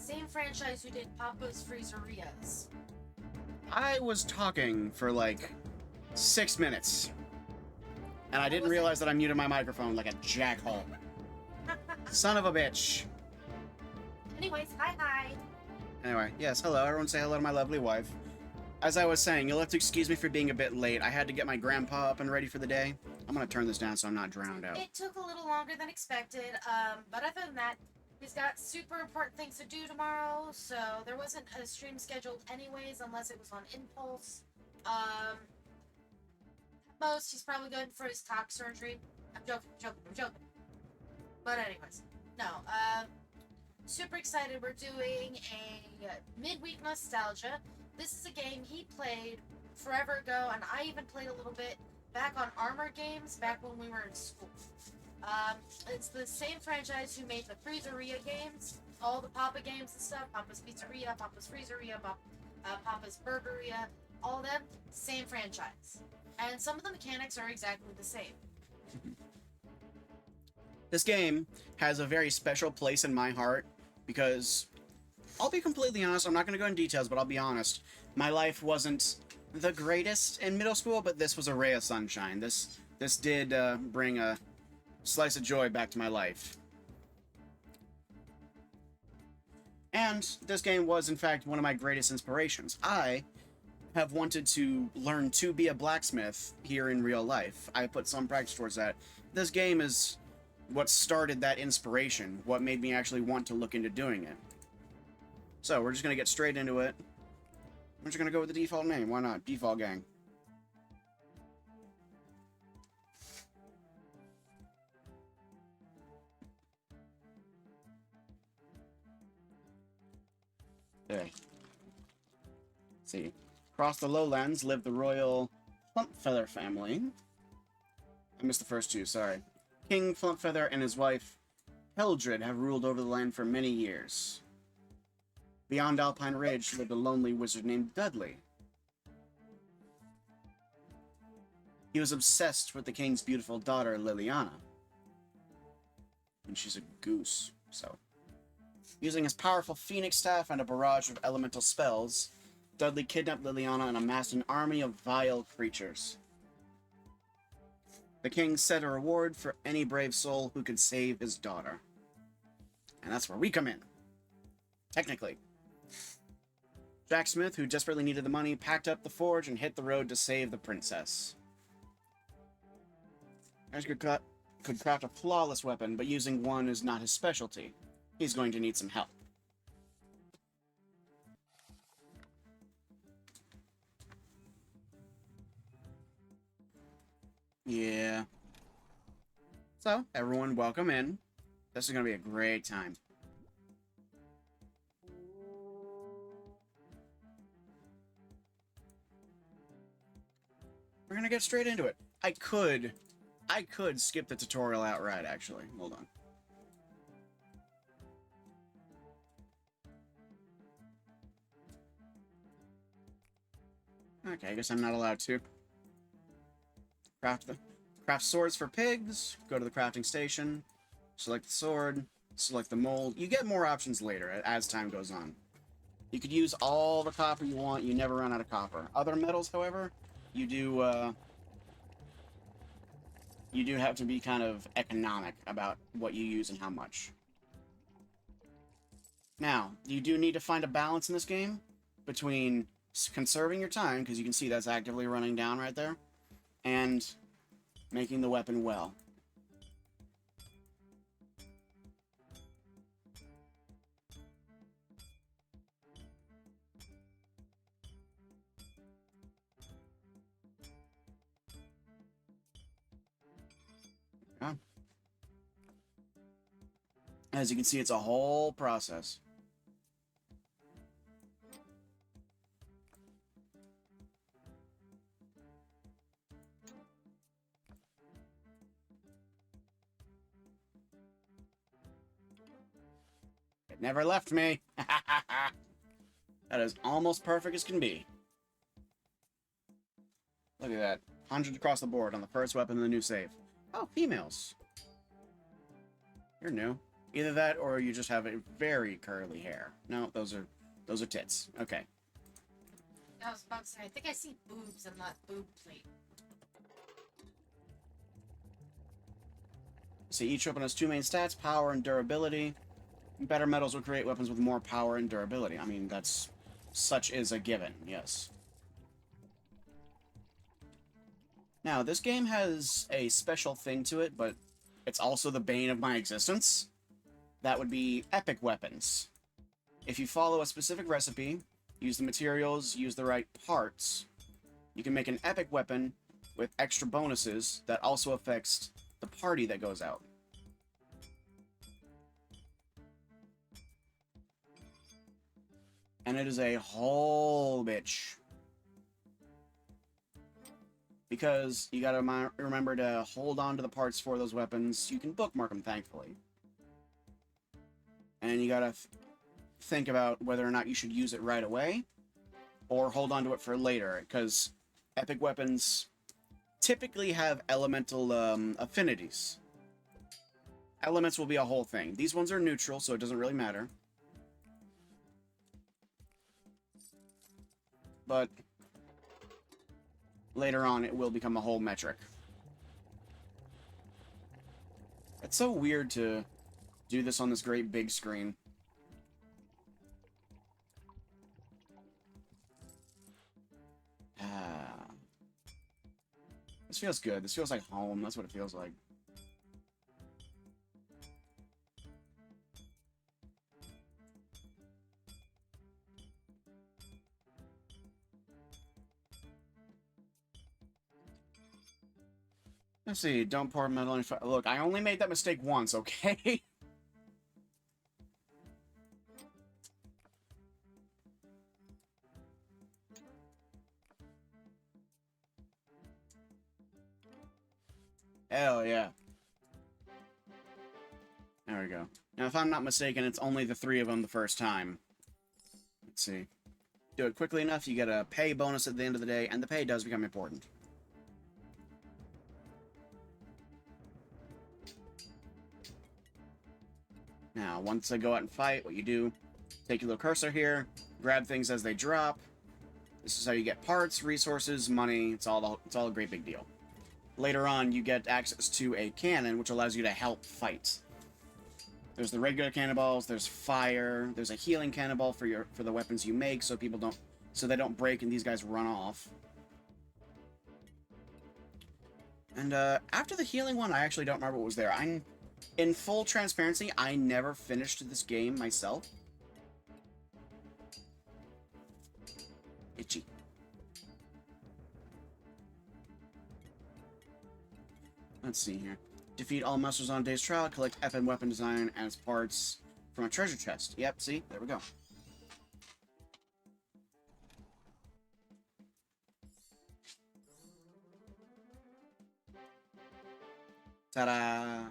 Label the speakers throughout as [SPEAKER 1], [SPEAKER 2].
[SPEAKER 1] Same franchise who did Papa's Freezerias.
[SPEAKER 2] I was talking for like 6 minutes, and I
[SPEAKER 1] What
[SPEAKER 2] didn't
[SPEAKER 1] was it?
[SPEAKER 2] realize that I muted my microphone like a jackhole. Son of a bitch.
[SPEAKER 1] Anyways, hi.
[SPEAKER 2] Anyway, yes, hello. Everyone say hello to my lovely wife. As I was saying, you'll have to excuse me for being a bit late. I had to get my grandpa up and ready for the day. I'm gonna turn this down so I'm not drowned out.
[SPEAKER 1] It took a little longer than expected, but other than that, he's got super important things to do tomorrow, so there wasn't a stream scheduled anyways, unless it was on impulse. At most, he's probably going for his cock surgery. I'm joking. But anyways, no, super excited. We're doing a midweek nostalgia. This is a game he played forever ago, and I even played a little bit back on Armor Games back when we were in school. It's the same franchise who made the Freezeria games, all the Papa games and stuff. Papa's Pizzeria, Papa's Freezeria, Papa's Burgeria, all of them, same franchise. And some of the mechanics are exactly the same.
[SPEAKER 2] This game has a very special place in my heart because, I'll be completely honest, I'm not going to go into details, but I'll be honest. My life wasn't the greatest in middle school, but this was a ray of sunshine. This did bring a slice of joy back to my life. And this game was, in fact, one of my greatest inspirations. I have wanted to learn to be a blacksmith here in real life. I put some practice towards that. This game is what started that inspiration, what made me actually want to look into doing it. So, we're just going to get straight into it. We're just going to go with the default name. Why not? Default gang. There. Let's see. Across the lowlands lived the royal Plumpfeather family. I missed the first two, sorry. King Plumpfeather and his wife, Heldred, have ruled over the land for many years. Beyond Alpine Ridge lived a lonely wizard named Dudley. He was obsessed with the king's beautiful daughter, Liliana. And she's a goose, so. Using his powerful phoenix staff and a barrage of elemental spells, Dudley kidnapped Liliana and amassed an army of vile creatures. The king set a reward for any brave soul who could save his daughter. And that's where we come in. Technically. Jacksmith, who desperately needed the money, packed up the forge and hit the road to save the princess. Ash could craft a flawless weapon, but using one is not his specialty. He's going to need some help. Yeah. So, everyone, welcome in. This is going to be a great time. We're going to get straight into it. I could skip the tutorial outright, actually. Hold on. Okay, I guess I'm not allowed to. Craft swords for pigs. Go to the crafting station. Select the sword. Select the mold. You get more options later as time goes on. You could use all the copper you want. You never run out of copper. Other metals, however, you do have to be kind of economic about what you use and how much. Now, you do need to find a balance in this game between conserving your time, because you can see that's actively running down right there, and making the weapon well. Yeah. As you can see, it's a whole process. It never left me. That is almost perfect as can be. Look at that. 100 across the board on the first weapon in the new save. Oh, females. You're new. Either that, or you just have a very curly hair. No, those are tits. Okay.
[SPEAKER 1] I was about to say, I think I see boobs and not boob plate.
[SPEAKER 2] See, each weapon has two main stats, power and durability. Better metals will create weapons with more power and durability. I mean, such is a given, yes. Now, this game has a special thing to it, but it's also the bane of my existence. That would be epic weapons. If you follow a specific recipe, use the materials, use the right parts, you can make an epic weapon with extra bonuses that also affects the party that goes out. And it is a whole bitch. Because you gotta remember to hold on to the parts for those weapons. You can bookmark them, thankfully. And you gotta think about whether or not you should use it right away, or hold on to it for later, because epic weapons typically have elemental affinities. Elements will be a whole thing. These ones are neutral, so it doesn't really matter. But later on, it will become a whole metric. It's so weird to do this on this great big screen. This feels good. This feels like home. That's what it feels like. Let's see. Don't pour metal in. Look, I only made that mistake once, okay? Hell yeah. There we go. Now, if I'm not mistaken, it's only the 3 of them the first time. Let's see. Do it quickly enough, you get a pay bonus at the end of the day, and the pay does become important. Now, once I go out and fight, what you do, take your little cursor here, grab things as they drop. This is how you get parts, resources, money. It's all a great big deal. Later on, you get access to a cannon, which allows you to help fight. There's the regular cannonballs, there's fire, there's a healing cannonball for the weapons you make, so they don't break and these guys run off. And after the healing one, I actually don't remember what was there. In full transparency, I never finished this game myself. Itchy. Let's see here. Defeat all monsters on a day's trial. Collect FN weapon design as parts from a treasure chest. Yep, see? There we go. Ta-da!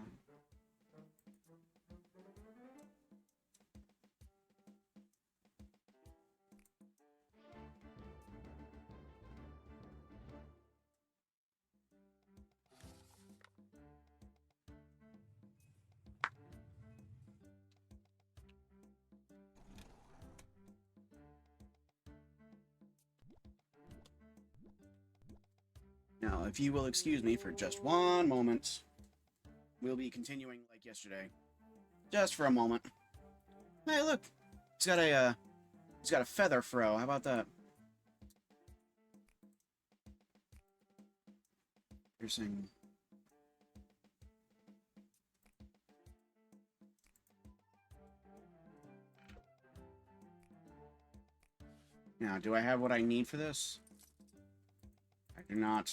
[SPEAKER 2] Now, if you will excuse me for just one moment, we'll be continuing like yesterday. Just for a moment. Hey, look! He's got a feather fro. How about that? Piercing. Now, do I have what I need for this? I do not.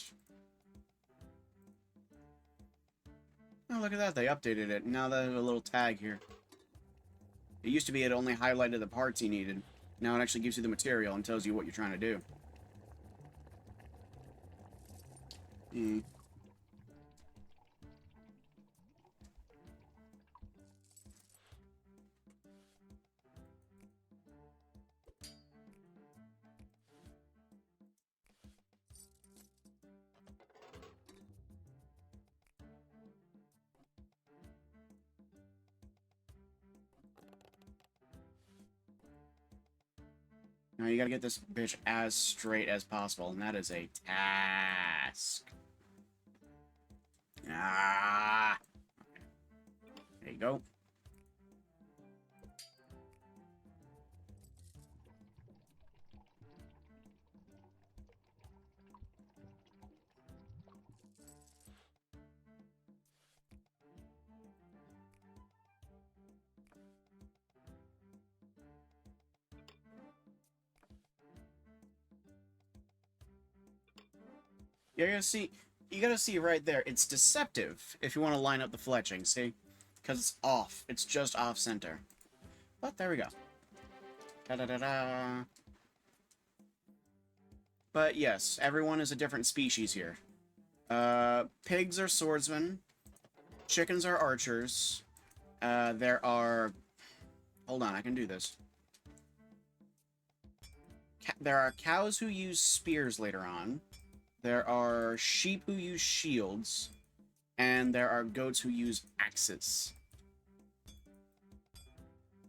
[SPEAKER 2] Oh, look at that. They updated it. Now there's a little tag here. It used to be it only highlighted the parts you needed. Now it actually gives you the material and tells you what you're trying to do. Now you gotta get this bitch as straight as possible, and that is a task. Ah! There you go. You gotta see right there. It's deceptive if you want to line up the fletching, see? Because it's off. It's just off center. But there we go. Da-da-da-da. But yes, everyone is a different species here. Pigs are swordsmen. Chickens are archers. There are... Hold on, I can do this. There are cows who use spears later on. There are sheep who use shields. And there are goats who use axes.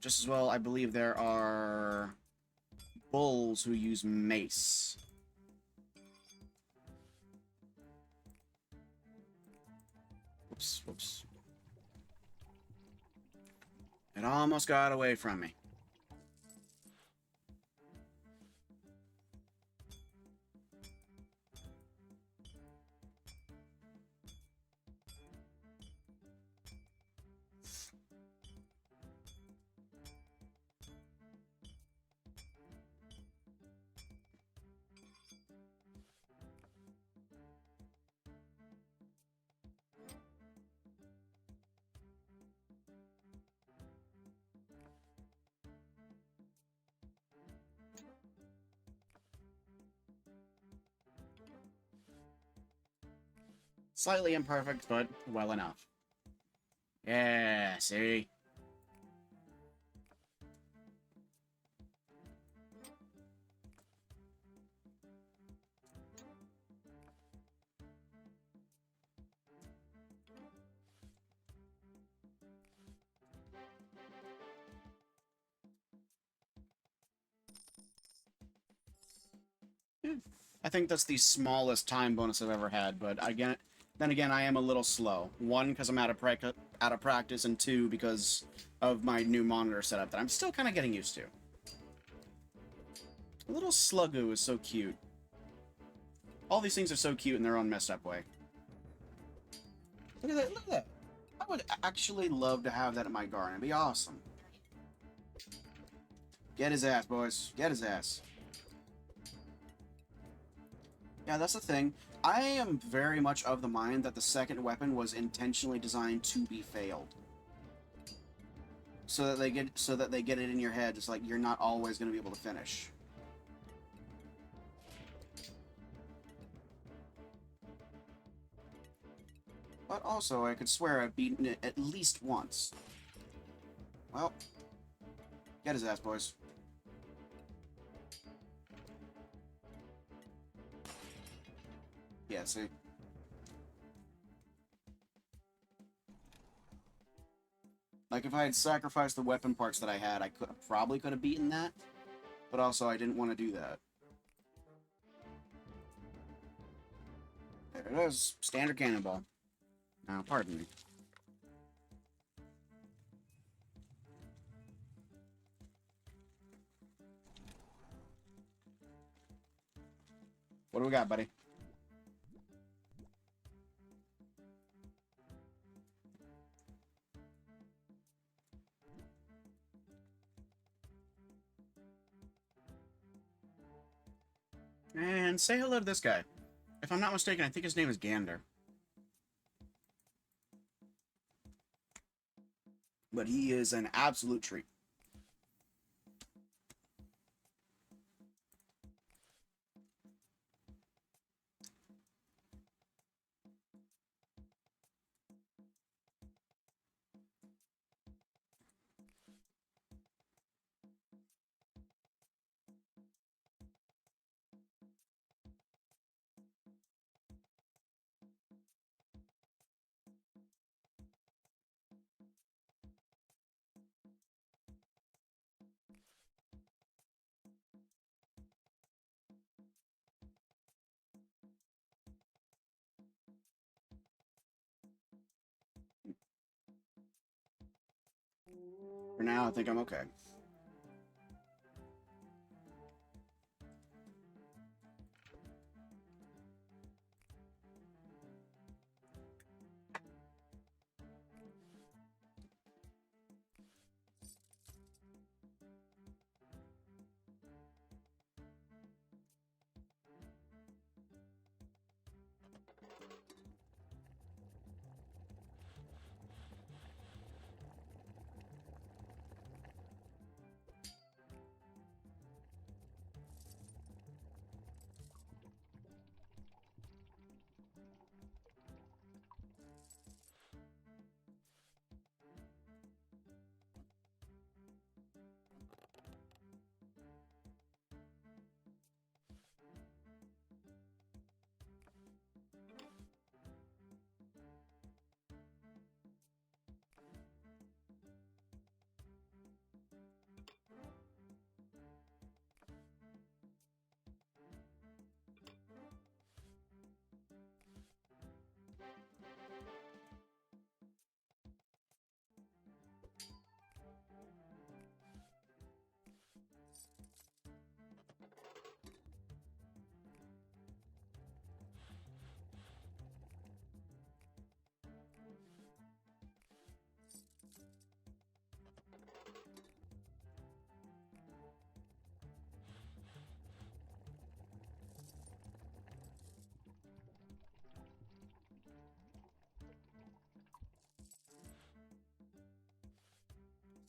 [SPEAKER 2] Just as well, I believe there are bulls who use mace. Whoops, whoops. It almost got away from me. Slightly imperfect, but well enough. Yeah, see? I think that's the smallest time bonus I've ever had, but then again, I am a little slow. One, because I'm out of practice, and two, because of my new monitor setup that I'm still kind of getting used to. A little Slugoo is so cute. All these things are so cute in their own messed up way. Look at that, look at that. I would actually love to have that in my garden. It'd be awesome. Get his ass, boys. Get his ass. Yeah, that's the thing. I am very much of the mind that the second weapon was intentionally designed to be failed. So that they get it in your head. It's like you're not always going to be able to finish. But also, I could swear I've beaten it at least once. Well, get his ass, boys. Yeah, see? Like, if I had sacrificed the weapon parts that I had, I probably could have beaten that. But also, I didn't want to do that. There it is. Standard cannonball. Now, pardon me. What do we got, buddy? And say hello to this guy. If I'm not mistaken, I think his name is Gander. But he is an absolute treat. For now, I think I'm okay.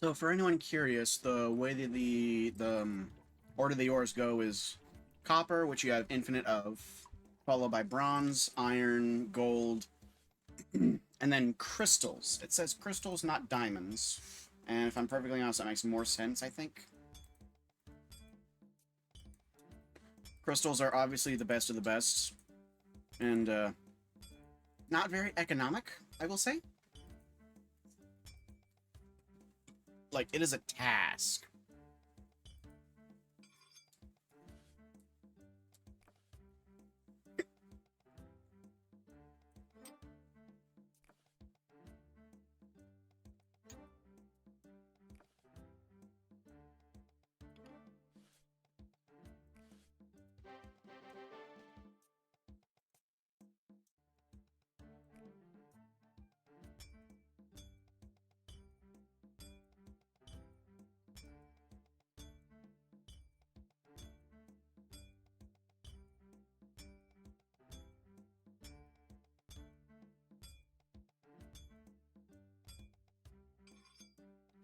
[SPEAKER 2] So, for anyone curious, the way that the order the ores go is copper, which you have infinite of, followed by bronze, iron, gold, and then crystals. It says crystals, not diamonds. And if I'm perfectly honest, that makes more sense, I think. Crystals are obviously the best of the best, and not very economic, I will say. Like, it is a task.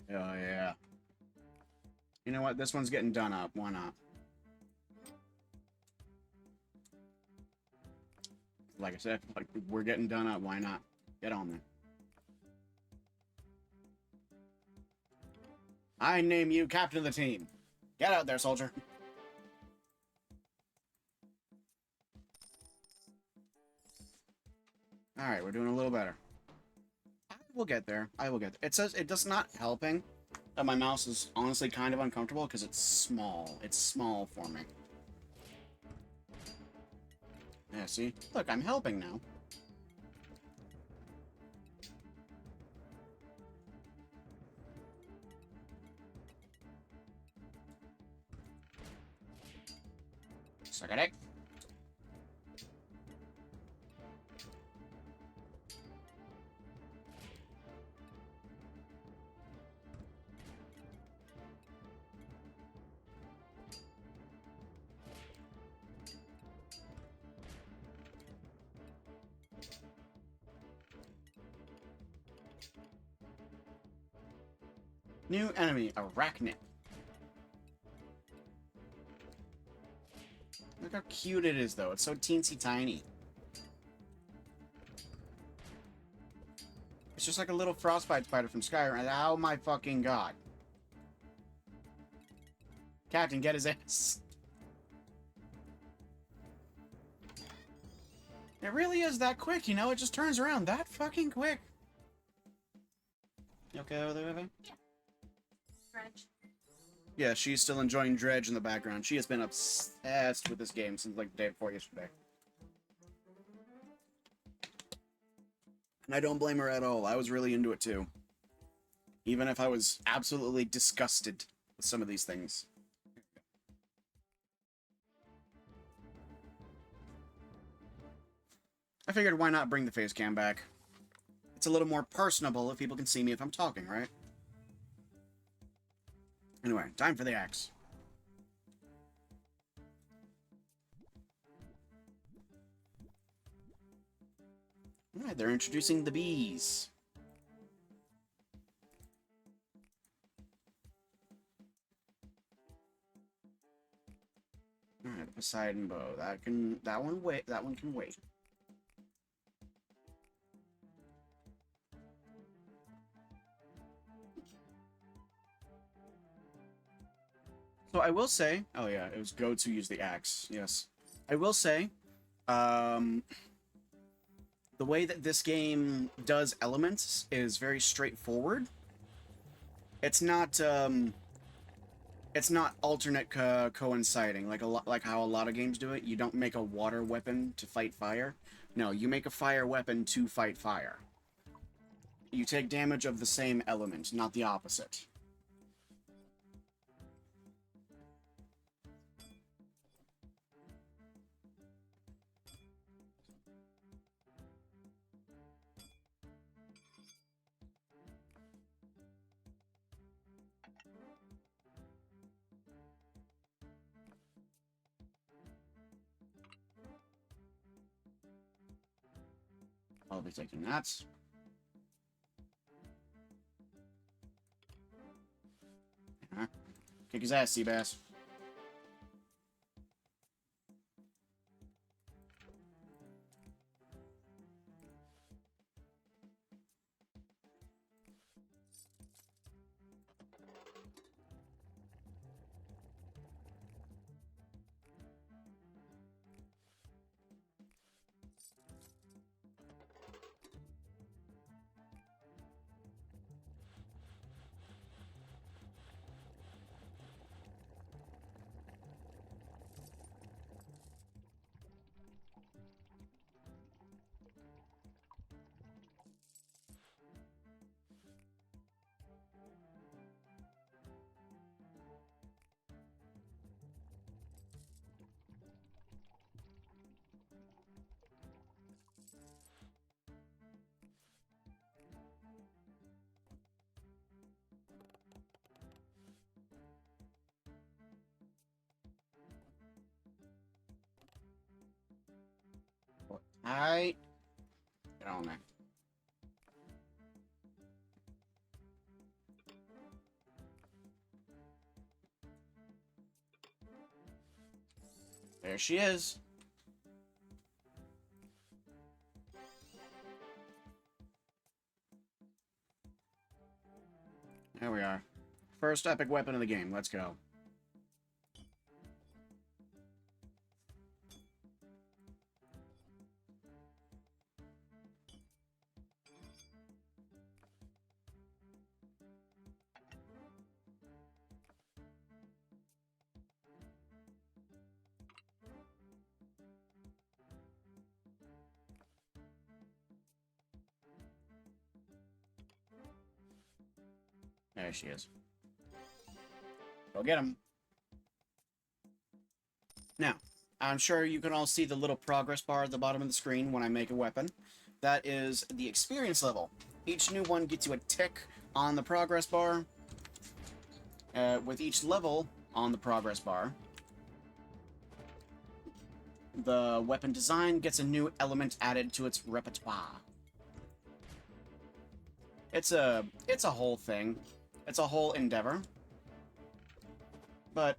[SPEAKER 2] Oh, yeah. You know what? This one's getting done up. Why not? Like I said, like we're getting done up. Why not? Get on there. I name you captain of the team. Get out there, soldier. Alright, we're doing a little better. We'll get there. I will get there. It says it does not helping that my mouse is honestly kind of uncomfortable because it's small. It's small for me. Yeah, see? Look, I'm helping now. Suck it. New enemy, Arachnid. Look how cute it is, though. It's so teensy tiny. It's just like a little frostbite spider from Skyrim. Oh my fucking god. Captain, get his ass. It really is that quick, you know? It just turns around that fucking quick. You okay over there, Vivi?
[SPEAKER 1] Yeah. Dredge.
[SPEAKER 2] Yeah, she's still enjoying Dredge in the background. She has been obsessed with this game since, like, the day before yesterday. And I don't blame her at all. I was really into it, too. Even if I was absolutely disgusted with some of these things. I figured why not bring the face cam back? It's a little more personable if people can see me if I'm talking, right? Anyway, time for the axe. Alright, they're introducing the bees. Alright, Poseidon bow. That one can wait. So I will say, oh yeah, it was go to use the axe. Yes. I will say, the way that this game does elements is very straightforward. It's not alternate coinciding like how a lot of games do it. You don't make a water weapon to fight fire. No, you make a fire weapon to fight fire. You take damage of the same element, not the opposite. I'll be taking that. Kick his ass, Seabass. Alright. Get on there. There she is. There we are. First epic weapon of the game. Let's go. There she is. Go get him. Now, I'm sure you can all see the little progress bar at the bottom of the screen when I make a weapon. That is the experience level. Each new one gets you a tick on the progress bar. With each level on the progress bar, the weapon design gets a new element added to its repertoire. It's a whole thing. It's a whole endeavor. But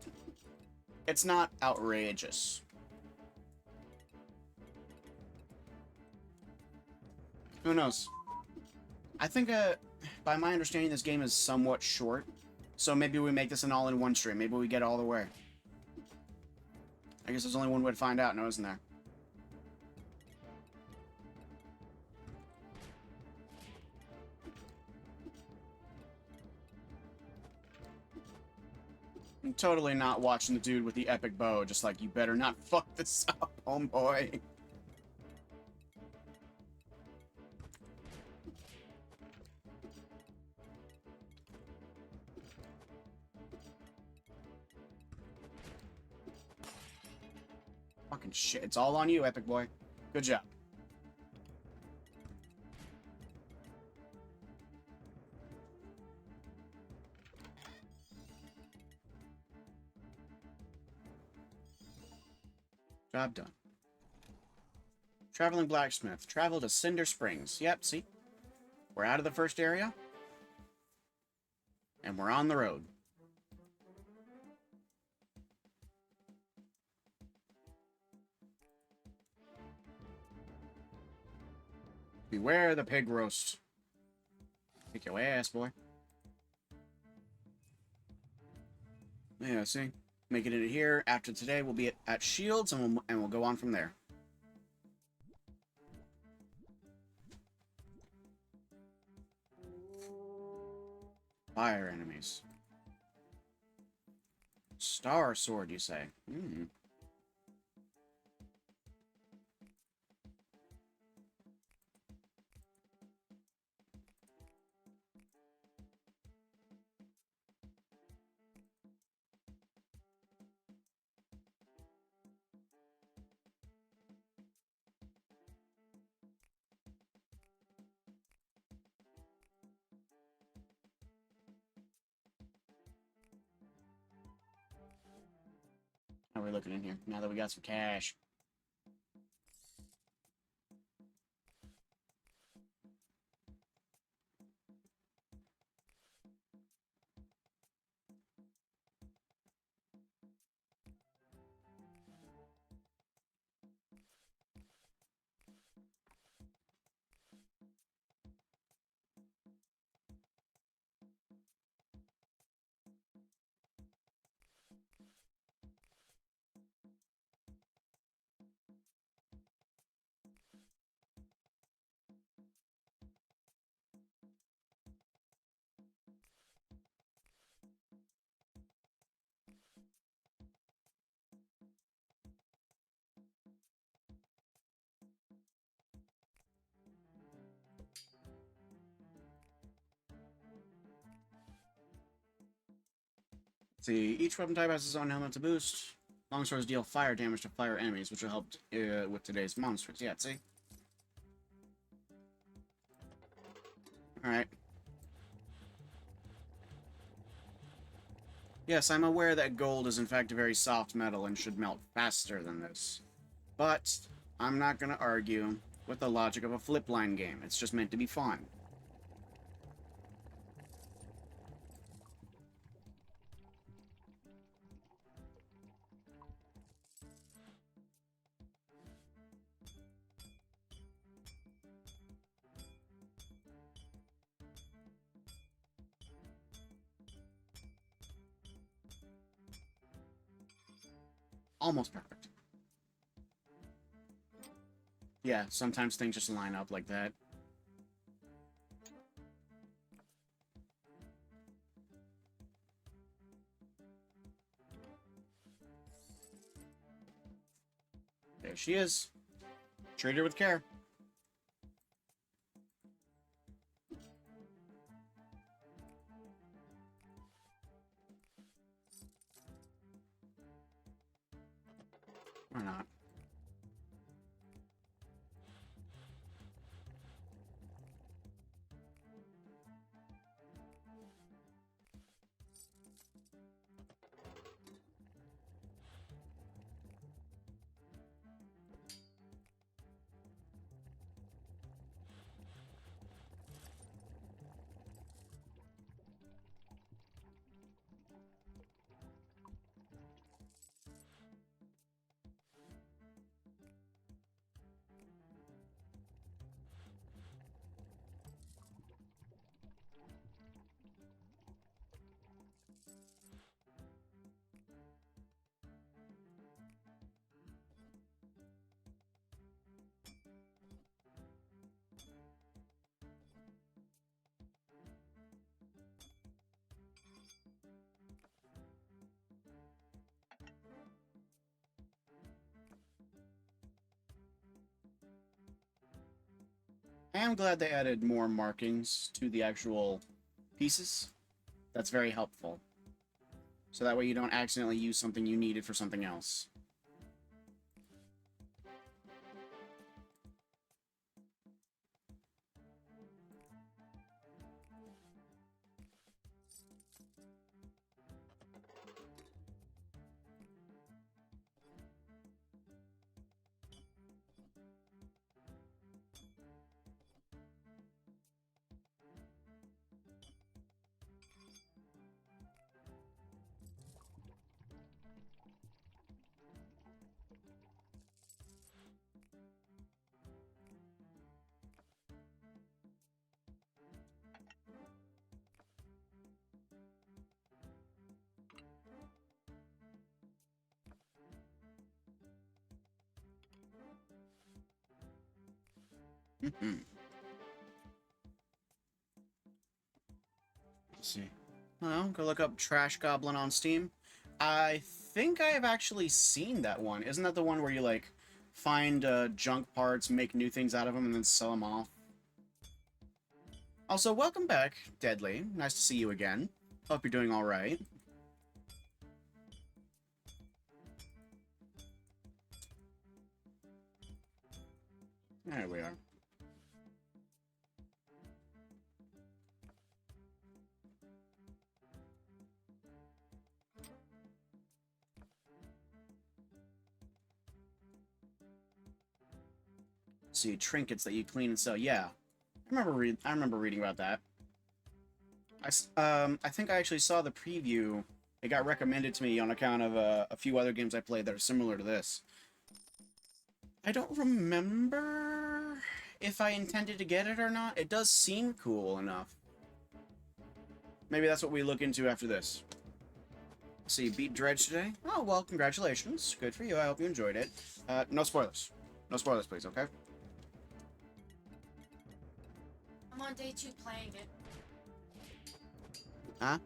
[SPEAKER 2] it's not outrageous. Who knows? I think, by my understanding, this game is somewhat short. So maybe we make this an all-in-one stream. Maybe we get all the way. I guess there's only one way to find out, no, isn't there? I'm totally not watching the dude with the epic bow, just like, you better not fuck this up, homeboy. Fucking shit. It's all on you, Epic Boy. Good job. Job done. Traveling blacksmith. Travel to Cinder Springs. Yep, see? We're out of the first area. And we're on the road. Beware the pig roast. Kick your ass, boy. Yeah, see? Make it into here. After today, we'll be at Shields, and we'll go on from there. Fire enemies. Star sword, you say? Hmm. How are we looking in here? Now that we got some cash. See, each weapon type has its own element to boost. Longswords deal fire damage to fire enemies, which will help with today's monsters. Yeah, see? Alright. Yes, I'm aware that gold is in fact a very soft metal and should melt faster than this. But I'm not going to argue with the logic of a flip line game. It's just meant to be fun. Almost perfect. Yeah, sometimes things just line up like that. There she is. Treat her with care. Or not. I am glad they added more markings to the actual pieces. That's very helpful. So that way you don't accidentally use something you needed for something else. Let's see. Well, go look up Trash Goblin on Steam. I think I have actually seen that one. Isn't that the one where you, like, find junk parts, make new things out of them, and then sell them off? Also, welcome back, Deadly. Nice to see you again. Hope you're doing alright. There we are. See, trinkets that you clean and sell. Yeah, I remember reading about that. I think I actually saw the preview. It got recommended to me on account of a few other games I played that are similar to this. I don't remember if I intended to get it or not. It does seem cool enough. Maybe that's what we look into after this. Let's see, beat Dredge today? Oh, well, congratulations. Good for you. I hope you enjoyed it. No spoilers. No spoilers, please, okay?
[SPEAKER 1] I'm on day 2 playing it.
[SPEAKER 2] Huh?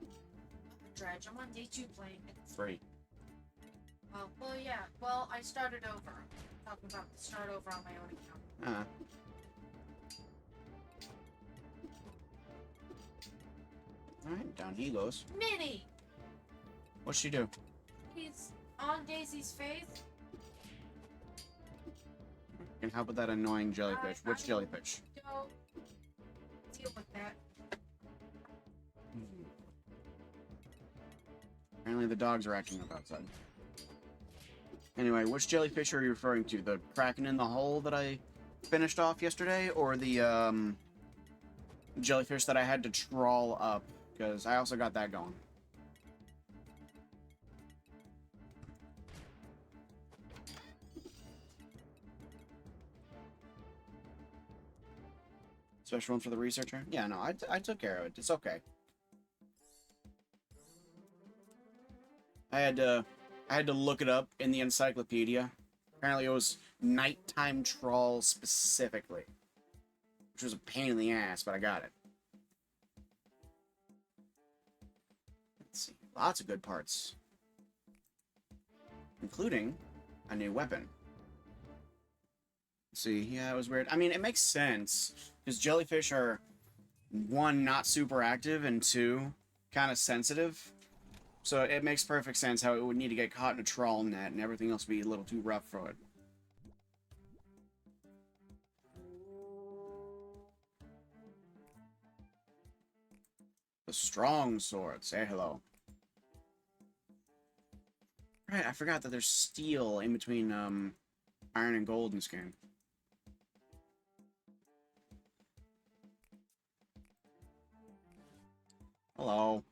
[SPEAKER 1] Dredge, I'm on day 2 playing it.
[SPEAKER 2] Free.
[SPEAKER 1] Oh, well, yeah. Well, I started over. I'm talking about the start over on my own account.
[SPEAKER 2] Alright, down he goes.
[SPEAKER 1] Minnie!
[SPEAKER 2] What'd she do?
[SPEAKER 1] He's on Daisy's face.
[SPEAKER 2] And how about that annoying jellyfish? Which jellyfish?
[SPEAKER 1] Go deal with that.
[SPEAKER 2] Apparently the dogs are acting up outside. Anyway, which jellyfish are you referring to? The Kraken in the hole that I finished off yesterday? Or the, jellyfish that I had to trawl up? Because I also got that going. Special one for the researcher? Yeah, no, I took care of it. It's okay. I had to look it up in the encyclopedia. Apparently it was nighttime trawl specifically. Which was a pain in the ass, but I got it. Let's see. Lots of good parts. Including a new weapon. Let's see, yeah, it was weird. I mean, it makes sense. Because jellyfish are, 1, not super active, and 2, kind of sensitive. So it makes perfect sense how it would need to get caught in a trawl net and everything else would be a little too rough for it. The strong sword. Say hello. Right, I forgot that there's steel in between iron and gold in this game. Hello.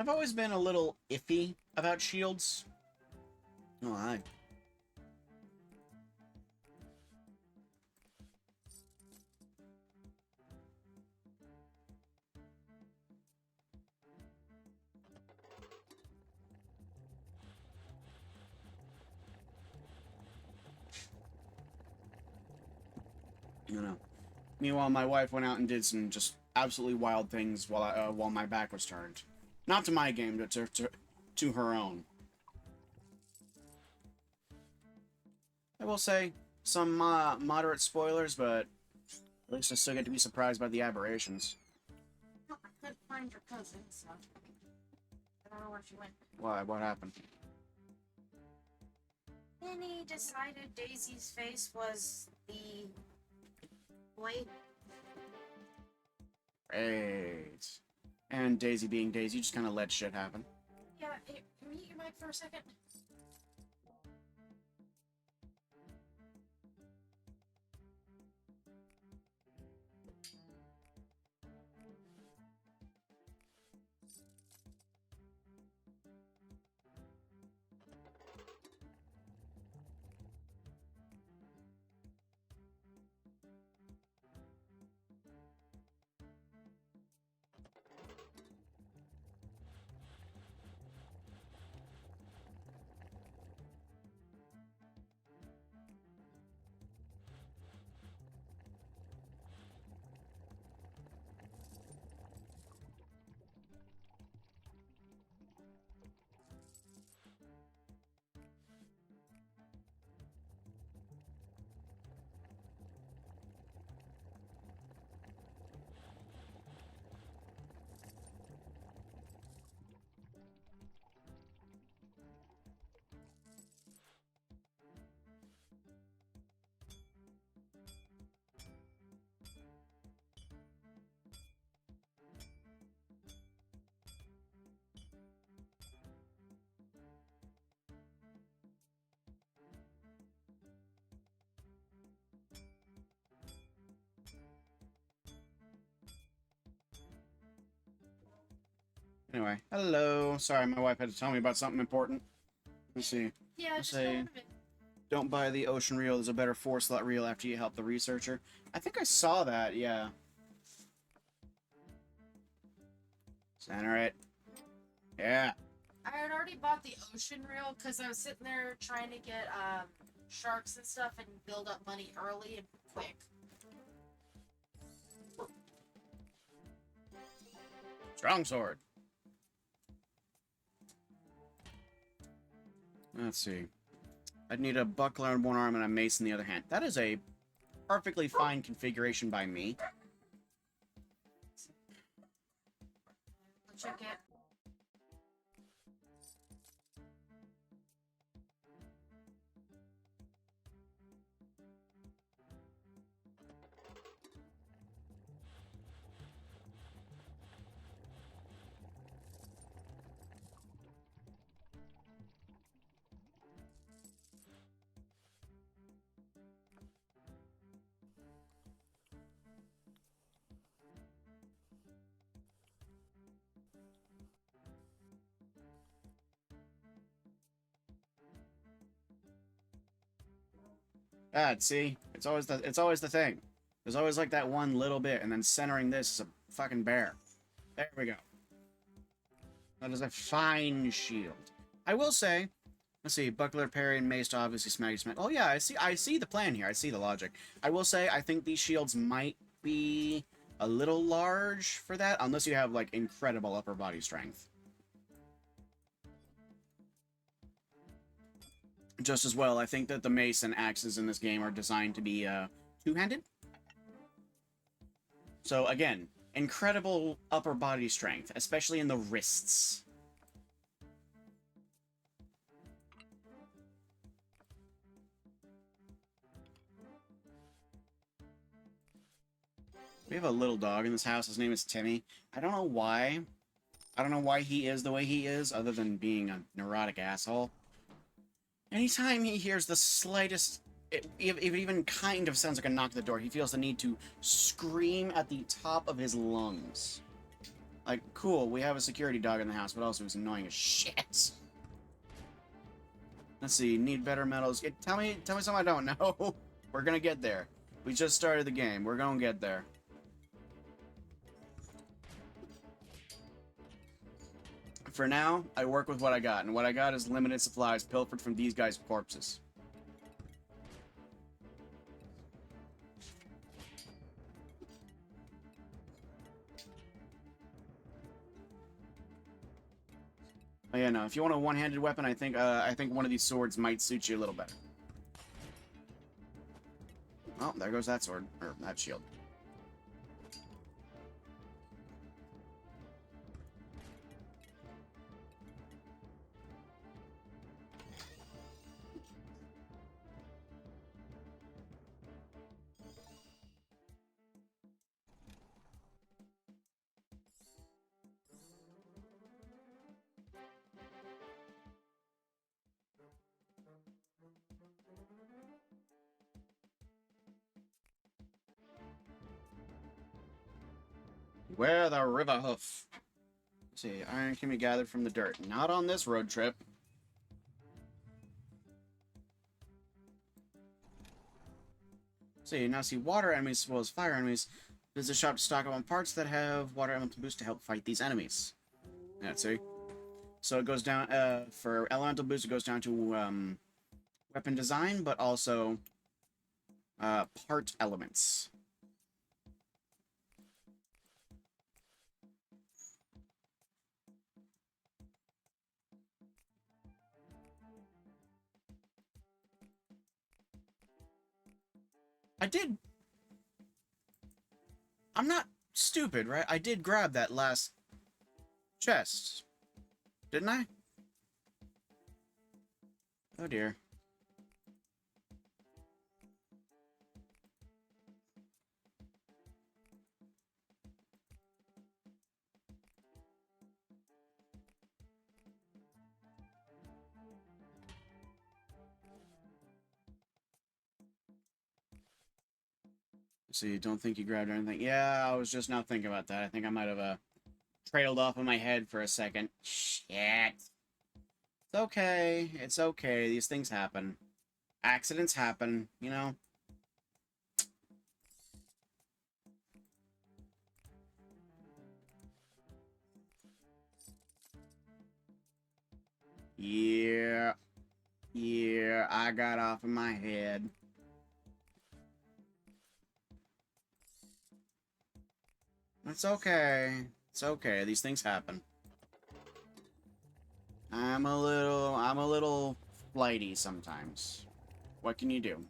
[SPEAKER 2] I've always been a little iffy about shields. Oh, hi. You know. Meanwhile, my wife went out and did some just absolutely wild things while my back was turned. Not to my game, but to her own. I will say some moderate spoilers, but at least I still get to be surprised by the aberrations.
[SPEAKER 1] No, I couldn't find your cousin, so I don't know where she went.
[SPEAKER 2] Why? What happened?
[SPEAKER 1] Minnie decided Daisy's face was the blade.
[SPEAKER 2] Great. And Daisy being Daisy just kind of let shit happen.
[SPEAKER 1] Yeah, hey, can you mute your mic for a second?
[SPEAKER 2] Anyway, hello. Sorry, my wife had to tell me about something important. Let's see.
[SPEAKER 1] Yeah,
[SPEAKER 2] Let's
[SPEAKER 1] just go
[SPEAKER 2] say,
[SPEAKER 1] in a minute.
[SPEAKER 2] don't buy the ocean reel. There's a better 4-slot reel after you help the researcher. I think I saw that, yeah. Center it. Yeah.
[SPEAKER 1] I had already bought the ocean reel because I was sitting there trying to get sharks and stuff and build up money early and quick.
[SPEAKER 2] Strong sword. Let's see. I'd need a buckler in one arm and a mace in the other hand. That is a perfectly fine configuration by me.
[SPEAKER 1] I'll check it.
[SPEAKER 2] See, it's always the thing. There's always like that one little bit, and then centering this is a fucking bear. There we go. That is a fine shield. I will say, let's see, buckler, parry, and mace to obviously smack. Oh yeah, I see the plan here. I see the logic. I will say, I think these shields might be a little large for that, unless you have like incredible upper body strength. Just as well, I think that the mace and axes in this game are designed to be two-handed. So again, incredible upper body strength, especially in the wrists. We have a little dog in this house. His name is Timmy. I don't know why. I don't know why he is the way he is, other than being a neurotic asshole. Anytime he hears the slightest, if it even kind of sounds like a knock at the door, he feels the need to scream at the top of his lungs. Like, cool, we have a security dog in the house, but also he's annoying as shit. Let's see, need better metals. Tell me something I don't know. We're gonna get there. We just started the game. We're gonna get there. For now, I work with what I got, and what I got is limited supplies pilfered from these guys' corpses. Oh yeah, no. If you want a one-handed weapon, I think one of these swords might suit you a little better. Oh, there goes that sword or that shield. Where the river hoof? Let's see, iron can be gathered from the dirt. Not on this road trip. See, now see water enemies as well as fire enemies. There's a shop to stock up on parts that have water elemental boost to help fight these enemies. Yeah, see? So it goes down, for elemental boost, it goes down to, weapon design, but also, part elements. I did. I'm not stupid, right? I did grab that last chest. Didn't I? Oh dear. So you don't think you grabbed anything? Yeah, I was just now thinking about that. I think I might have trailed off of my head for a second. Shit. It's okay. It's okay. These things happen. Accidents happen, you know? Yeah. Yeah, I got off of my head. It's okay. It's okay. These things happen. I'm a little flighty sometimes. What can you do?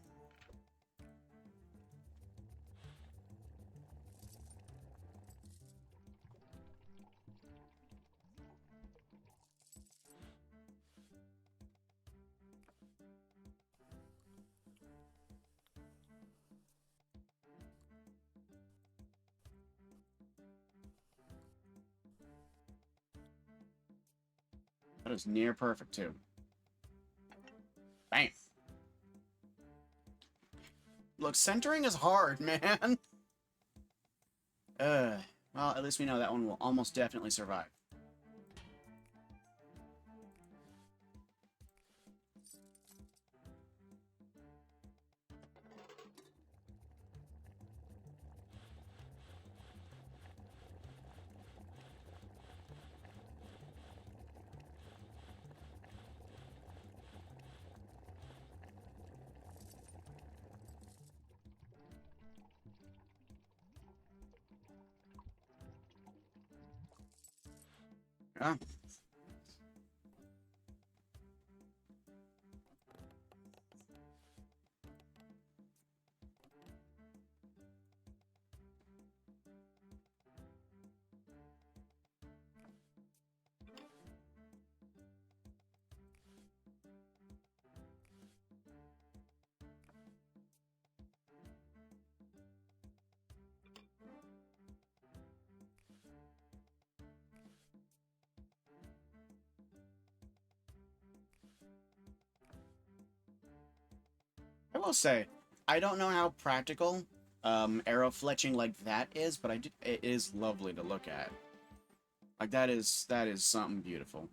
[SPEAKER 2] That is near perfect, too. Bam. Look, centering is hard, man. Well, at least we know that one will almost definitely survive. Yeah. I will say, I don't know how practical arrow fletching like that is, but it is lovely to look at. Like that is something beautiful.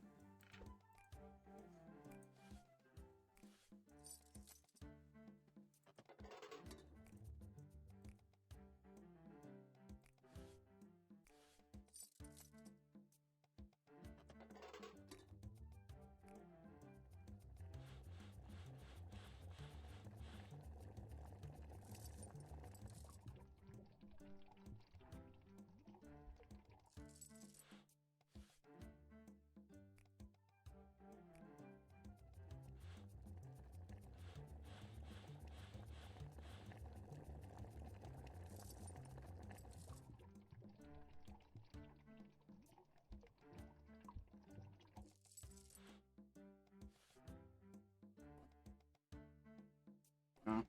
[SPEAKER 2] Oh,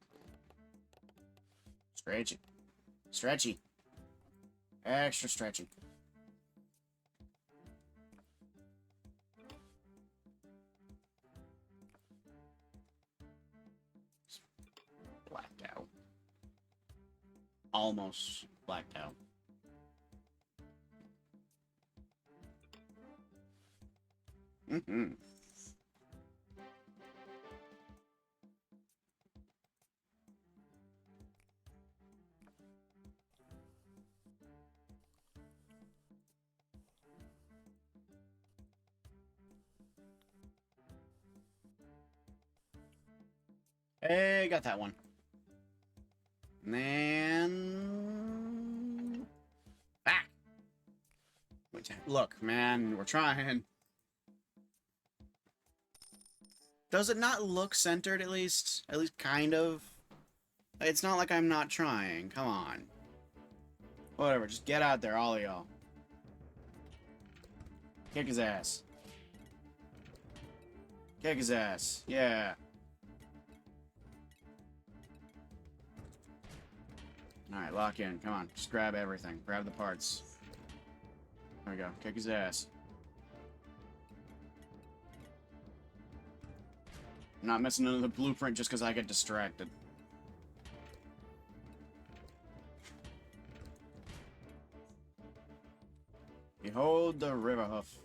[SPEAKER 2] stretchy, stretchy, extra stretchy. Blacked out. Almost blacked out. Mm-hmm. Hey, got that one. And then... Back! Look, man, we're trying. Does it not look centered, at least? At least kind of? It's not like I'm not trying. Come on. Whatever, just get out there, all of y'all. Kick his ass. Kick his ass. Yeah. Alright, lock in. Come on. Just grab everything. Grab the parts. There we go. Kick his ass. I'm not messing into the blueprint just because I get distracted. You hold the river hoof.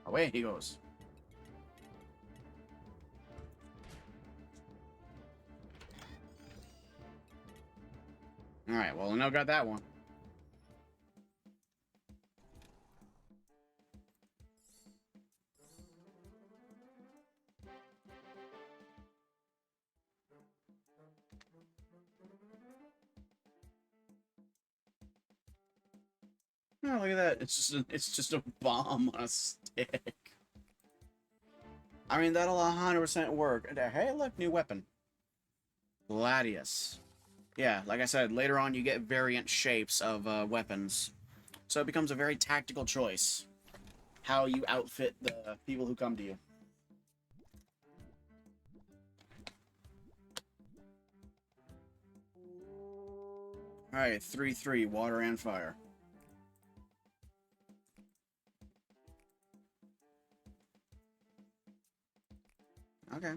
[SPEAKER 2] Away he goes. Alright, well, now got that one. Oh, look at that. It's just a bomb on a stick. I mean, that'll 100% work. And, hey, look, new weapon. Gladius. Yeah, like I said, later on you get variant shapes of weapons. So it becomes a very tactical choice. How you outfit the people who come to you. Alright, 3-3, water and fire. Okay.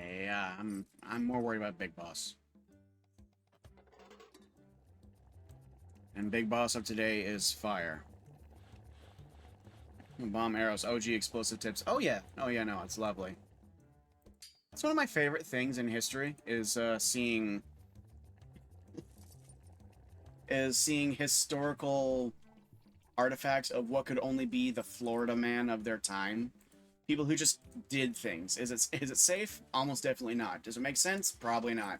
[SPEAKER 2] Yeah, I'm more worried about Big Boss. And Big Boss of today is fire. Bomb arrows, OG explosive tips. Oh yeah, no, it's lovely. That's one of my favorite things in history is seeing historical artifacts of what could only be the Florida man of their time. People who just did things. Is it safe? Almost definitely not. Does it make sense? Probably not.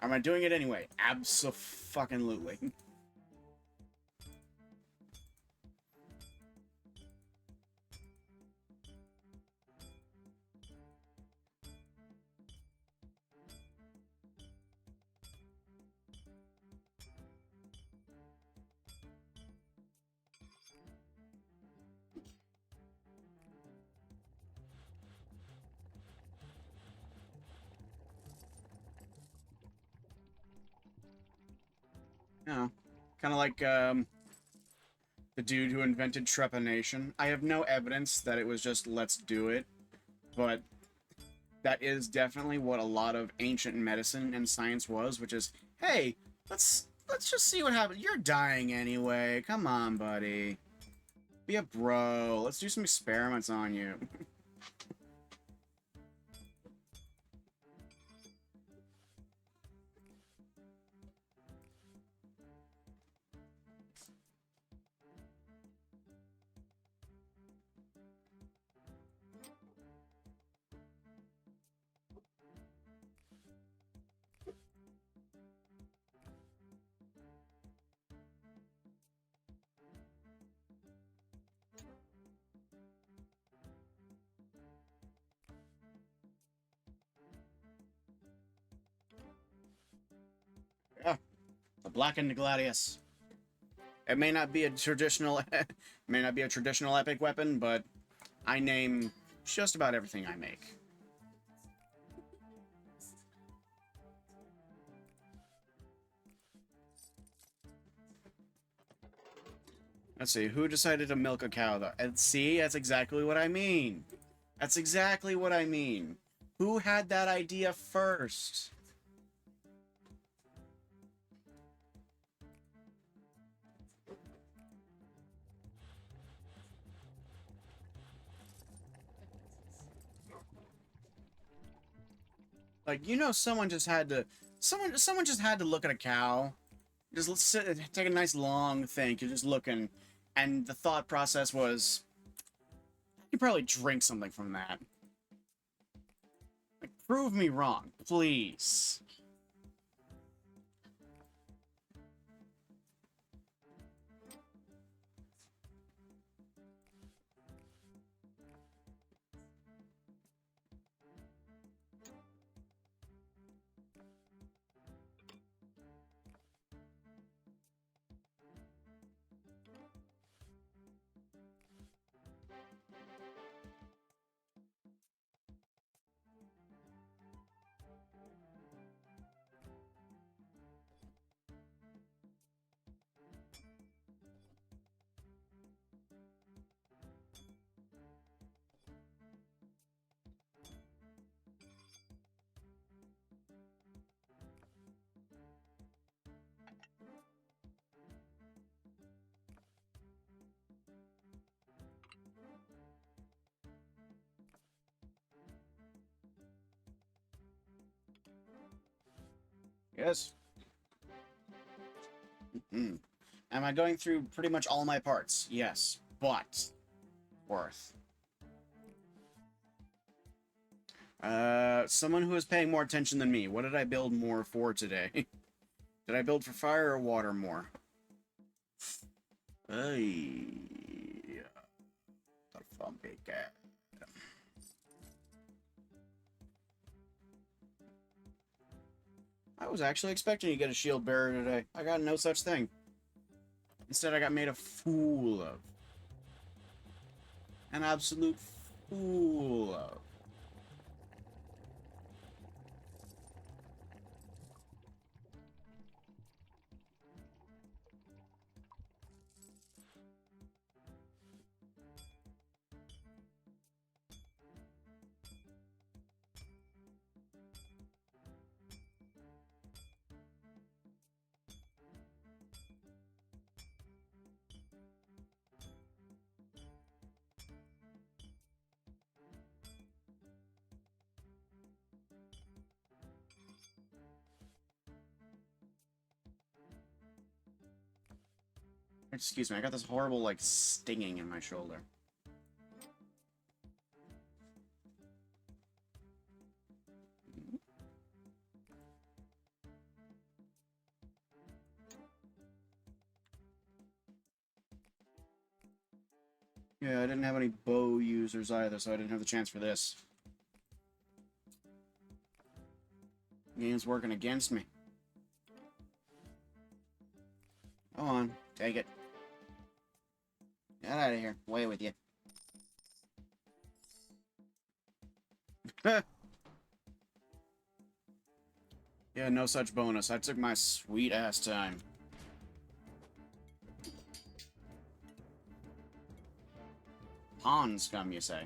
[SPEAKER 2] Am I doing it anyway? Abso-fucking-lutely. You know, kind of like the dude who invented trepanation. I have no evidence that it was just let's do it, but that is definitely what a lot of ancient medicine and science was, which is, hey, let's just see what happens. You're dying anyway. Come on, buddy. Be a bro. Let's do some experiments on you. Yeah, the blackened gladius. It may not be a traditional, epic weapon, but I name just about everything I make. Let's see, who decided to milk a cow, though? And see, that's exactly what I mean. That's exactly what I mean. Who had that idea first? Like, you know, someone just had to look at a cow. Just sit, take a nice long think. You're just looking, and the thought process was, you probably drink something from that. Like, prove me wrong, please. Yes. Mm. Am I going through pretty much all my parts? Yes, but worth. Someone who is paying more attention than me. What did I build more for today? Did I build for fire or water more? Hey, the fun big cat. I was actually expecting to get a shield bearer today. I got no such thing. Instead, I got made a fool of. An absolute fool of. Excuse me, I got this horrible, like, stinging in my shoulder. Yeah, I didn't have any bow users either, so I didn't have the chance for this. Game's working against me. Go on, take it. Get out of here. Away with you. Yeah, no such bonus. I took my sweet ass time. Pond scum, you say?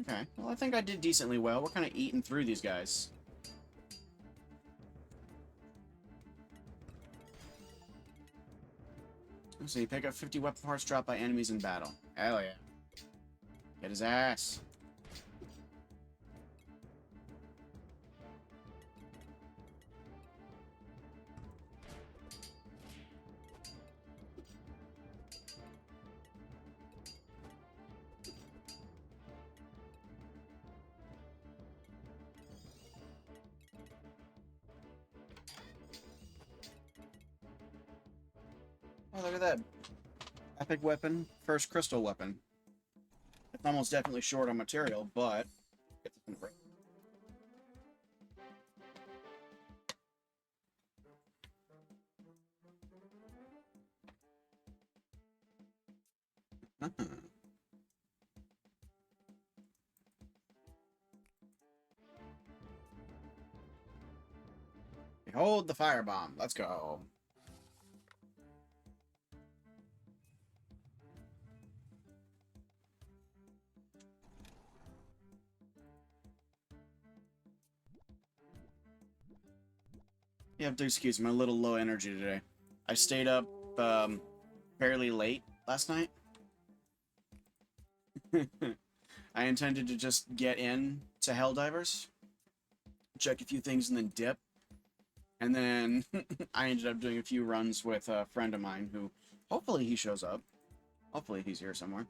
[SPEAKER 2] Okay, well, I think I did decently well. We're kind of eating through these guys. Let's see, pick up 50 weapon parts dropped by enemies in battle. Hell yeah. Get his ass. Oh, look at that. Epic weapon, first crystal weapon. It's almost definitely short on material, but it's great. Behold the firebomb. Let's go. You have to excuse me, I'm a little low energy today. I stayed up fairly late last night. I intended to just get in to Helldivers, check a few things, and then dip. And then I ended up doing a few runs with a friend of mine who, hopefully he shows up. Hopefully he's here somewhere.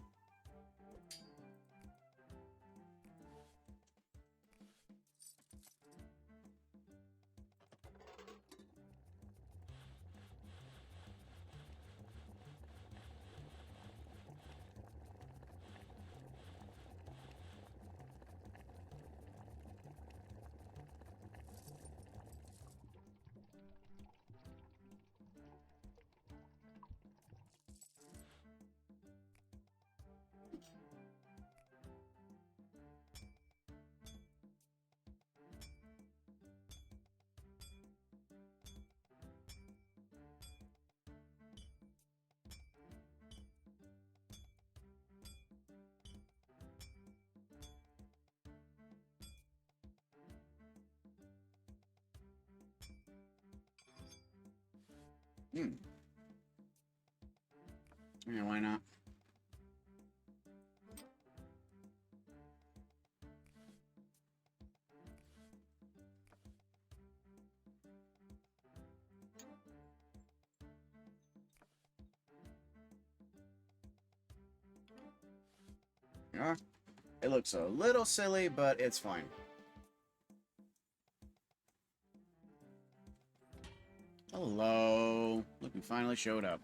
[SPEAKER 2] Hmm. Yeah, why not? Yeah. It looks a little silly, but it's fine. Hello. Look, we finally showed up.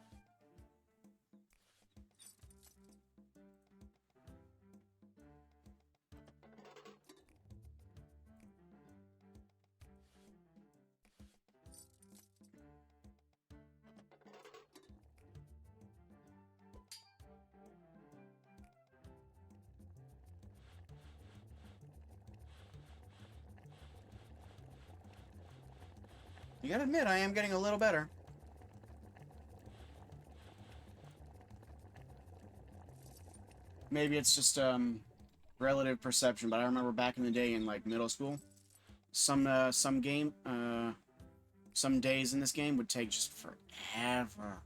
[SPEAKER 2] You gotta admit, I am getting a little better. Maybe it's just, relative perception, but I remember back in the day in, like, middle school, some days in this game would take just forever.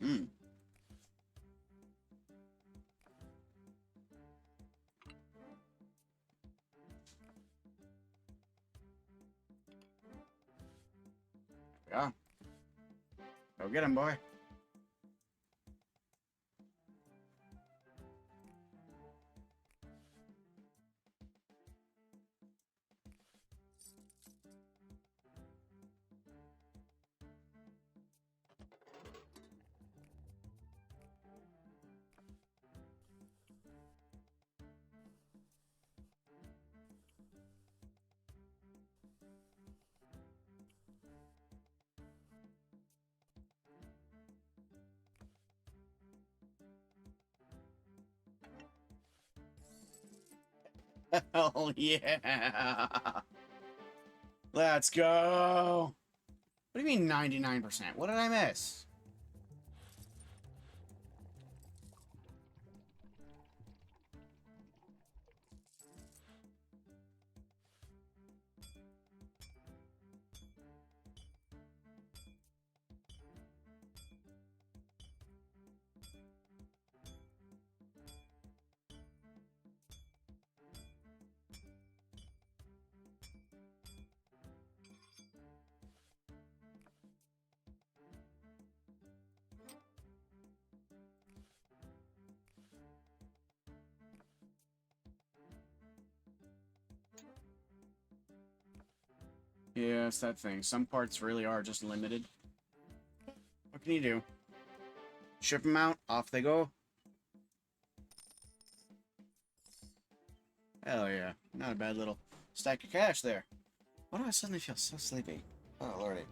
[SPEAKER 2] Hmm. Yeah. Go get him, boy. Hell yeah. Let's go. What do you mean 99%? What did I miss? Yeah, it's that thing. Some parts really are just limited. What can you do? Ship them out, off they go. Hell yeah. Not a bad little stack of cash there. Why do I suddenly feel so sleepy? Oh, lordy.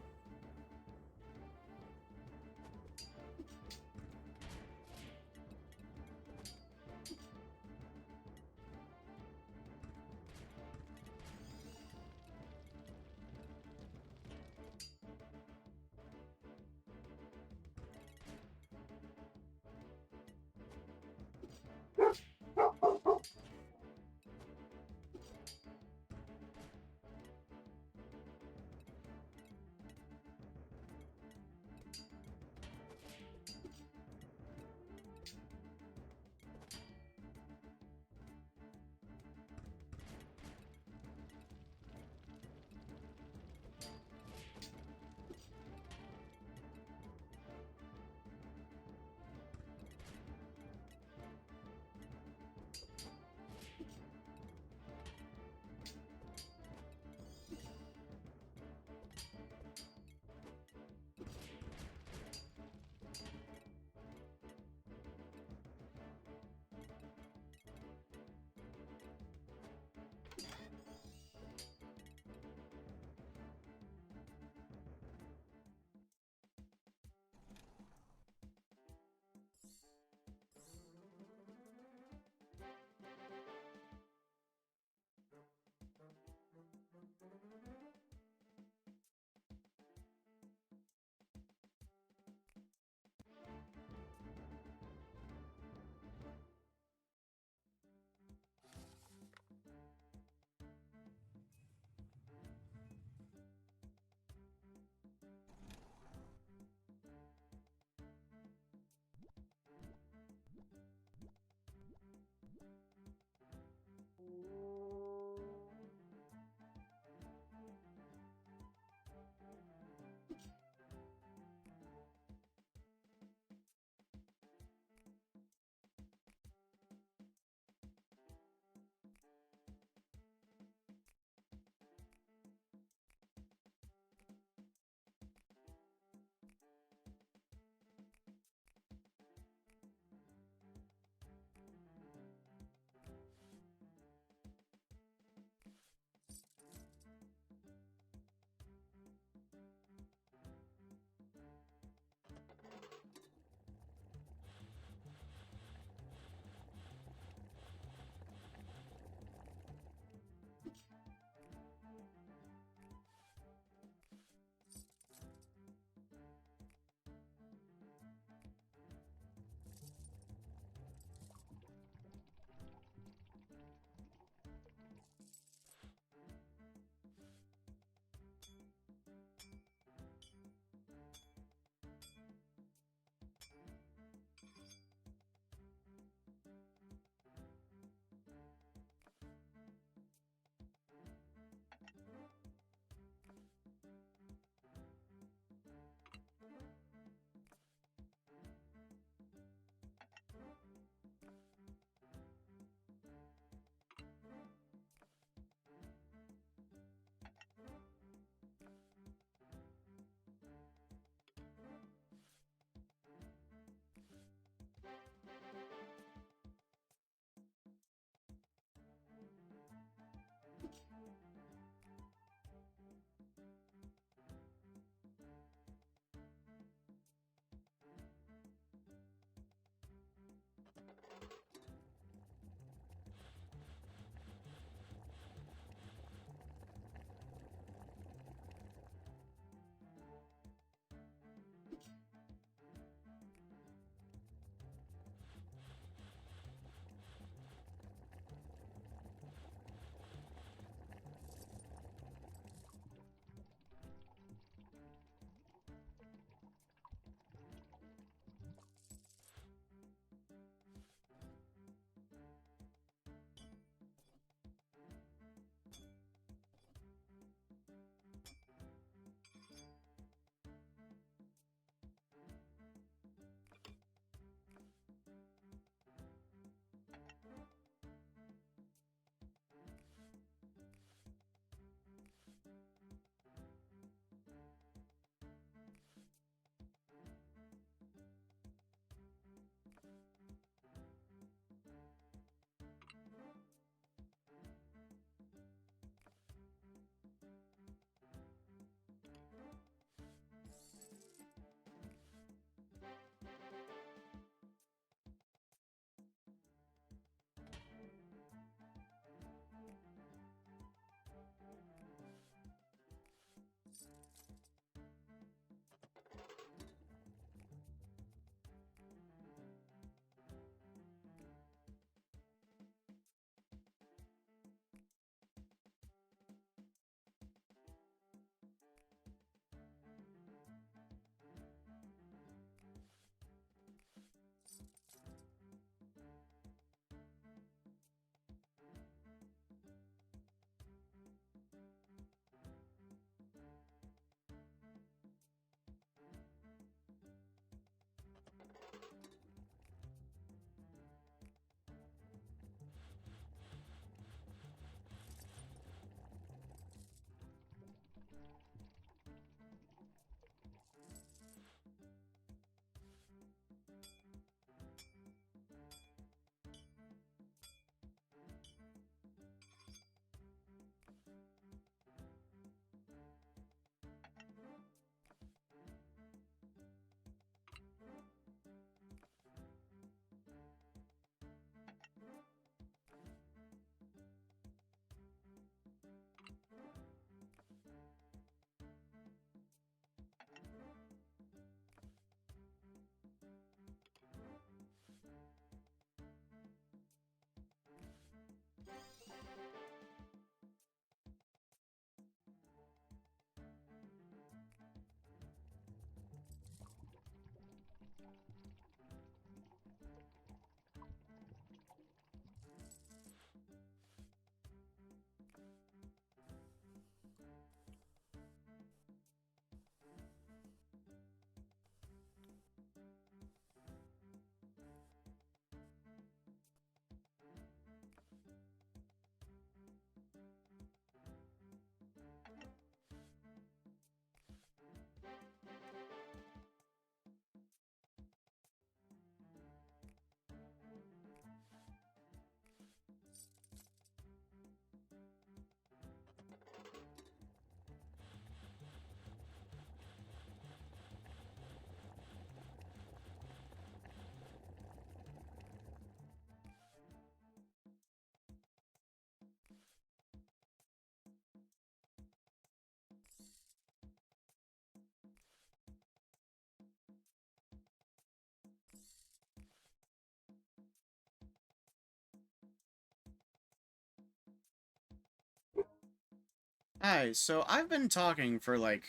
[SPEAKER 2] Hi, so I've been talking for like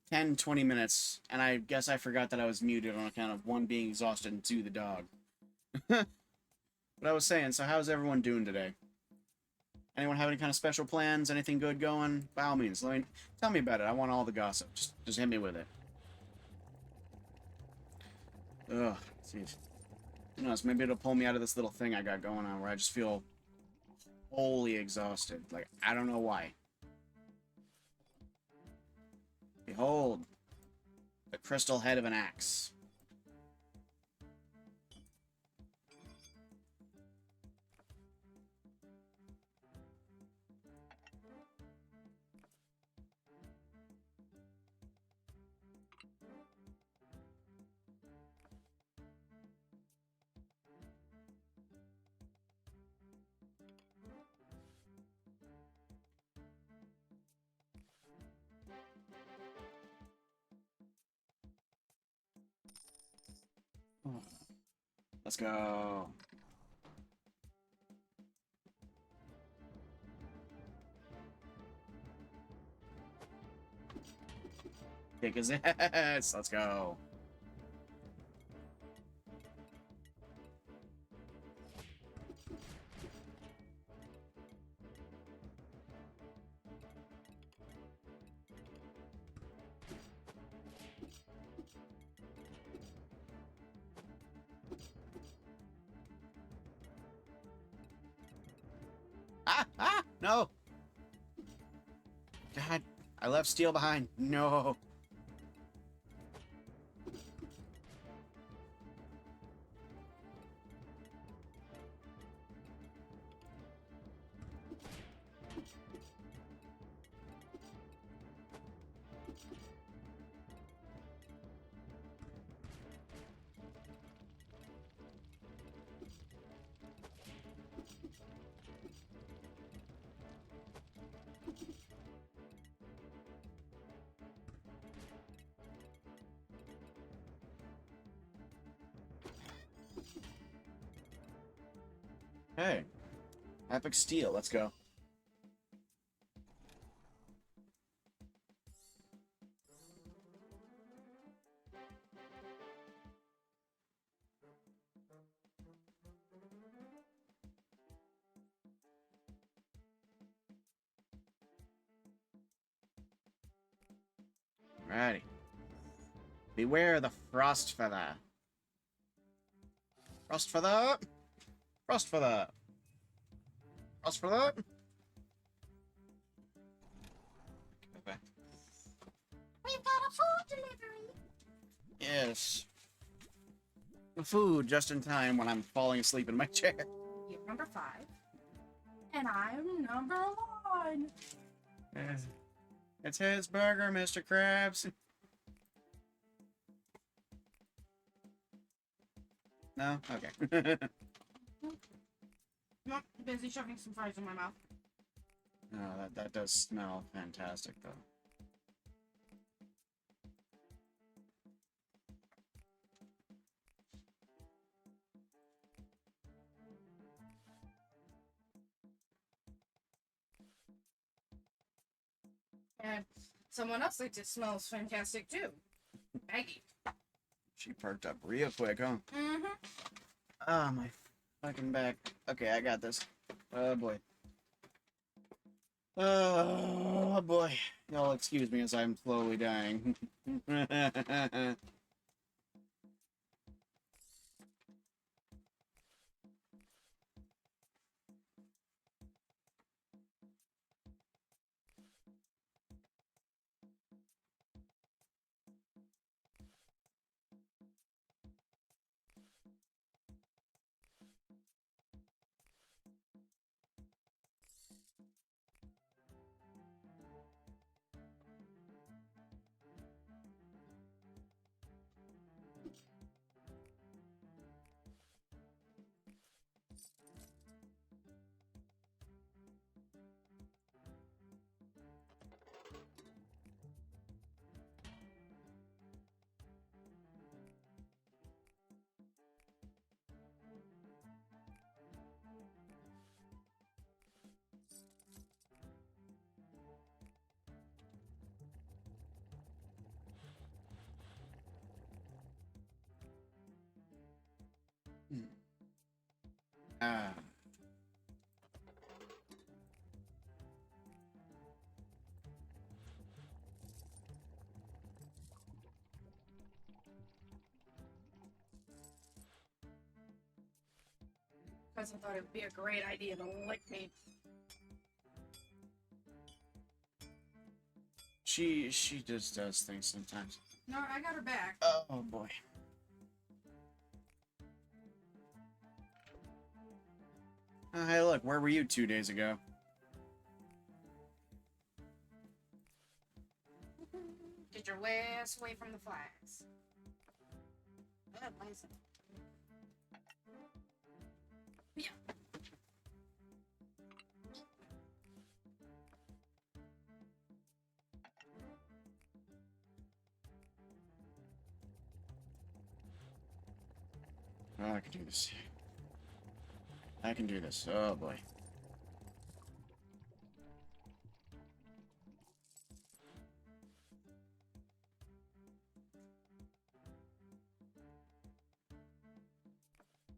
[SPEAKER 2] 10, 20 minutes, and I guess I forgot that I was muted on account of one being exhausted and two the dog. But I was saying, so how's everyone doing today? Anyone have any kind of special plans? Anything good going? By all means, tell me about it. I want all the gossip. Just hit me with it. Ugh, jeez. Who knows? Maybe it'll pull me out of this little thing I got going on where I just feel wholly exhausted. Like, I don't know why. Behold, the crystal head of an axe. Let's go. Kick his ass. Let's go. Ah! Ah! No! God, I left steel behind. No. Hey, epic steel. Let's go. Alrighty. Beware the frost feather. Frost feather. Frost feather. Frost feather. Okay.
[SPEAKER 1] We've got a food delivery.
[SPEAKER 2] Yes. Food just in time when I'm falling asleep in my chair.
[SPEAKER 1] You're number 5. And I'm number 1.
[SPEAKER 2] Yes. It's his burger, Mr. Krabs. No? Okay.
[SPEAKER 1] Nope, busy shoving some fries in my mouth.
[SPEAKER 2] No, that does smell fantastic, though.
[SPEAKER 1] And someone else thinks it smells fantastic too. Maggie.
[SPEAKER 2] She perked up real quick, huh?
[SPEAKER 1] Mm-hmm.
[SPEAKER 2] Ah, my fucking back. Okay, I got this. Oh, boy. Oh, boy. Y'all excuse me as I'm slowly dying. Ah.
[SPEAKER 1] Because I thought it would be a great idea to lick me.
[SPEAKER 2] She just does things sometimes.
[SPEAKER 1] No, I got her back.
[SPEAKER 2] Oh boy. Hey, look, where were you 2 days ago?
[SPEAKER 1] Get your ass away from the flags. Why is it? Yeah.
[SPEAKER 2] Oh, I can do this. I can do this. Oh boy.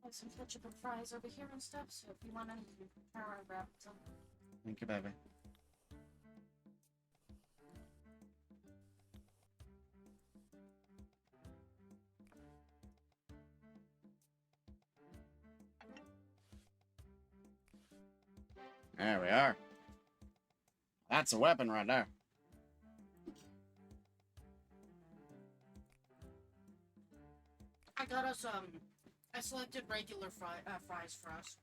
[SPEAKER 1] Have some ketchup and fries over here and stuff, so if you want any, you can try around and grab some.
[SPEAKER 2] Thank you, baby. There we are. That's a weapon right there.
[SPEAKER 1] I got us, I selected regular fries for us.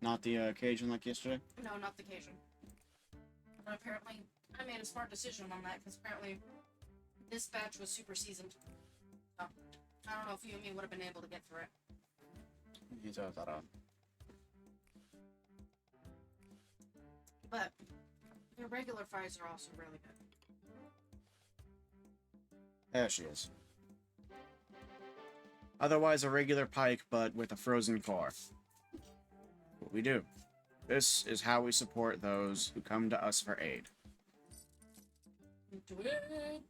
[SPEAKER 2] Not the Cajun like yesterday?
[SPEAKER 1] No, not the Cajun. But apparently, I made a smart decision on that, because apparently this batch was super seasoned. So, I don't know if you and me would have been able to get through it.
[SPEAKER 2] You thought that out.
[SPEAKER 1] But the regular fries are also really good.
[SPEAKER 2] There she is. Otherwise a regular pike, but with a frozen core. What we do. This is how we support those who come to us for aid.
[SPEAKER 1] Do it.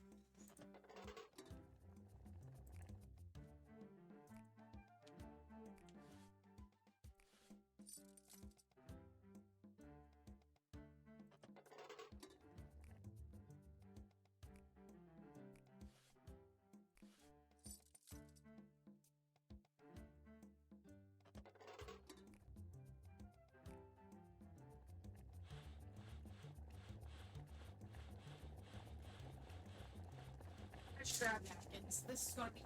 [SPEAKER 1] I should grab napkins. This is gonna be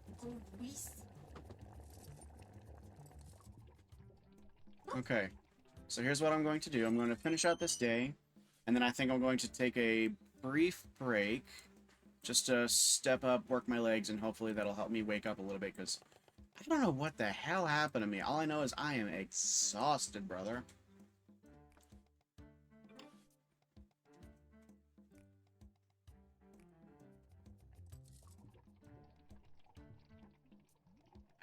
[SPEAKER 1] grease.
[SPEAKER 2] Okay. So here's what I'm going to do. I'm going to finish out this day, and then I think I'm going to take a brief break just to step up, work my legs, and hopefully that'll help me wake up a little bit, because I don't know what the hell happened to me. All I know is I am exhausted, brother.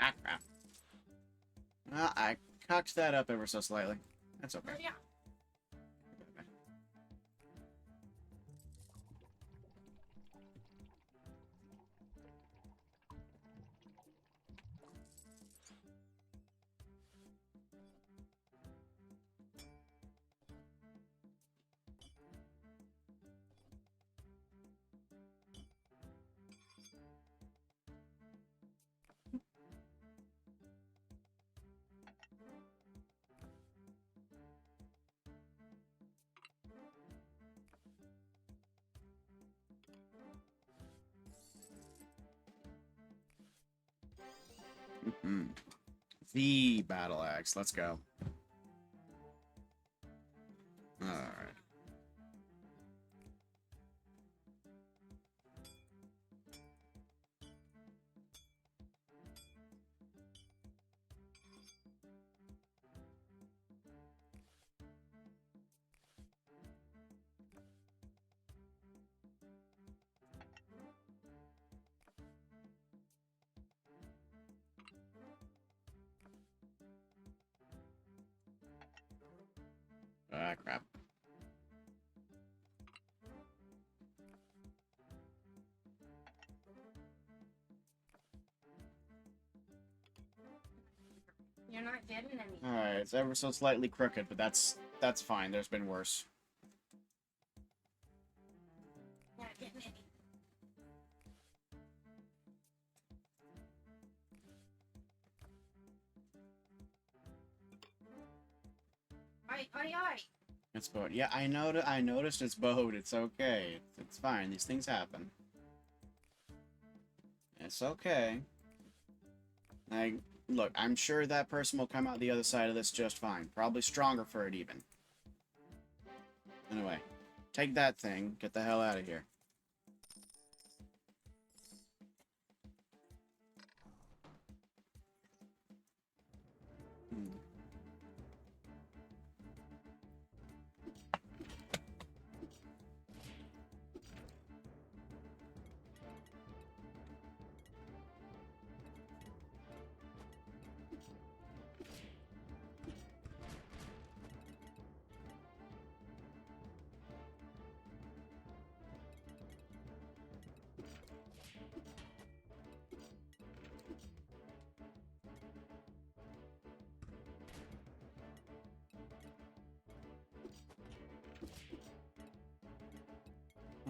[SPEAKER 2] Ah, crap. Well, I cocked that up ever so slightly. That's okay.
[SPEAKER 1] Oh, yeah.
[SPEAKER 2] The battle axe. Let's go. Alright. Ah, crap.
[SPEAKER 1] You're not getting any mean.
[SPEAKER 2] Alright, it's ever so slightly crooked, but that's fine. There's been worse.
[SPEAKER 1] Yeah, get in. Aye.
[SPEAKER 2] It's bowed. Yeah, I noticed it's bowed. It's okay. It's fine. These things happen. It's okay. Like, look, I'm sure that person will come out the other side of this just fine. Probably stronger for it, even. Anyway, take that thing. Get the hell out of here. Hmm.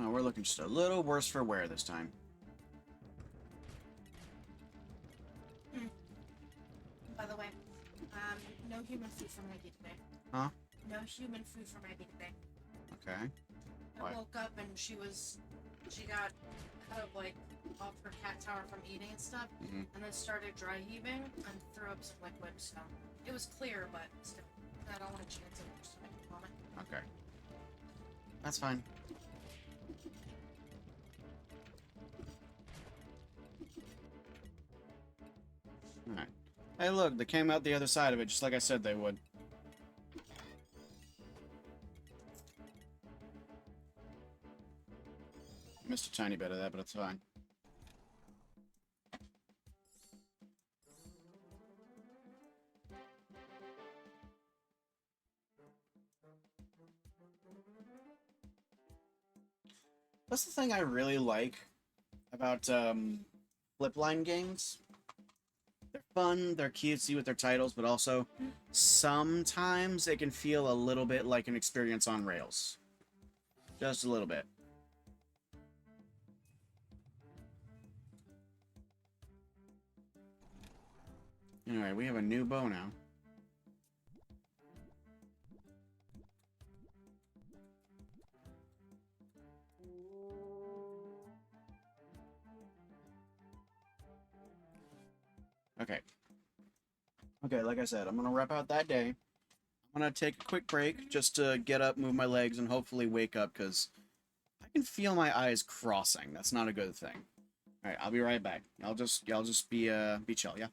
[SPEAKER 2] Oh, we're looking just a little worse for wear this time.
[SPEAKER 1] By the way, no human food for Maggie today.
[SPEAKER 2] Huh?
[SPEAKER 1] No human food for Maggie today.
[SPEAKER 2] Okay.
[SPEAKER 1] I woke up and she got kind of like off her cat tower from eating and stuff,
[SPEAKER 2] Mm-hmm.
[SPEAKER 1] and then started dry heaving and threw up some liquid. So it was clear, but still, I don't want to chance it just to make a moment.
[SPEAKER 2] Okay. That's fine. Alright. Hey, look, they came out the other side of it, just like I said they would. Missed a tiny bit of that, but it's fine. That's the thing I really like about flip-line games. They're fun, they're cutesy with their titles, but also sometimes it can feel a little bit like an experience on rails. Just a little bit. Anyway, we have a new bow now. Okay. Okay, like I said, I'm gonna wrap out that day. I'm gonna take a quick break just to get up, move my legs, and hopefully wake up, because I can feel my eyes crossing. That's not a good thing. Alright, I'll be right back. Y'all just be chill, yeah?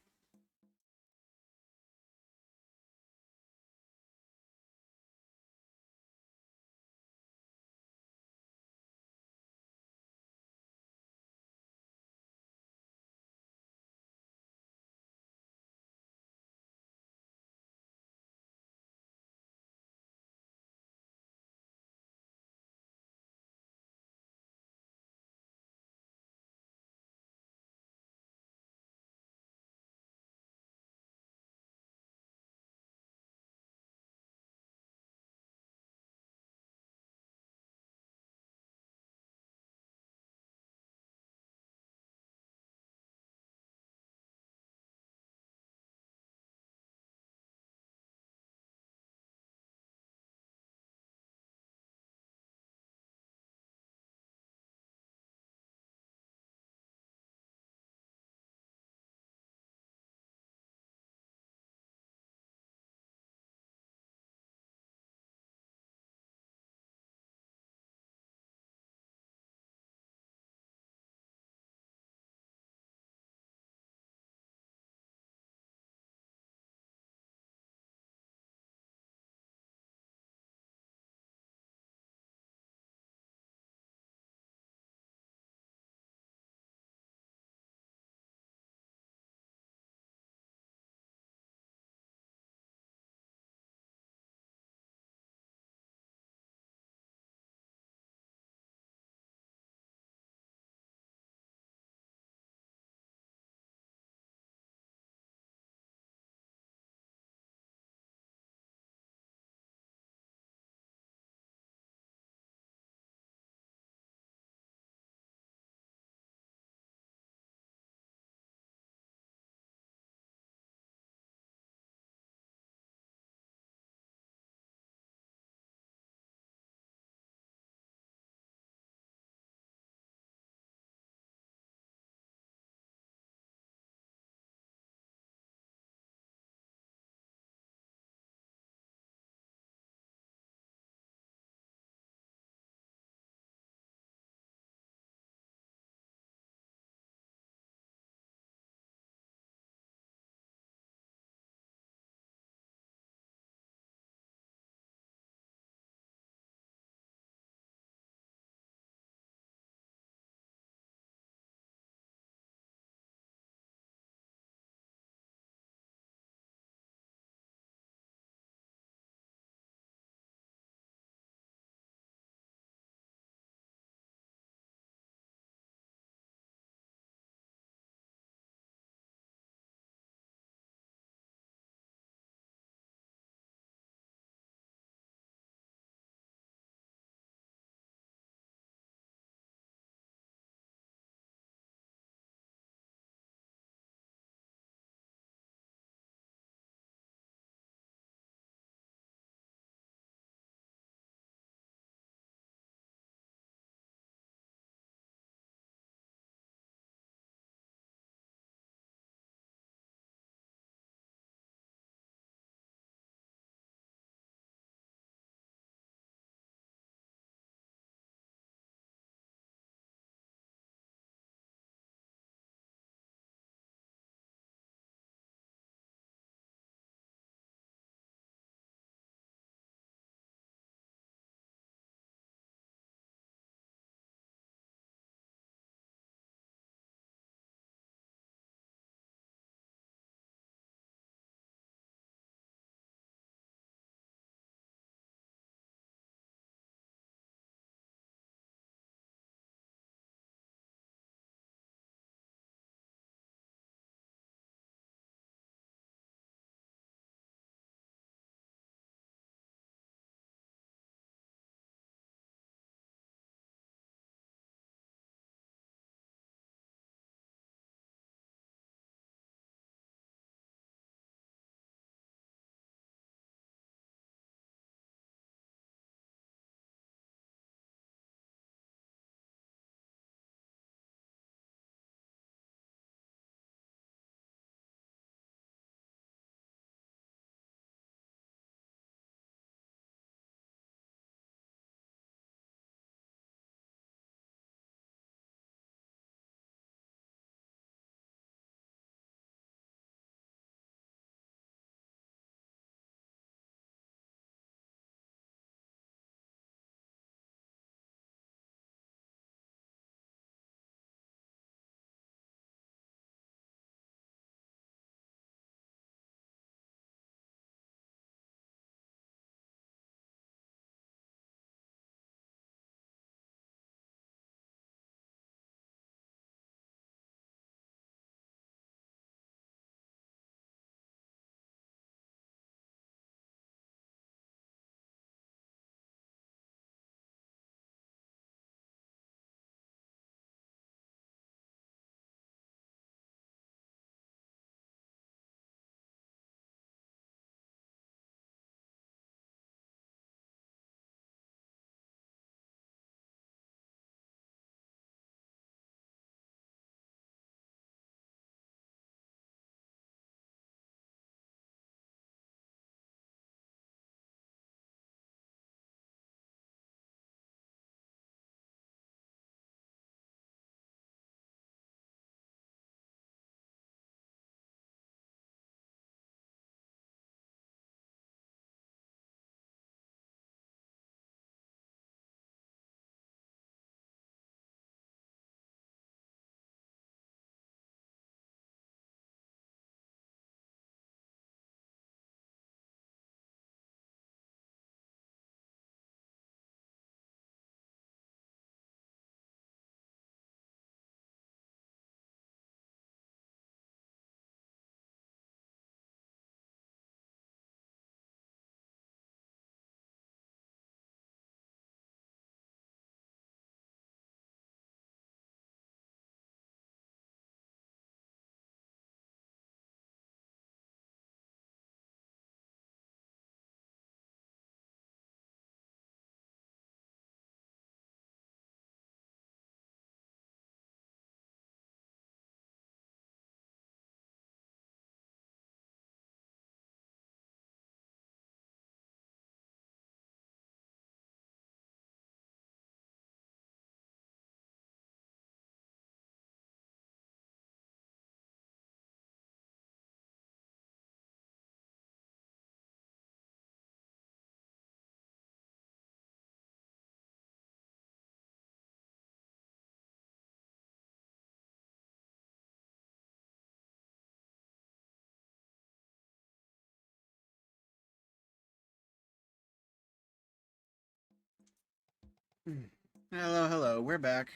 [SPEAKER 2] Hello, hello. We're back.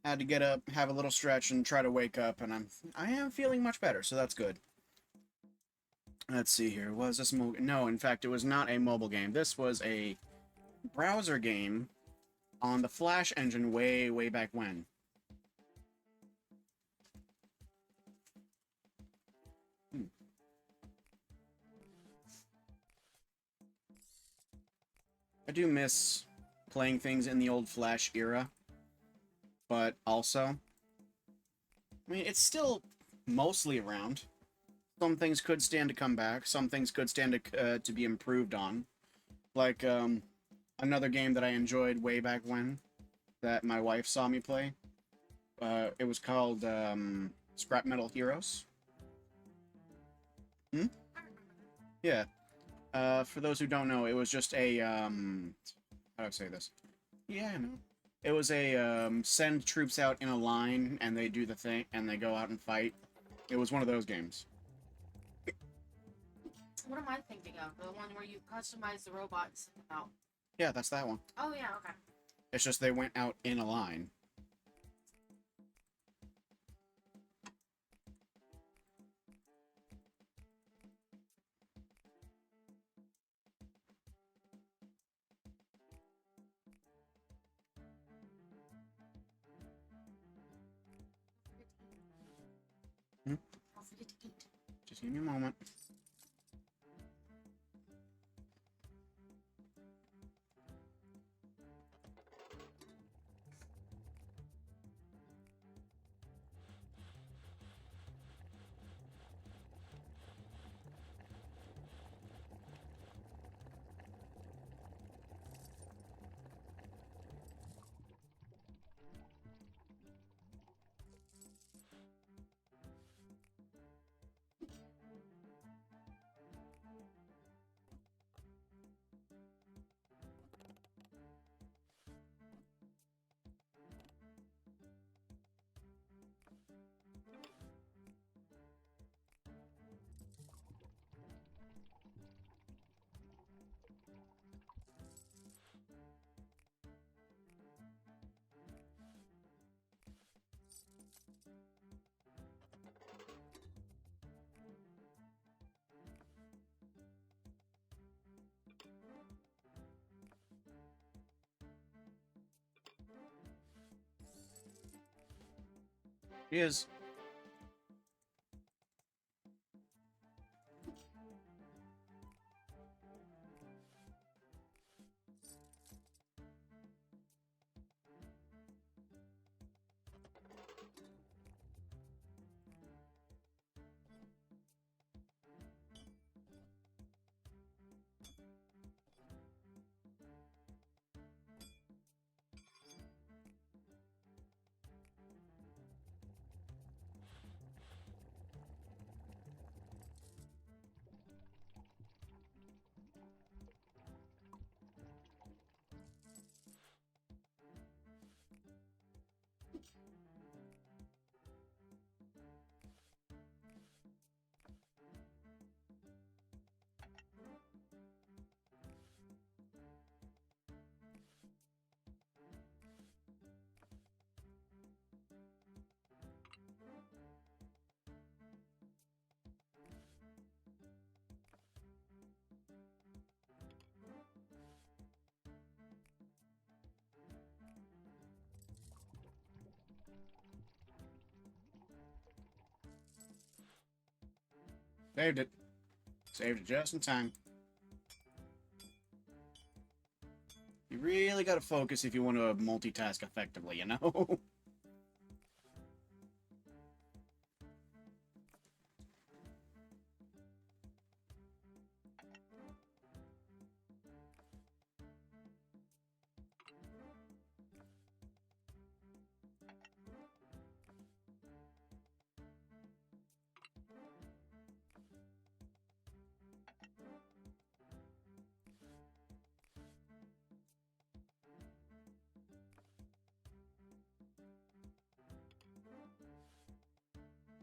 [SPEAKER 2] Had to get up, have a little stretch, and try to wake up, and I am feeling much better, so that's good. Let's see here. Was this no? In fact, it was not a mobile game. This was a browser game on the Flash engine way, way back when. I do miss playing things in the old Flash era, but also, I mean, it's still mostly around. Some things could stand to come back. Some things could stand to be improved on. Like, another game that I enjoyed way back when that my wife saw me play. It was called, Scrap Metal Heroes. Hmm? Yeah. For those who don't know, it was just a, how do I say this? Yeah, I know. It was a, send troops out in a line, and they do the thing, and they go out and fight. It was one of those games.
[SPEAKER 1] What am I thinking of? The one where you customize the robot and send them out.
[SPEAKER 2] Yeah, that's that one.
[SPEAKER 1] Oh yeah, okay.
[SPEAKER 2] It's just they went out in a line. Hmm?
[SPEAKER 1] Don't forget to eat.
[SPEAKER 2] Just give me a moment. He is. Saved it. Saved it just in time. You really gotta focus if you want to multitask effectively, you know?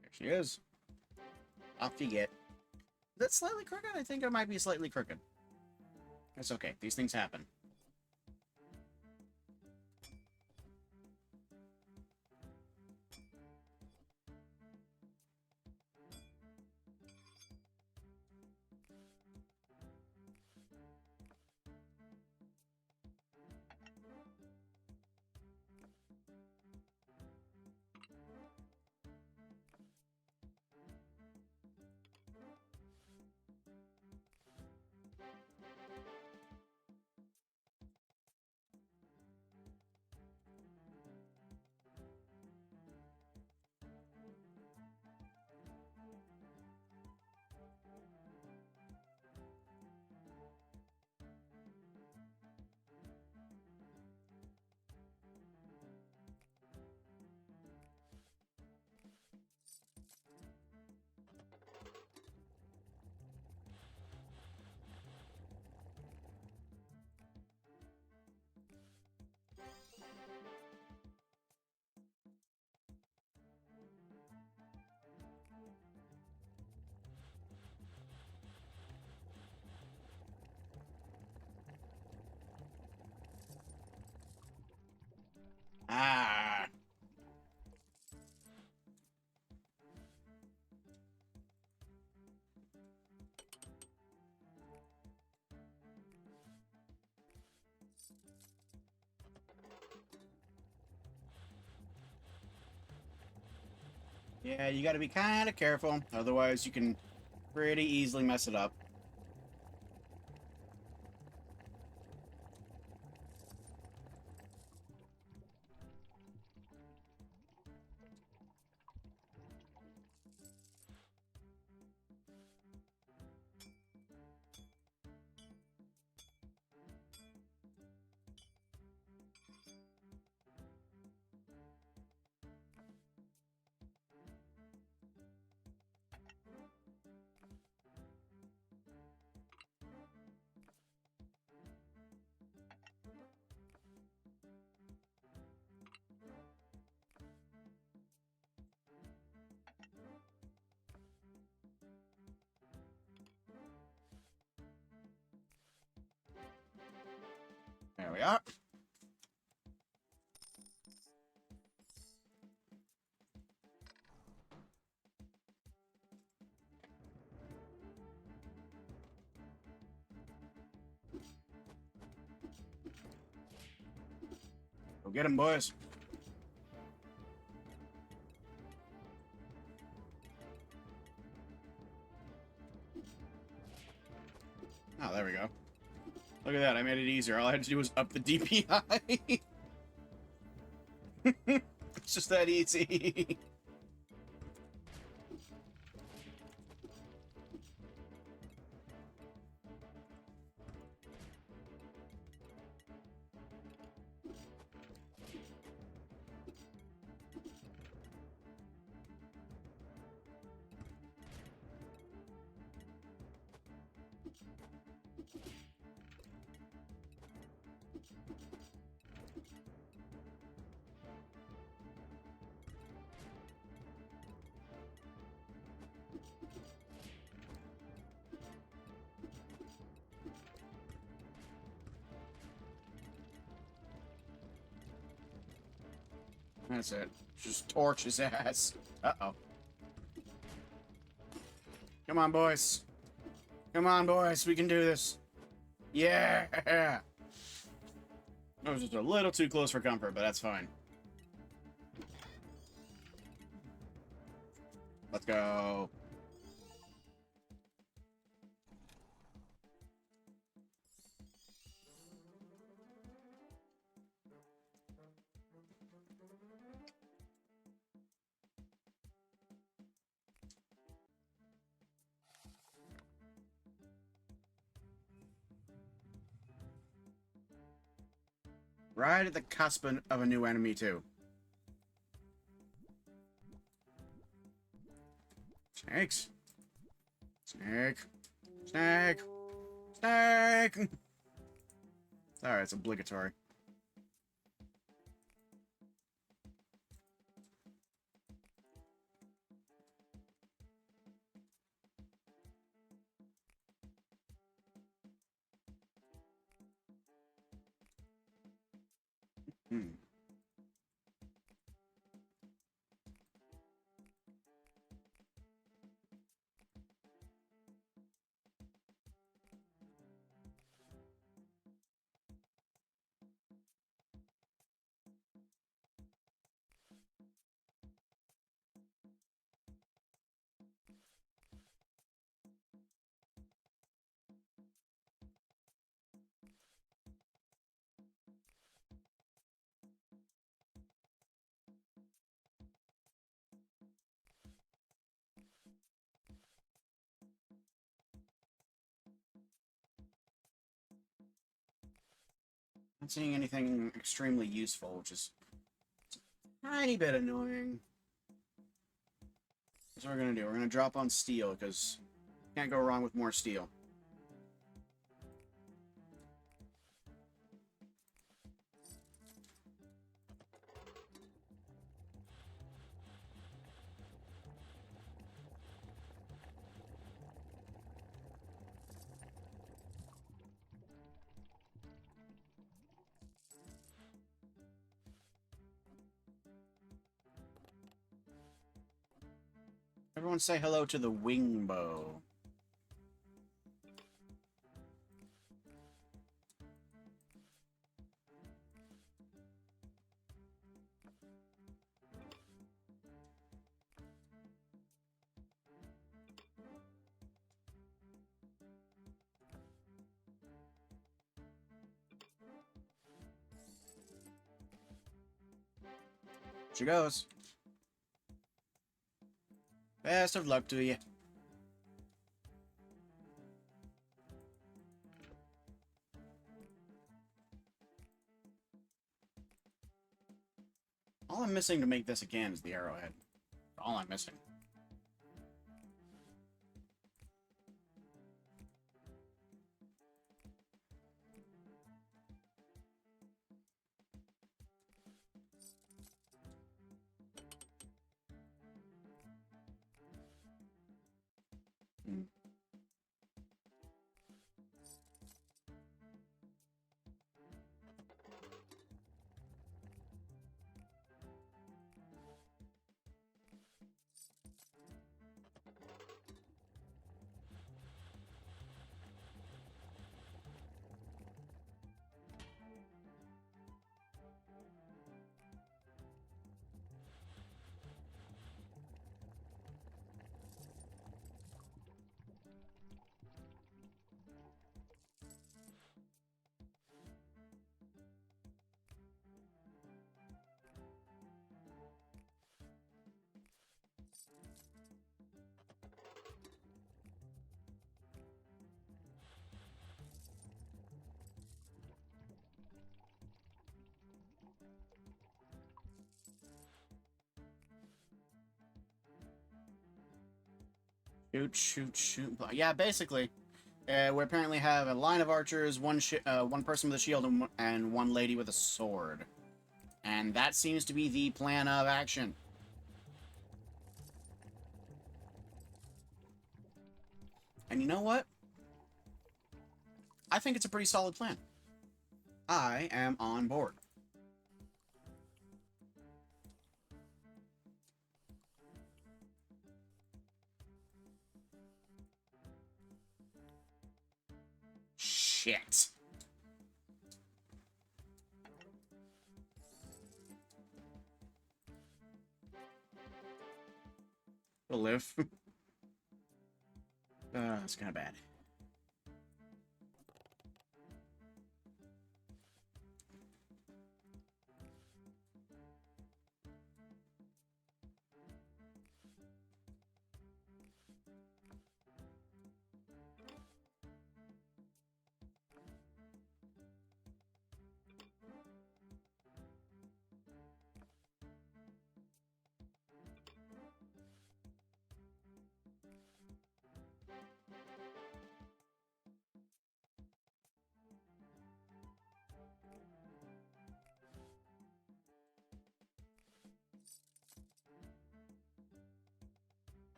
[SPEAKER 2] There she is. Off you get. Is that slightly crooked? I think it might be slightly crooked. That's okay. These things happen. Yeah, you gotta be kind of careful, otherwise you can pretty easily mess it up. There we are. Go get him, boys. Oh, there we go. Look at that, I made it easier. All I had to do was up the DPI. It's just that easy. That's it. Just torch his ass. Uh-oh. Come on, boys. Come on, boys. We can do this. Yeah! That was just a little too close for comfort, but that's fine. Let's go. Right at the cusp of a new enemy, too. Snakes. Snake. Snake. Snake! Alright, it's obligatory. Hmm. Not seeing anything extremely useful, which is a tiny bit annoying. That's what we're gonna do. We're gonna drop on steel, because can't go wrong with more steel. Everyone say hello to the wing bow. She goes. Best of luck to you. All I'm missing to make this again is the arrowhead. All I'm missing. Hmm. Shoot, shoot, shoot. Yeah, basically. We apparently have a line of archers, one person with a shield, and one lady with a sword. And that seems to be the plan of action. And you know what? I think it's a pretty solid plan. I am on board. Shit. We'll live. That's kind of bad.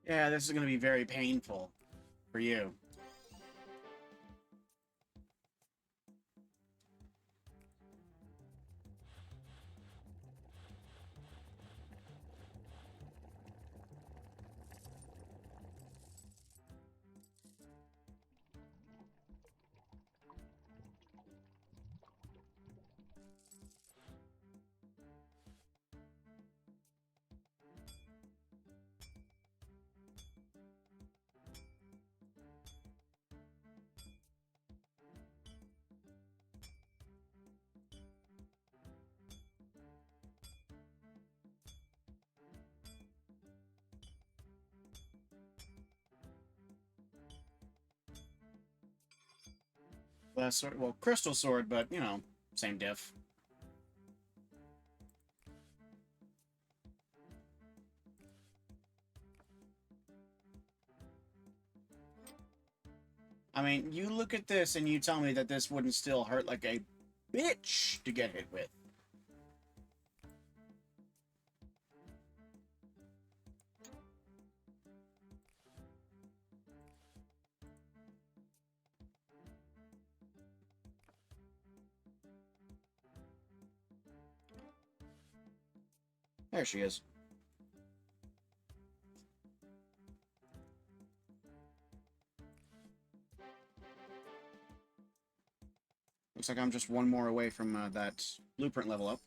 [SPEAKER 2] Yeah, this is going to be very painful for you. Sword, well, crystal sword, but, you know, same diff. I mean, you look at this and you tell me that this wouldn't still hurt like a bitch to get hit with. There she is. Looks like I'm just one more away from that blueprint level up.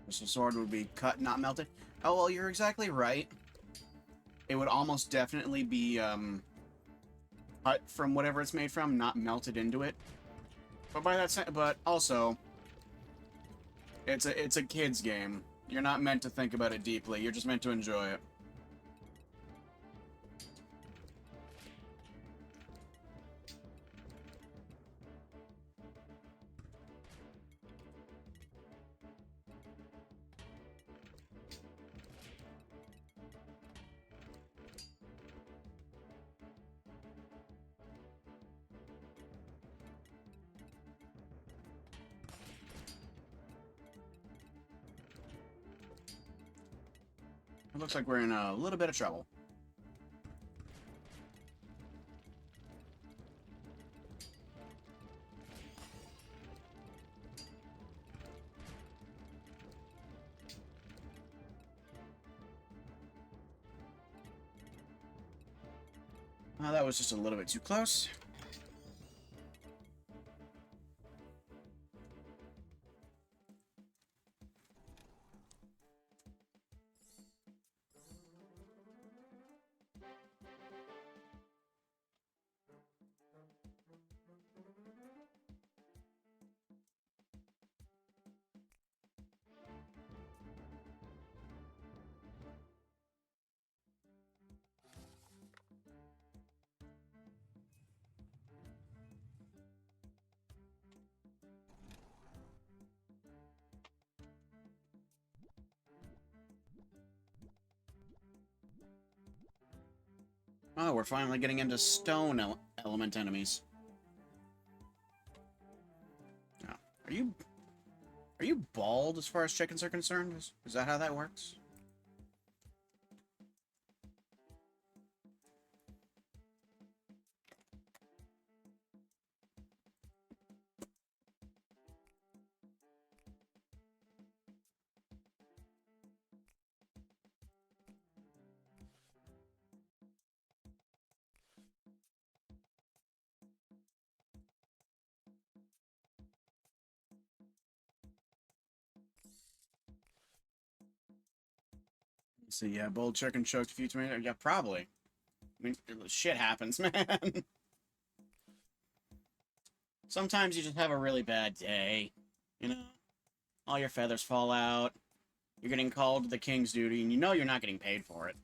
[SPEAKER 2] So sword would be cut, not melted. Oh, well, you're exactly right. It would almost definitely be cut from whatever it's made from, not melted into it. But by that, but also, it's a kid's game. You're not meant to think about it deeply. You're just meant to enjoy it. It looks like we're in a little bit of trouble. That was just a little bit too close. Oh, we're finally getting into stone element enemies. Oh, are you bald as far as chickens are concerned? Is that how that works? So yeah, bald chicken choked a few tomatoes. Yeah, probably. I mean, shit happens, man. Sometimes you just have a really bad day. You know? All your feathers fall out. You're getting called to the king's duty, and you know you're not getting paid for it.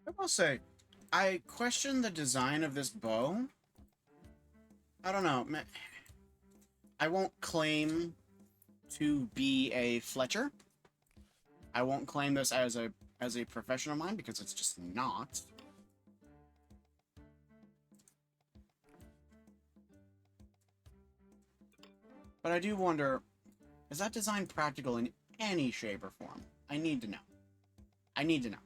[SPEAKER 2] I will say, I question the design of this bow. I don't know. I won't claim to be a Fletcher. I won't claim this as a profession of mine because it's just not. But I do wonder, is that design practical in any shape or form. I need to know. I need to know.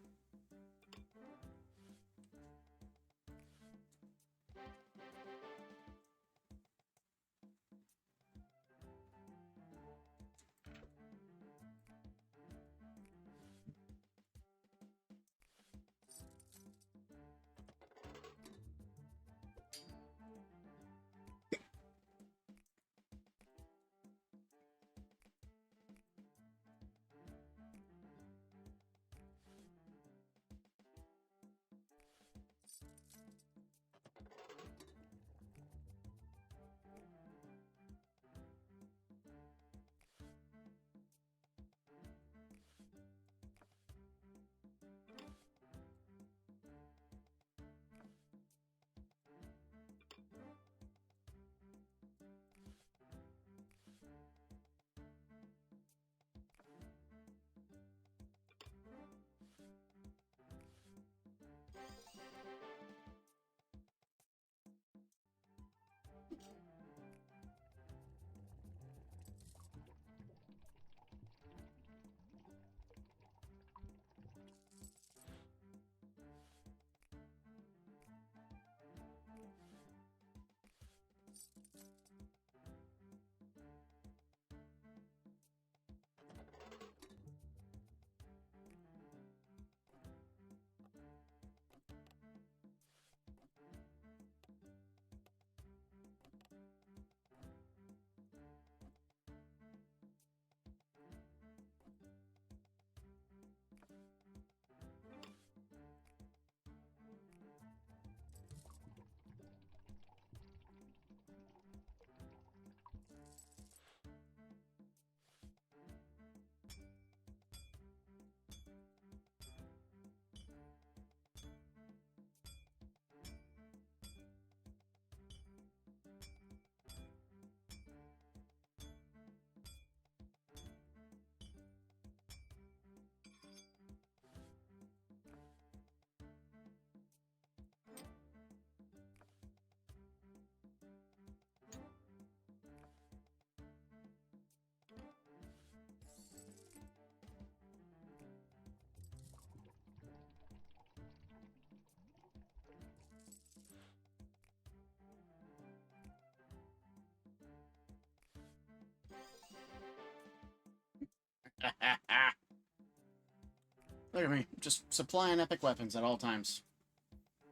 [SPEAKER 2] Look at me, just supplying epic weapons at all times.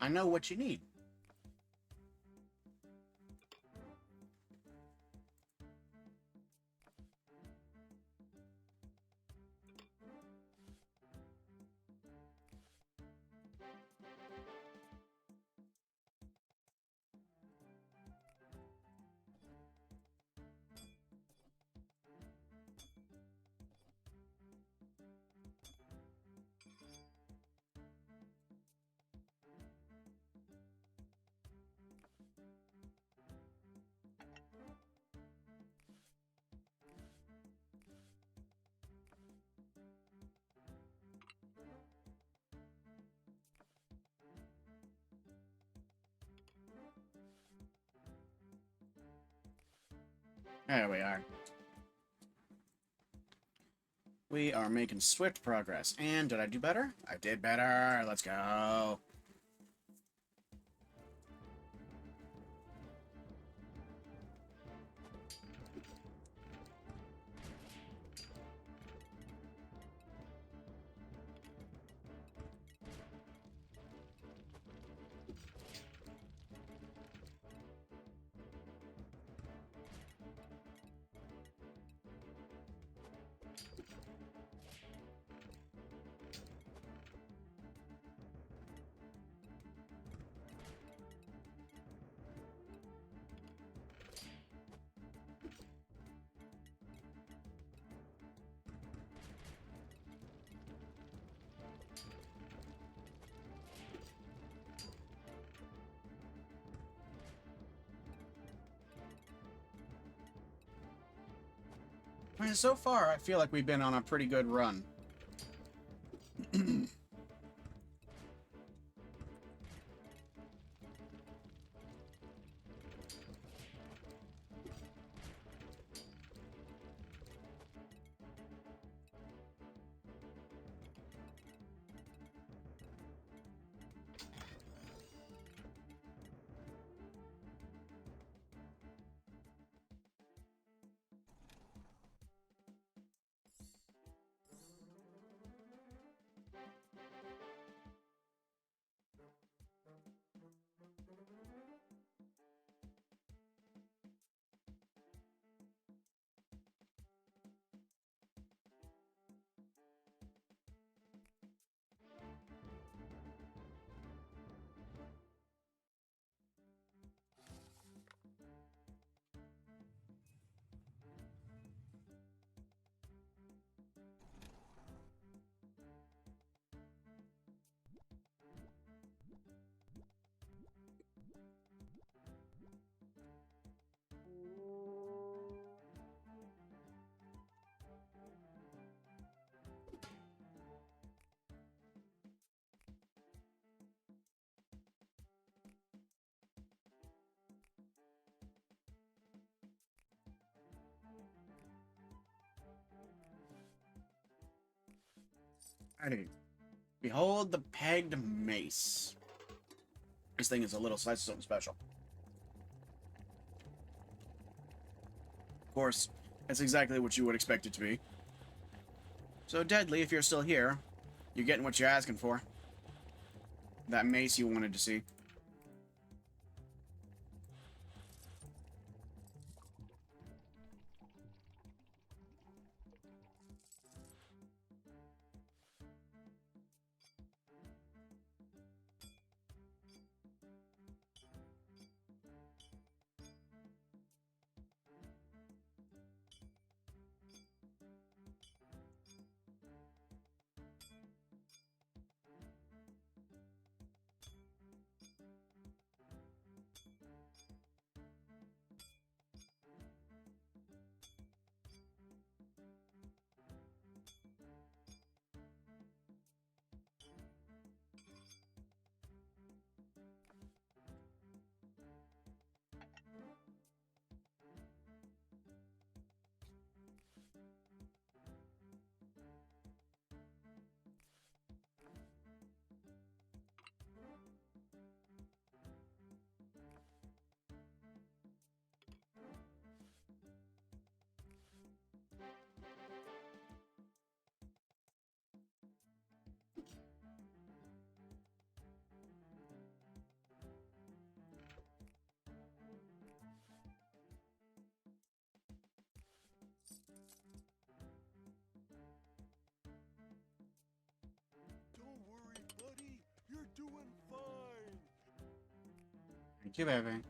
[SPEAKER 2] I know what you need. There we are. We are making swift progress. And did I do better? I did better. Let's go. I mean, so far, I feel like we've been on a pretty good run. Alrighty. Behold the pegged mace. This thing is a little slice of something special. Of course, that's exactly what you would expect it to be. So, Deadly, if you're still here, you're getting what you're asking for. That mace you wanted to see.
[SPEAKER 3] Don't worry, buddy. You're doing fine.
[SPEAKER 2] Thank you, baby.
[SPEAKER 3] I'm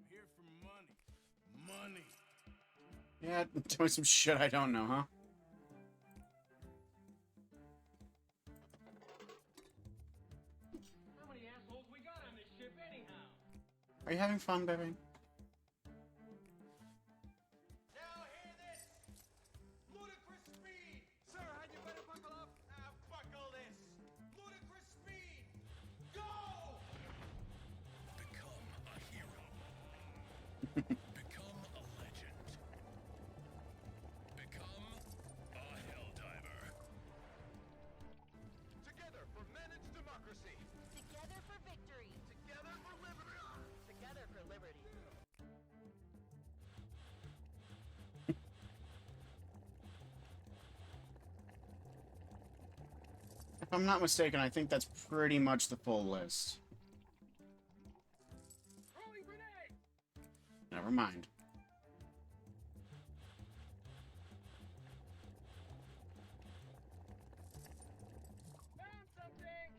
[SPEAKER 3] here for money. Money.
[SPEAKER 2] Yeah, doing some shit I don't know, huh?
[SPEAKER 4] How many assholes we got on this ship anyhow?
[SPEAKER 2] Are you having fun, baby?
[SPEAKER 3] Now hear this. Ludicrous speed. Sir, had you better buckle up? Buckle this. Ludicrous speed. Go! Become a hero. Become a legend. Become a helldiver. Together for men and democracy.
[SPEAKER 5] Together for victory.
[SPEAKER 3] Together for liberty.
[SPEAKER 5] Together for liberty.
[SPEAKER 2] If I'm not mistaken, I think that's pretty much the full list.
[SPEAKER 4] Throwing grenade!
[SPEAKER 2] Never mind.
[SPEAKER 4] Found something!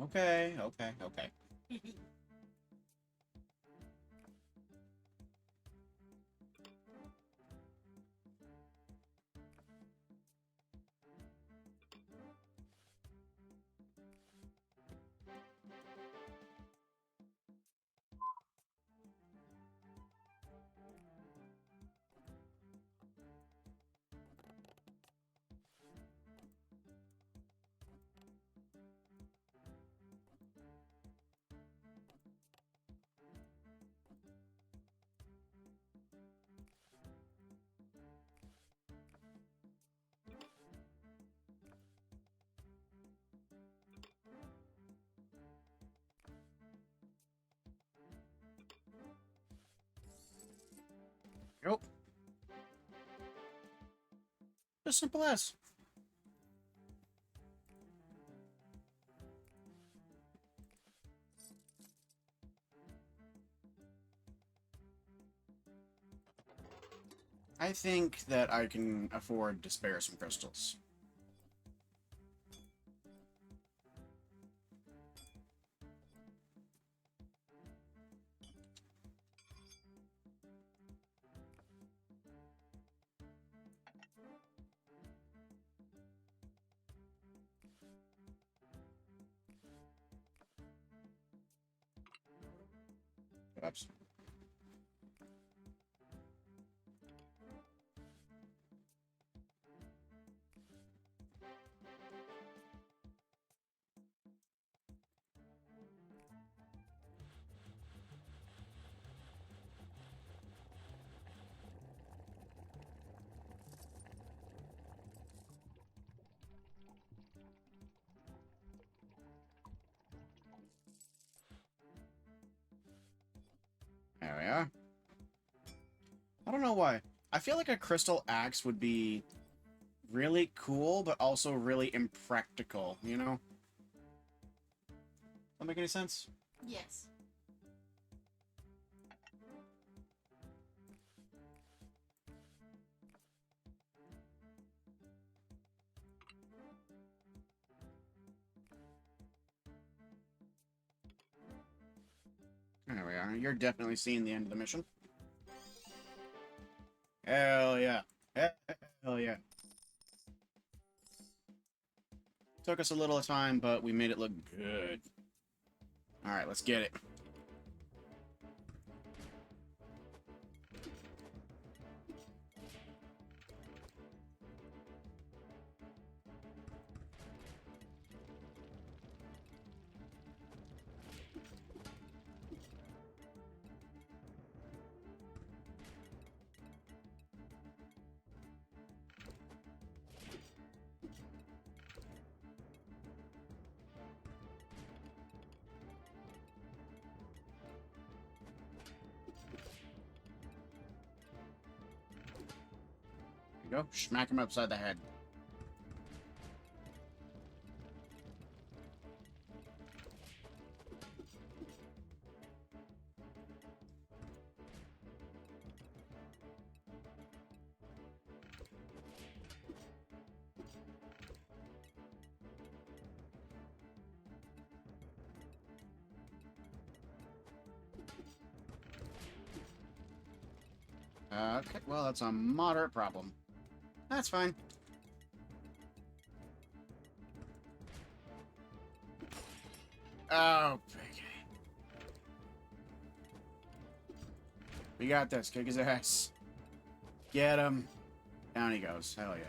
[SPEAKER 2] Okay, okay, okay. Nope. As simple as. I think that I can afford to spare some crystals. footsteps. There we are. I don't know why. I feel like a crystal axe would be really cool, but also really impractical, you know? That make any sense?
[SPEAKER 1] Yes.
[SPEAKER 2] There we are. You're definitely seeing the end of the mission. Hell yeah. Hell yeah. Took us a little time, but we made it look good. Alright, let's get it. There you go. Smack him upside the head. Okay, well, that's a moderate problem. That's fine. Oh, okay. We got this. Kick his ass. Get him. Down he goes. Hell yeah.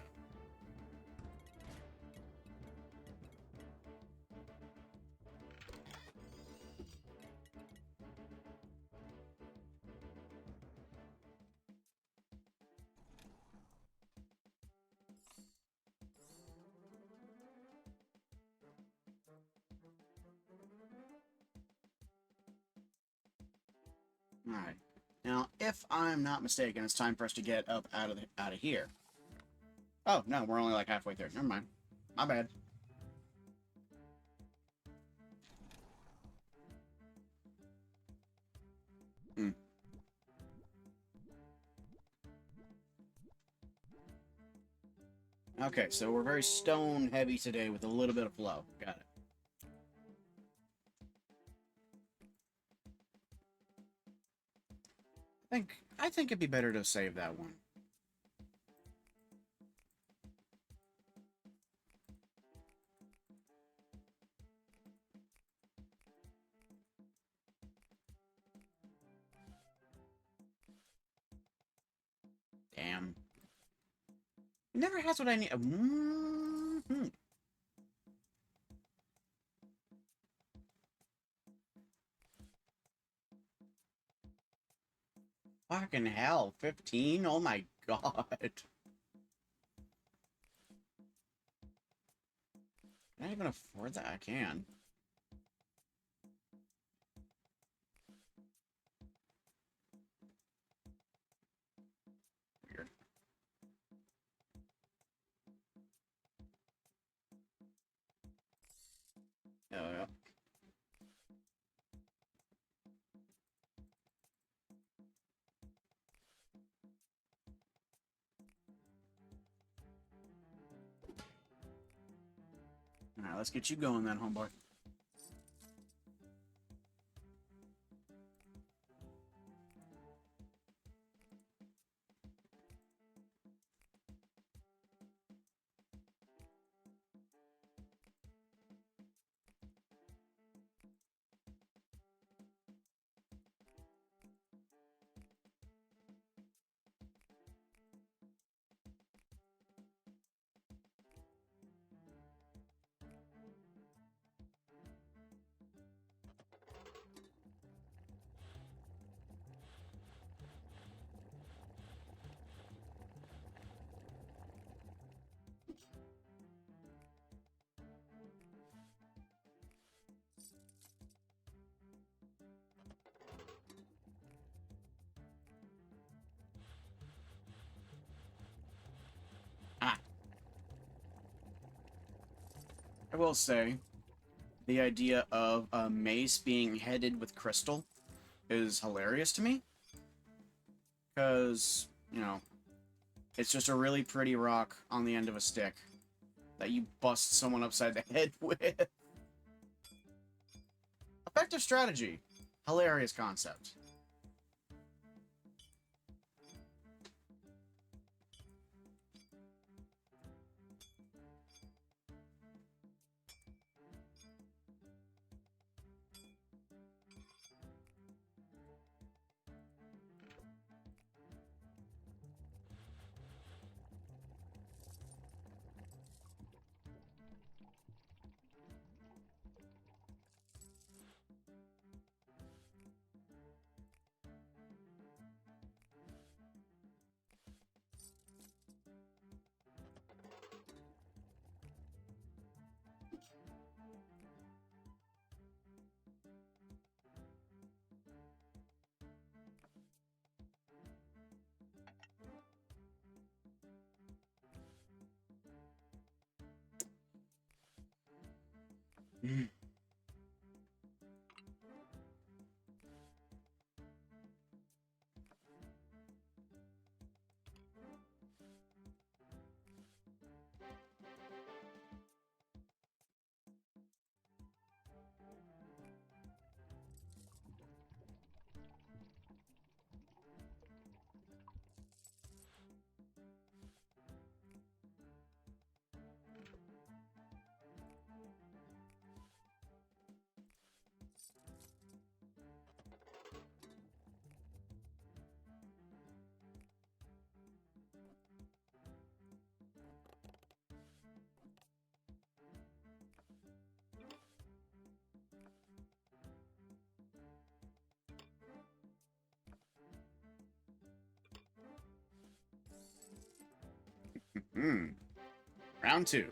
[SPEAKER 2] Alright. Now, if I'm not mistaken, it's time for us to get up out of here. Oh, no, we're only like halfway through. Never mind. My bad. Hmm. Okay, so we're very stone heavy today with a little bit of flow. Got it. I think it'd be better to save that one. Damn. It never has what I need. Fucking hell, 15? Oh my god. Can I even afford that? I can. Weird. Oh, yeah. Alright, let's get you going then, homeboy. I will say, the idea of a mace being headed with crystal is hilarious to me. Because, you know, it's just a really pretty rock on the end of a stick that you bust someone upside the head with. Effective strategy. Hilarious concept. Mm. Hmm. Round two.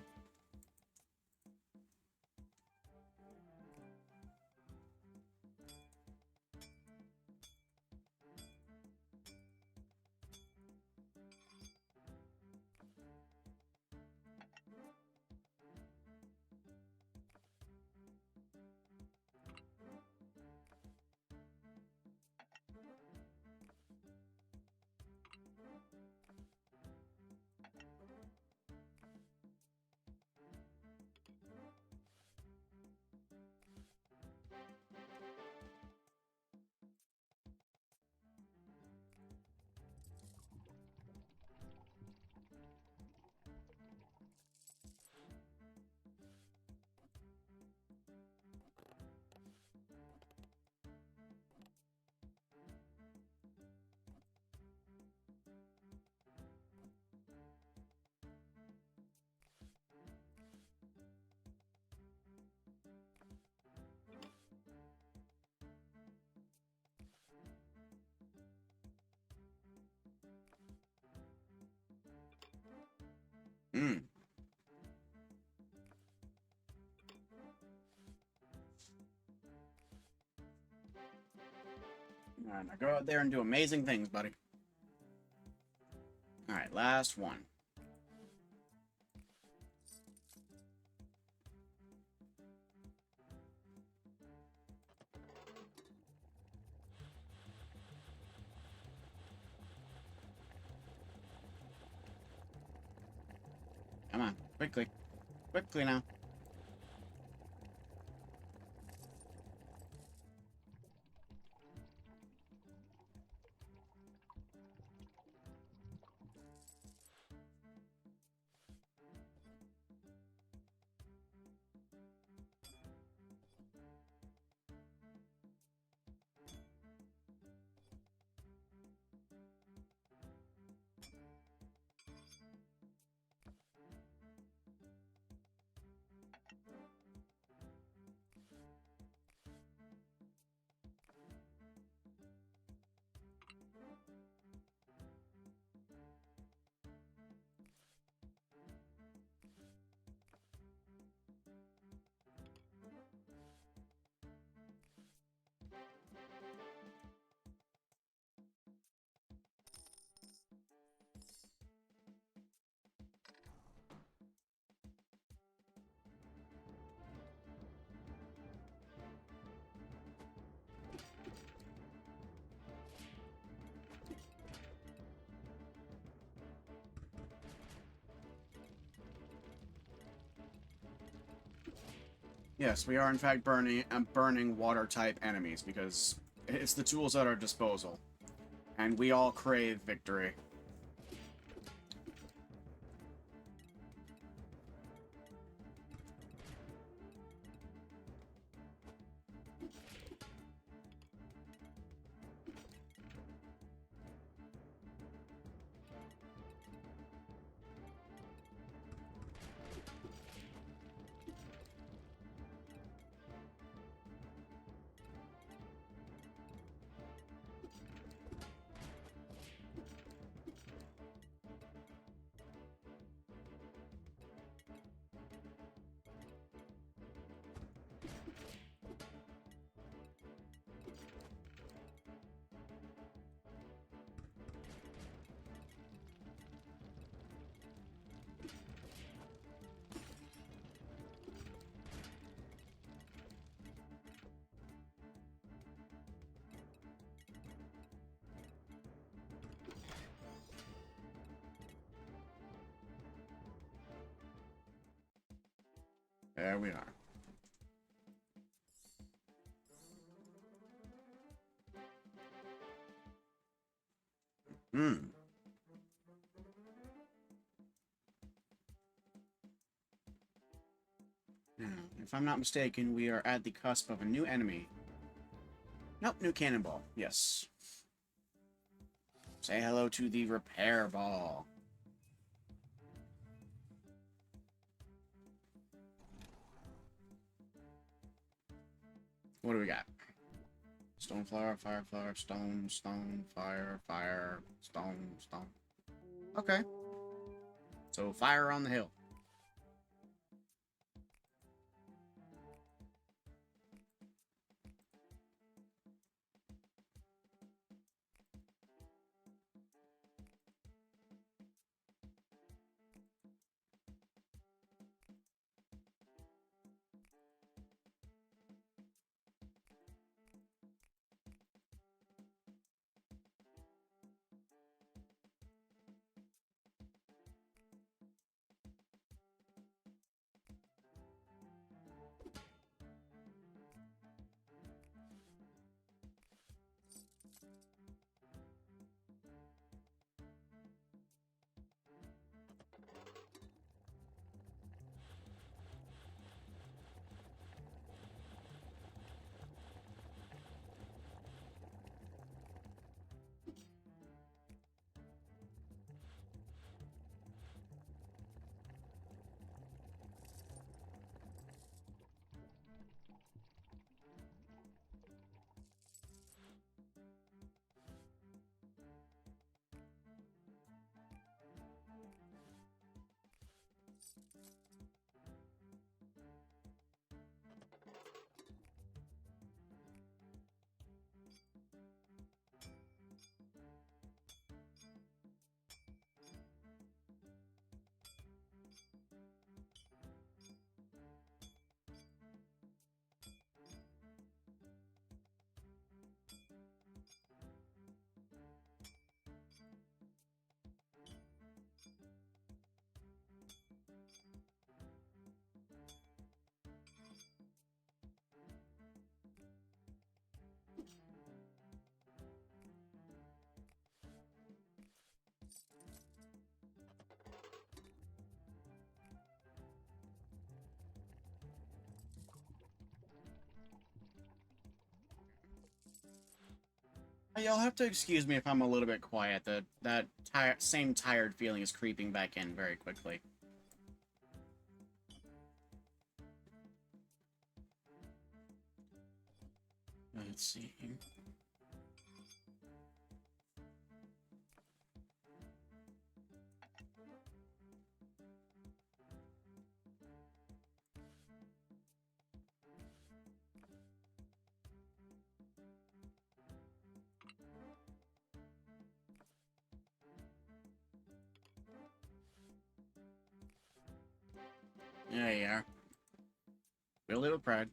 [SPEAKER 2] Hmm. Alright, now go out there and do amazing things, buddy. Alright, last one. Come on, quickly. Quickly now. Yes, we are in fact burning water type enemies because it's the tools at our disposal, and we all crave victory. There we are. Hmm. Now, if I'm not mistaken, we are at the cusp of a new enemy. Nope, new cannonball. Yes. Say hello to the repair ball. What do we got? Stone flower, fire flower, stone, stone, fire, fire, stone, stone. Okay. So fire on the hill. You'll have to excuse me if I'm a little bit quiet. That same tired feeling is creeping back in very quickly. Let's see. There you are. Build it with pride.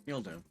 [SPEAKER 2] You'll do.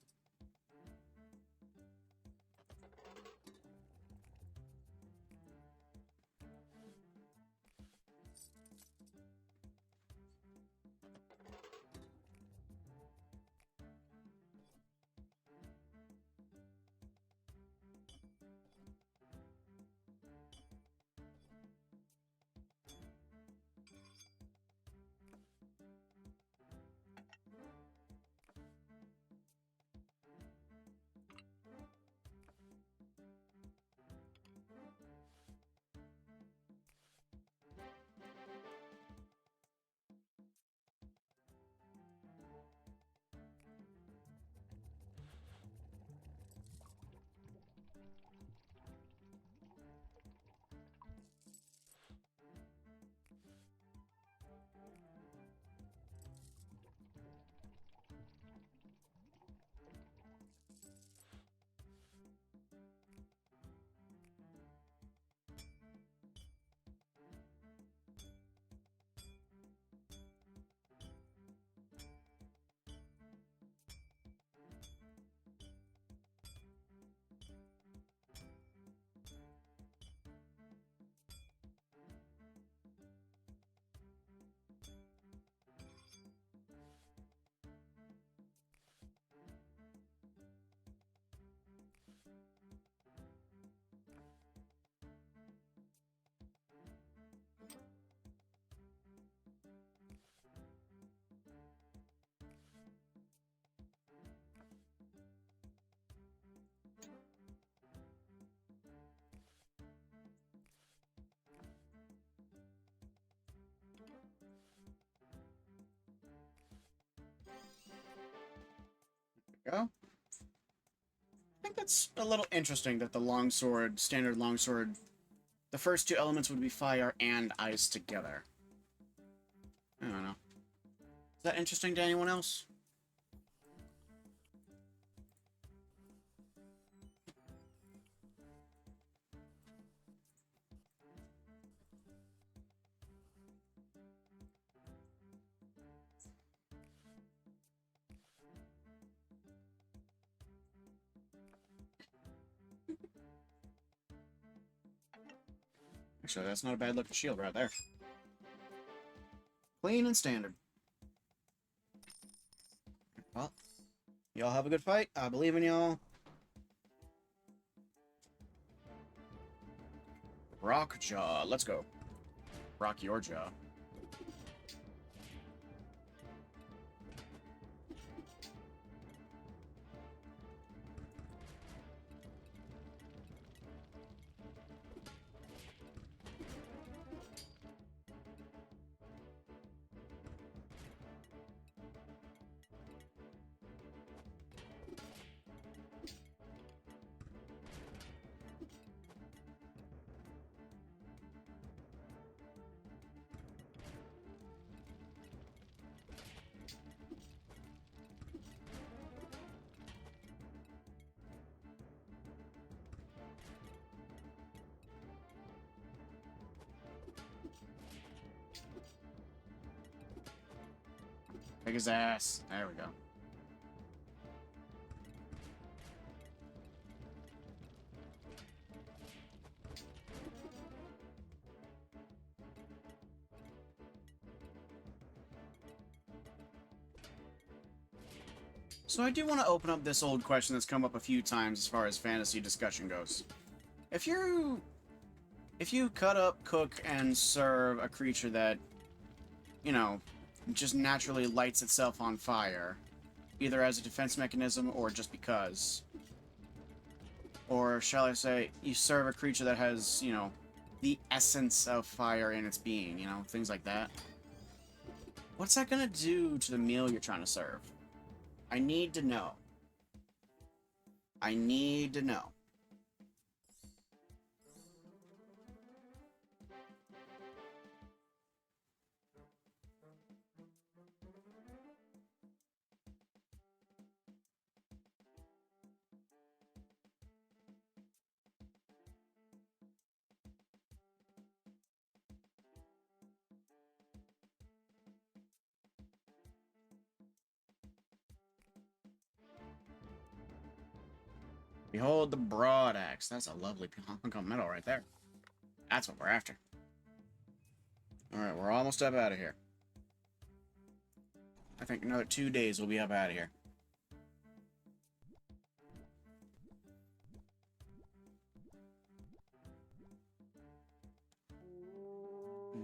[SPEAKER 2] Go. I think that's a little interesting that the longsword, standard longsword, the first two elements would be fire and ice together. I don't know. Is that interesting to anyone else? Actually, that's not a bad looking shield right there. Clean and standard. Well, y'all have a good fight. I believe in y'all. Rock jaw. Let's go. Rock your jaw. Take his ass. There we go. So I do want to open up this old question that's come up a few times as far as fantasy discussion goes. If you cut up, cook, and serve a creature that, you know, just naturally lights itself on fire, either as a defense mechanism or just because, or shall I say, you serve a creature that has, you know, the essence of fire in its being, you know, things like that. What's that gonna do to the meal you're trying to serve? I need to know. I need to know. Behold the broad axe. That's a lovely hunk of metal right there. That's what we're after. Alright, we're almost up out of here. I think another 2 days we'll be up out of here.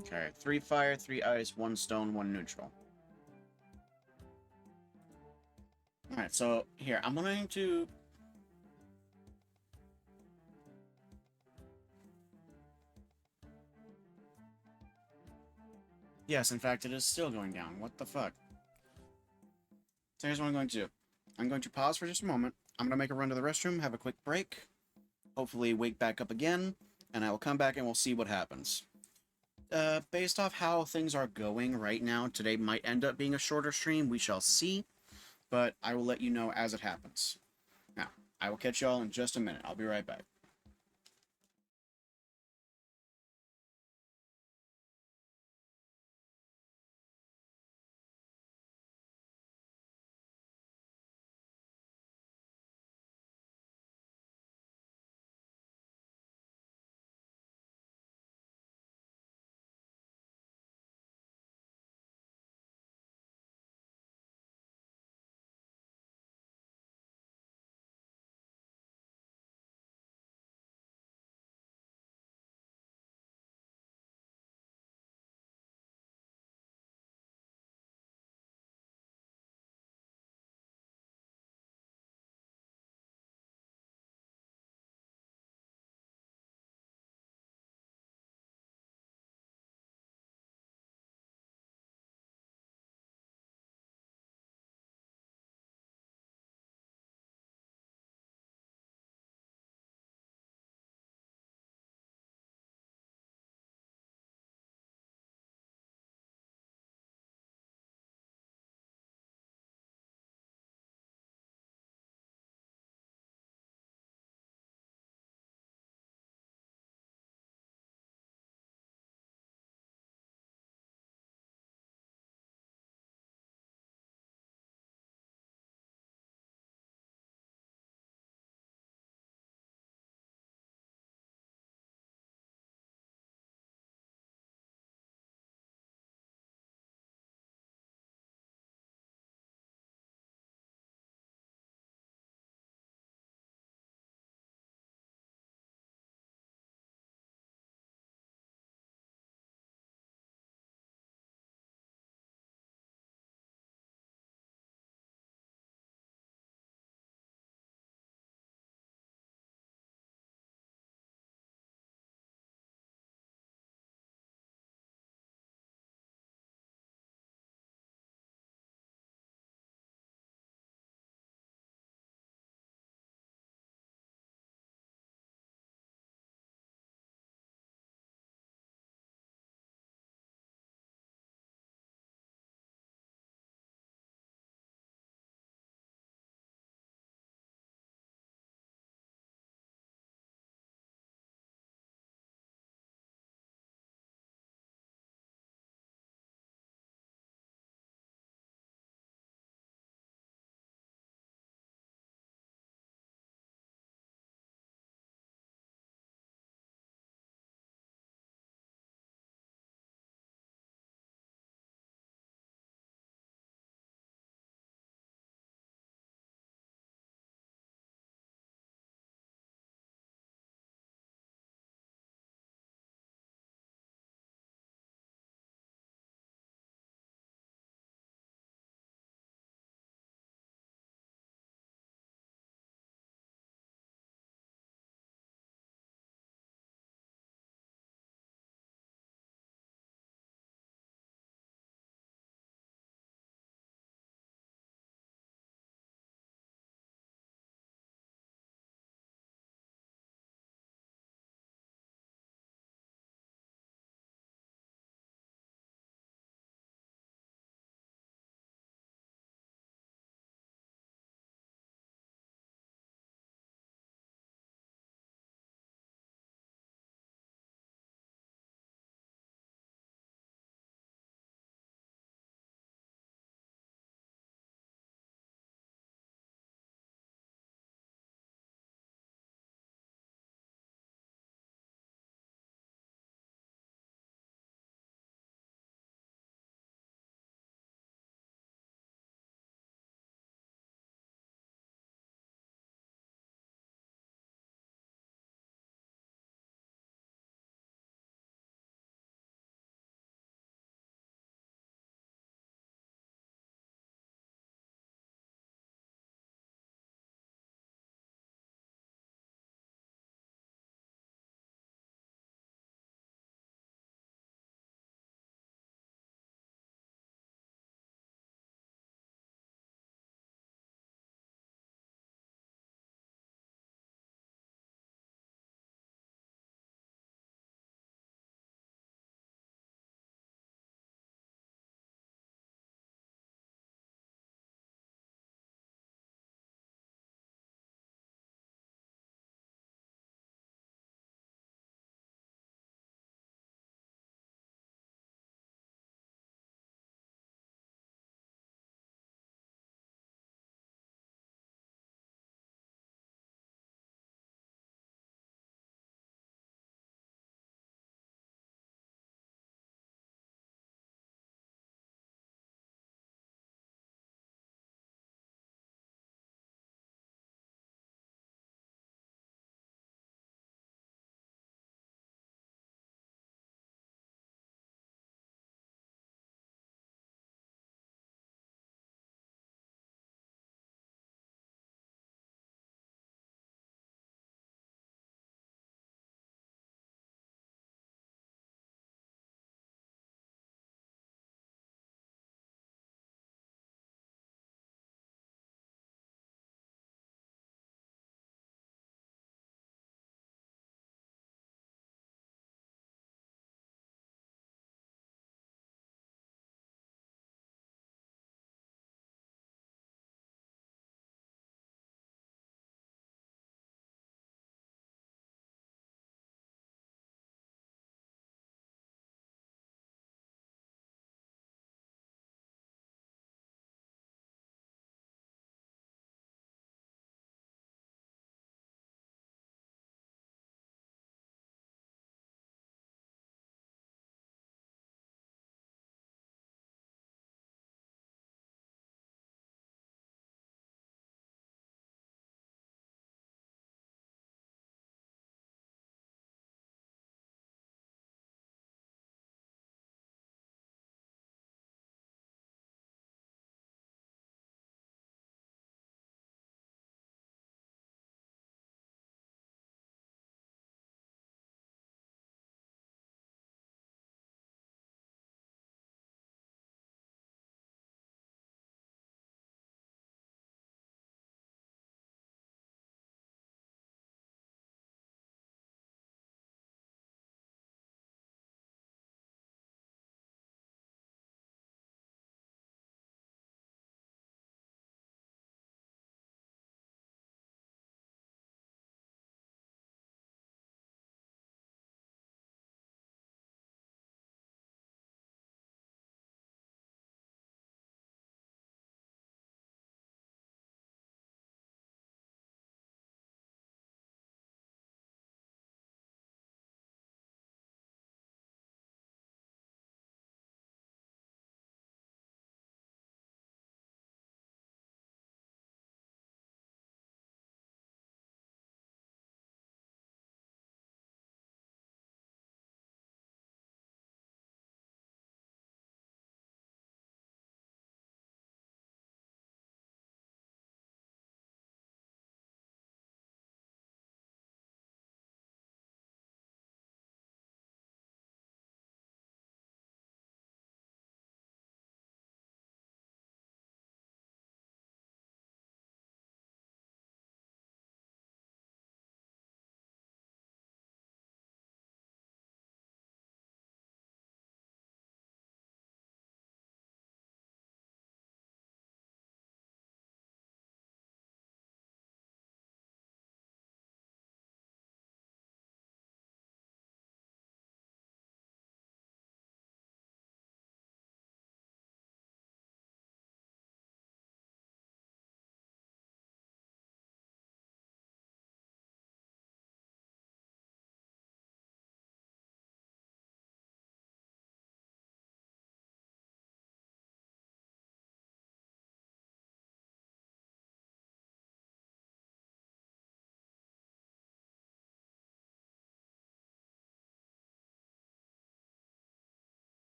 [SPEAKER 2] Okay, 3 fire, 3 ice, 1 stone, 1 neutral. Alright, so here, I'm going to... Yes, in fact, it is still going down. What the fuck? So here's what I'm going to do. I'm going to pause for just a moment. I'm going to make a run to the restroom, have a quick break, hopefully wake back up again, and I will come back and we'll see what happens. Based off how things are going right now, today might end up being a shorter stream. We shall see, but I will let you know as it happens. Now, I will catch y'all in just a minute. I'll be right back.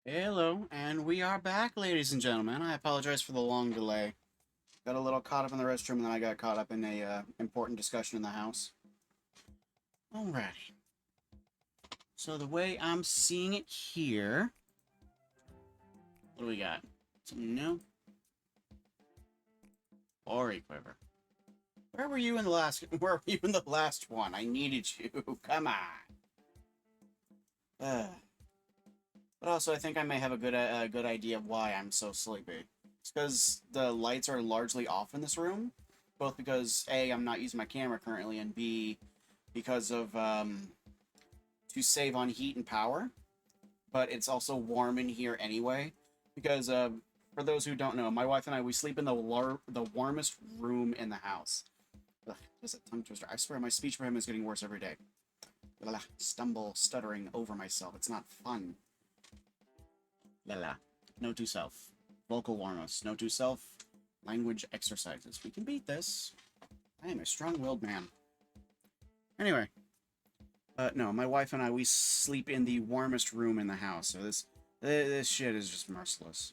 [SPEAKER 2] Hello, and we are back, ladies and gentlemen. I apologize for the long delay. Got a little caught up in the restroom, and then I got caught up in a important discussion in the house. Alrighty. So the way I'm seeing it here, what do we got? Something new? Ori Quiver. Where were you in the last? Where were you in the last one? I needed you. Come on. But also, I think I may have a good idea of why I'm so sleepy. It's because the lights are largely off in this room, both because A, I'm not using my camera currently, and B, because of to save on heat and power. But it's also warm in here anyway, because for those who don't know, my wife and I, we sleep in the warmest room in the house. Ugh, this is a tongue twister. I swear my speech for him is getting worse every day. Blah, stumble, stuttering over myself. It's not fun. Note to self. Vocal warm-ups. Note to self. Language exercises. We can beat this. I am a strong-willed man. Anyway. No, my wife and I, we sleep in the warmest room in the house, so this shit is just merciless.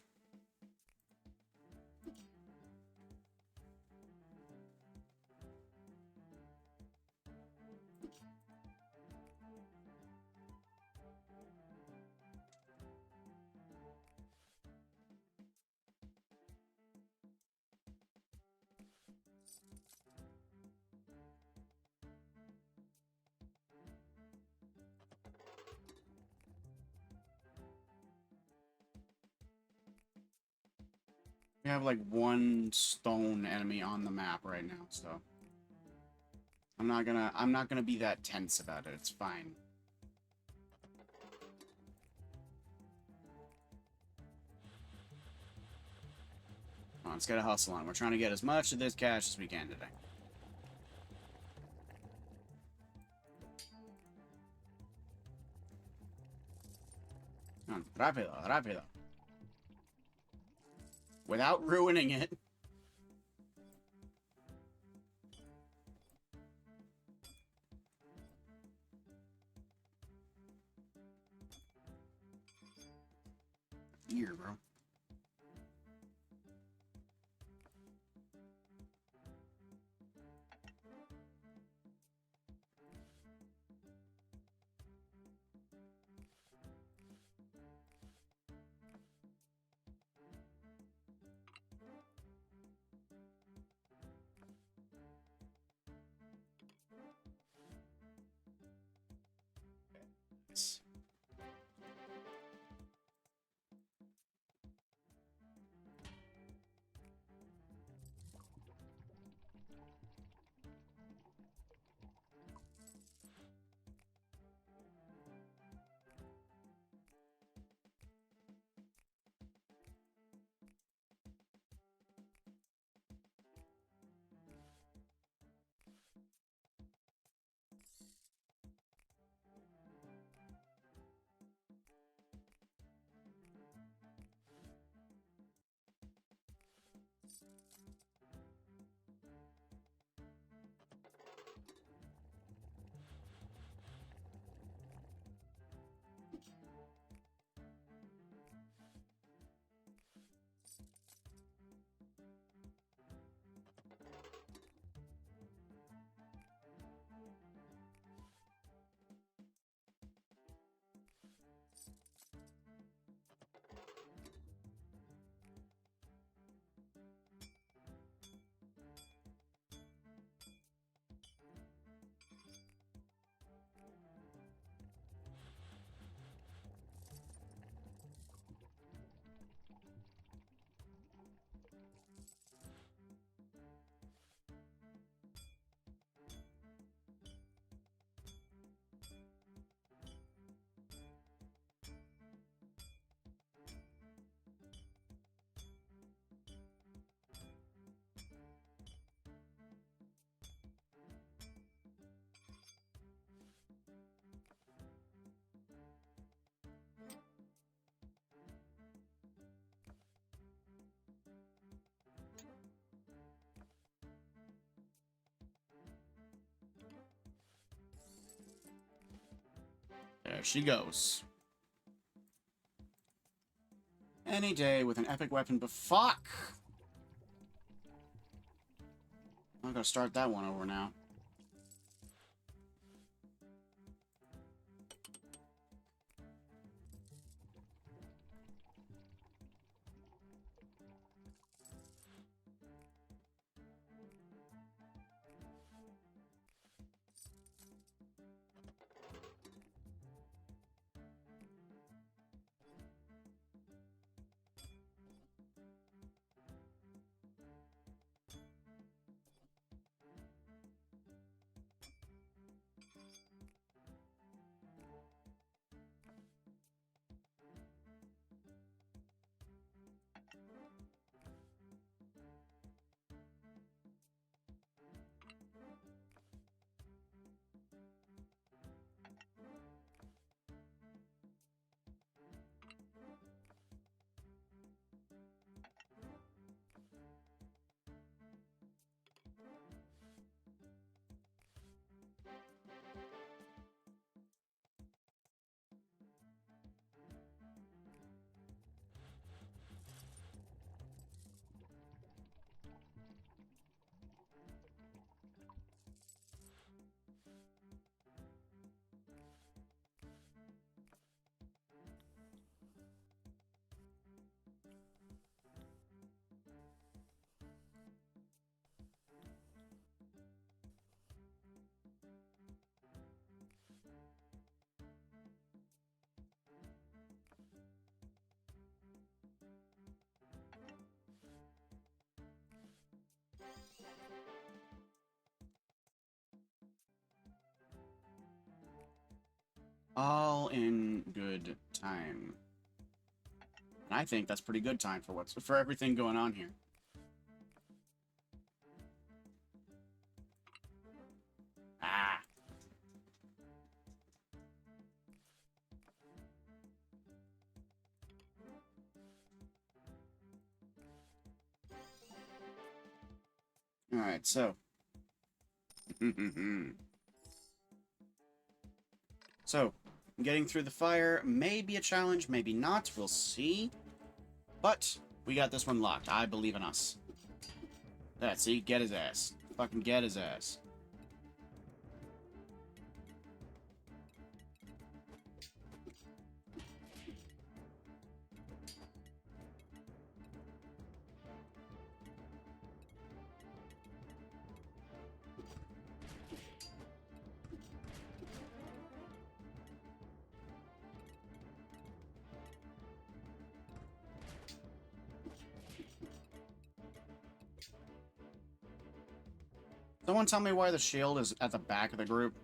[SPEAKER 2] We have like one stone enemy on the map right now, so I'm not gonna be that tense about it. It's fine. Come on, let's get a hustle on. We're trying to get as much of this cash as we can today. Come on, rápido, rápido. Without ruining it. Here, bro. Yes. There she goes. Any day with an epic weapon, but fuck! I'm gonna start that one over now. All in good time. And I think that's pretty good time for everything going on here. Ah. Alright, so. So, getting through the fire may be a challenge, maybe not. We'll see. But, we got this one locked. I believe in us. See? Get his ass. Fucking get his ass. Someone tell me why the shield is at the back of the group.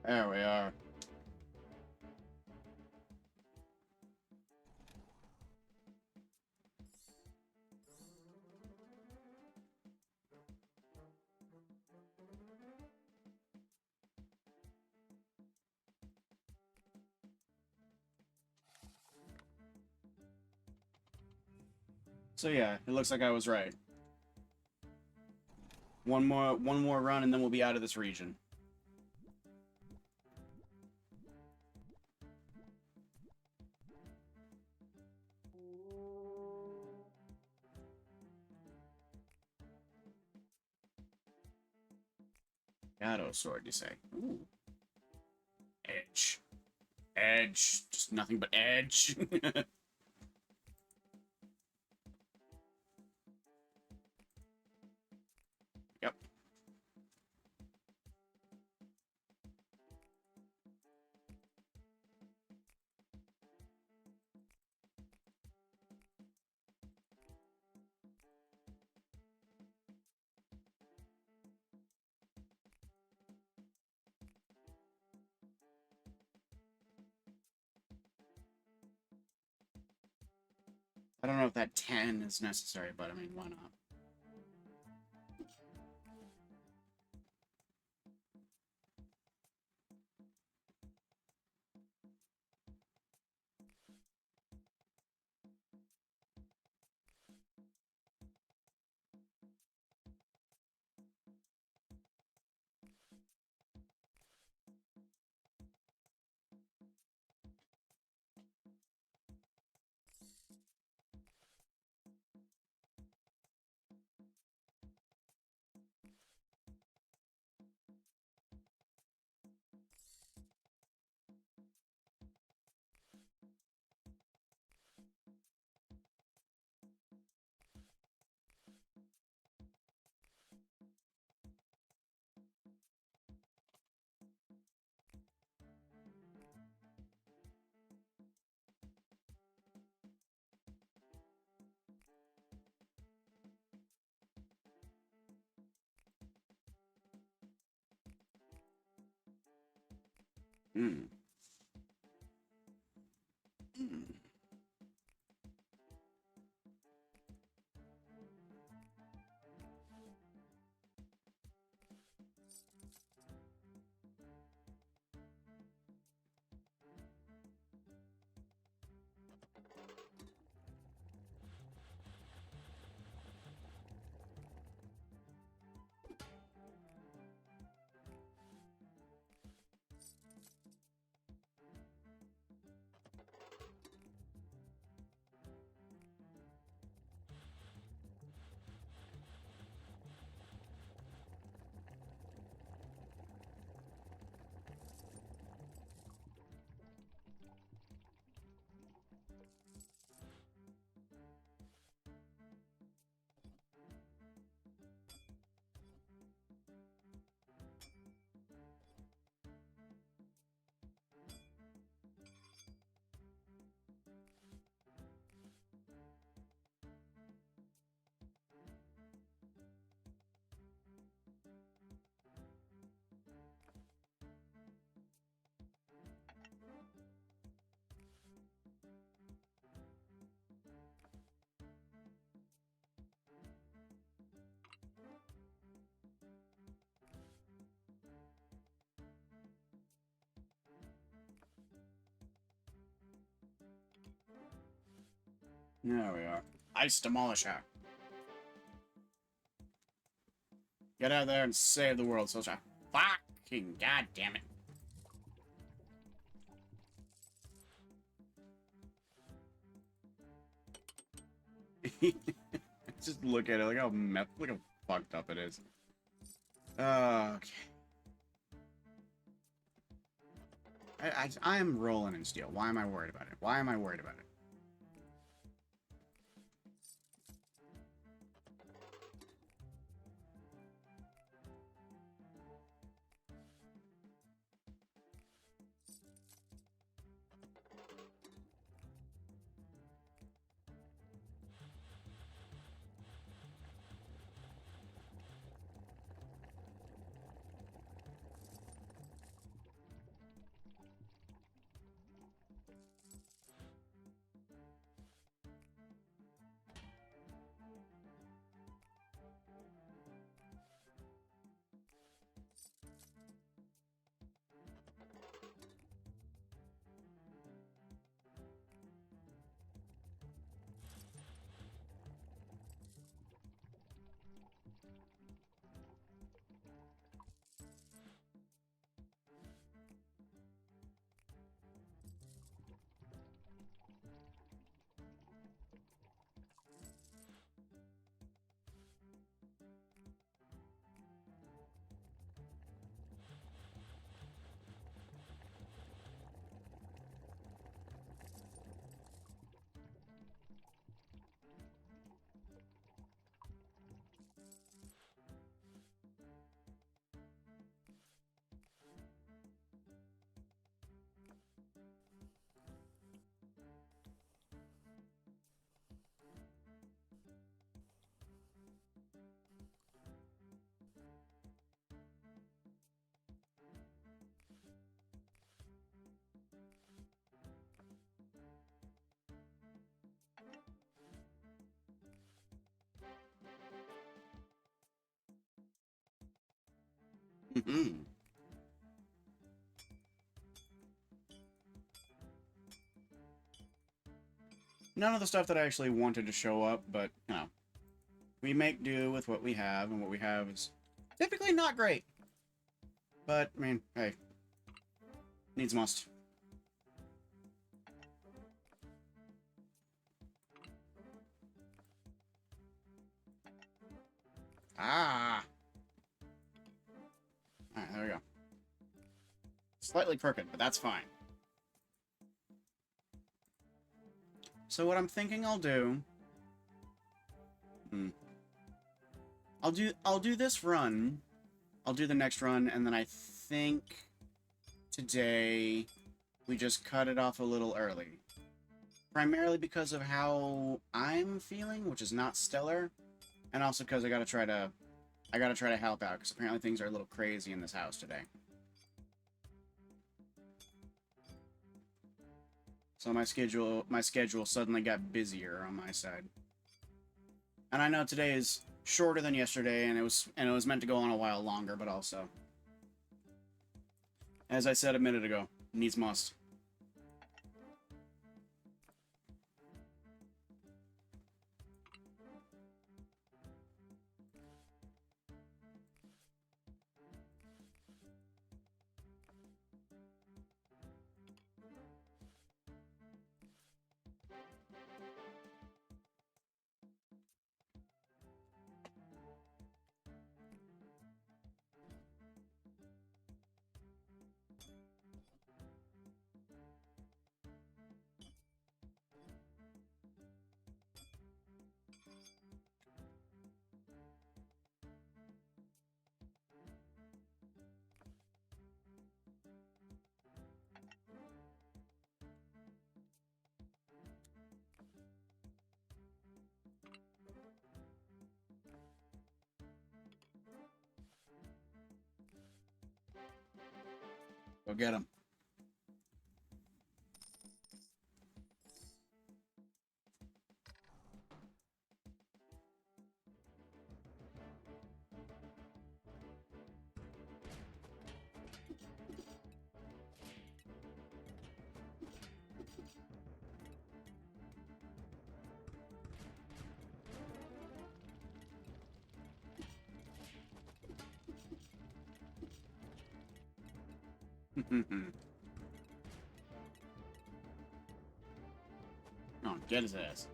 [SPEAKER 2] There we are. So yeah, it looks like I was right. One more run and then we'll be out of this region. Shadow sword, you say? Ooh. Edge. Edge. Just nothing but edge. Yep. I don't know if that 10 is necessary, but I mean, why not? Hmm. Hmm. There we are. Ice Demolisher. Get out there and save the world, soldier. Fucking goddamn it. Just look at it, look how fucked up it is. Okay. I am rolling in steel. Why am I worried about it? Why am I worried about it? None of the stuff that I actually wanted to show up, but, you know, we make do with what we have, and what we have is typically not great. But, I mean, hey, needs must. Ah! Alright, there we go. Slightly crooked, but that's fine. So what I'm thinking I'll do... I'll do this run. I'll do the next run, and then I think today we just cut it off a little early. Primarily because of how I'm feeling, which is not stellar, and also because I gotta try to help out, because apparently things are a little crazy in this house today. So my schedule suddenly got busier on my side. And I know today is shorter than yesterday, and it was meant to go on a while longer, but also, as I said a minute ago, needs must. Go get him. Oh, get his ass.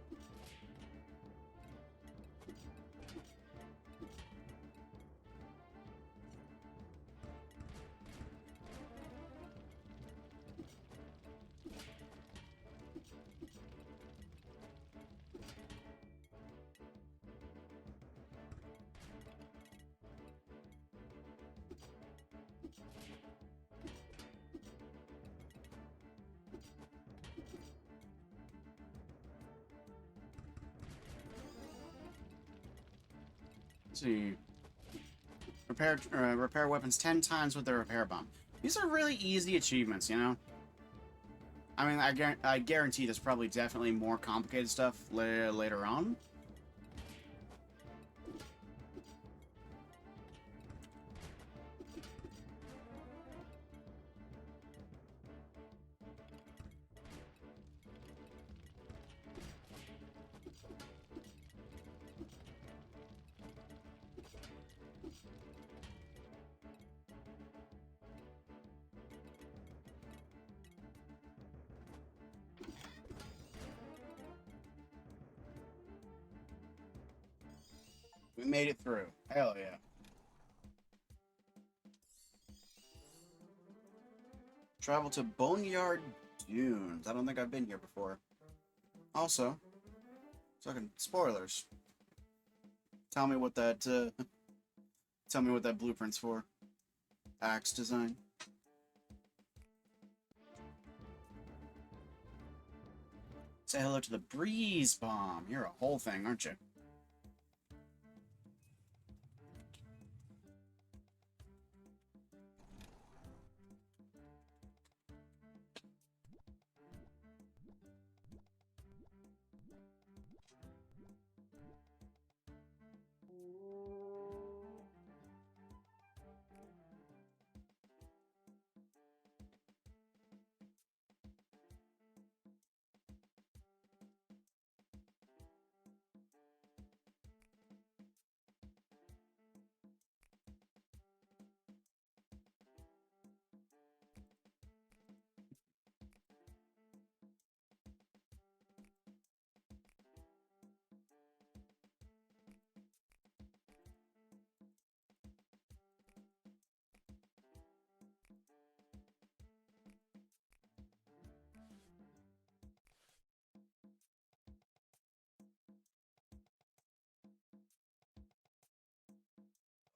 [SPEAKER 2] Let's see. Repair weapons 10 times with the repair bomb. These are really easy achievements, you know? I mean, I guarantee there's probably definitely more complicated stuff later on. We made it through. Hell yeah. Travel to Boneyard Dunes. I don't think I've been here before. Also, fucking spoilers. Tell me what that tell me what that blueprint's for. Axe design. Say hello to the breeze bomb. You're a whole thing, aren't you?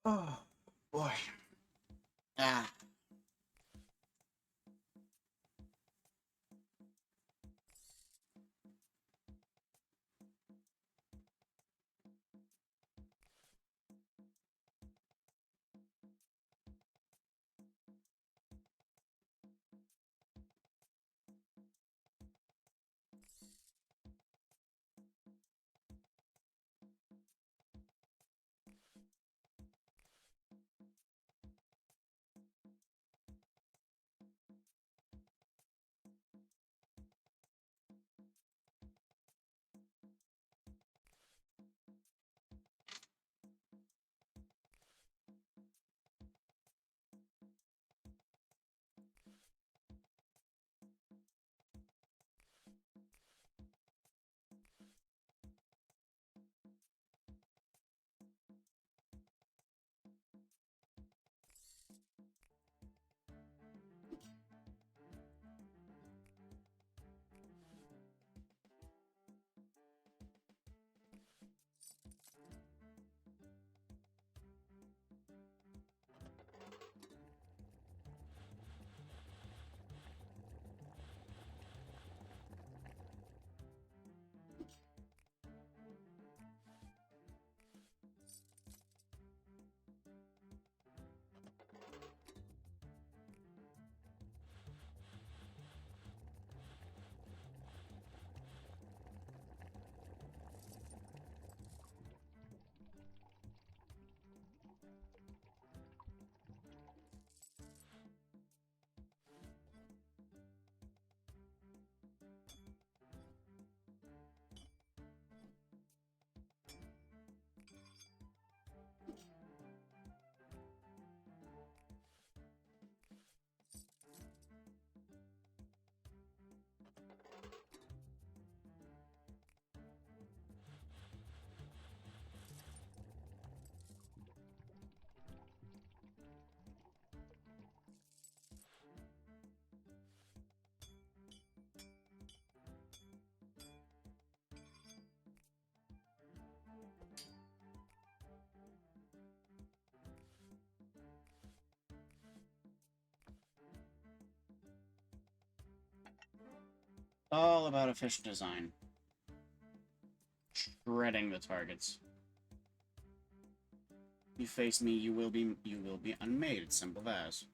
[SPEAKER 2] Oh, boy. Ah. All about efficient design. Shredding the targets. You face me, you will be unmade. It's simple as.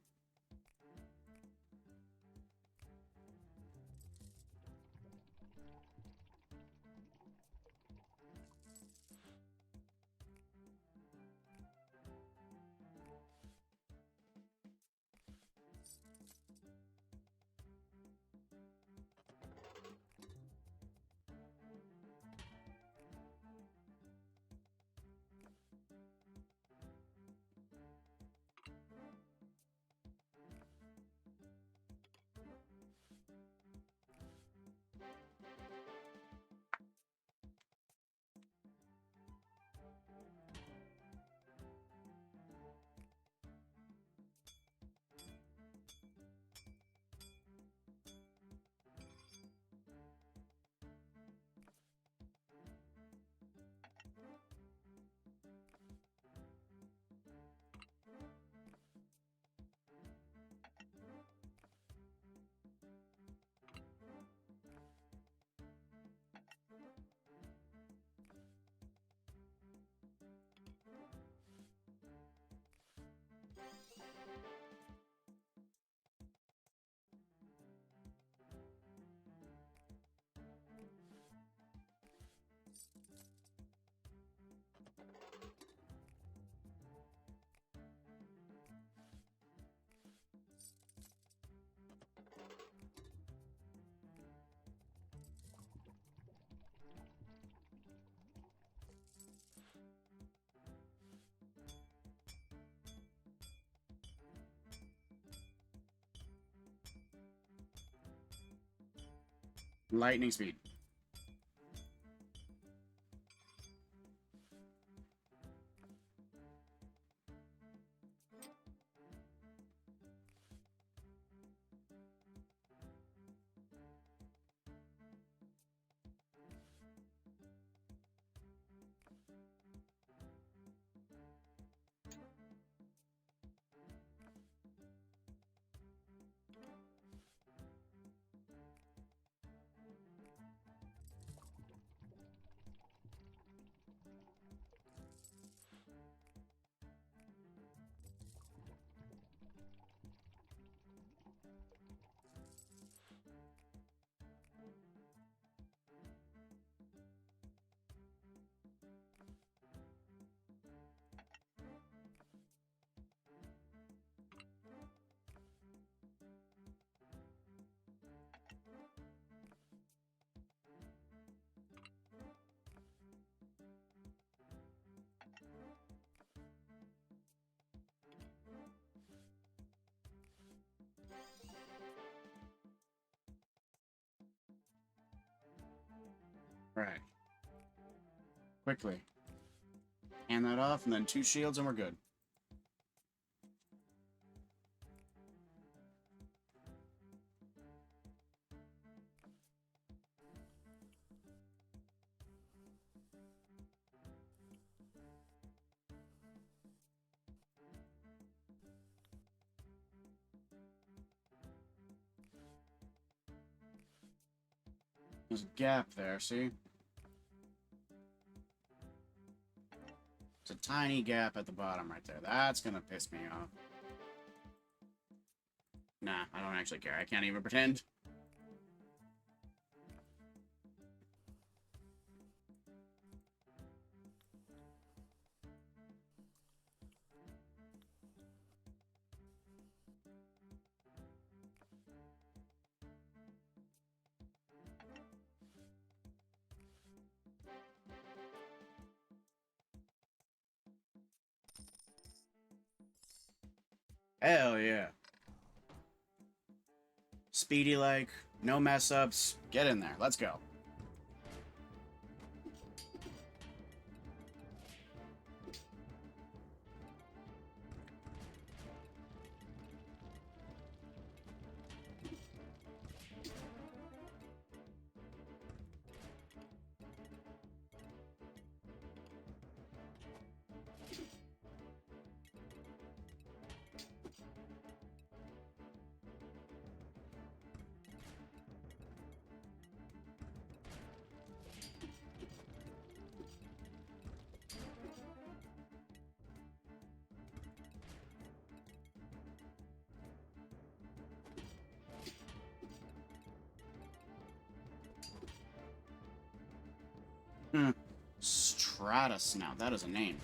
[SPEAKER 2] Lightning speed. Right. Quickly. Hand that off, and then 2 shields, and we're good. There's a gap there, see? It's a tiny gap at the bottom right there. That's gonna piss me off. Nah, I don't actually care. I can't even pretend. Hell yeah. Speedy like, no mess ups. Get in there. Let's go. Stratus now. That is a name.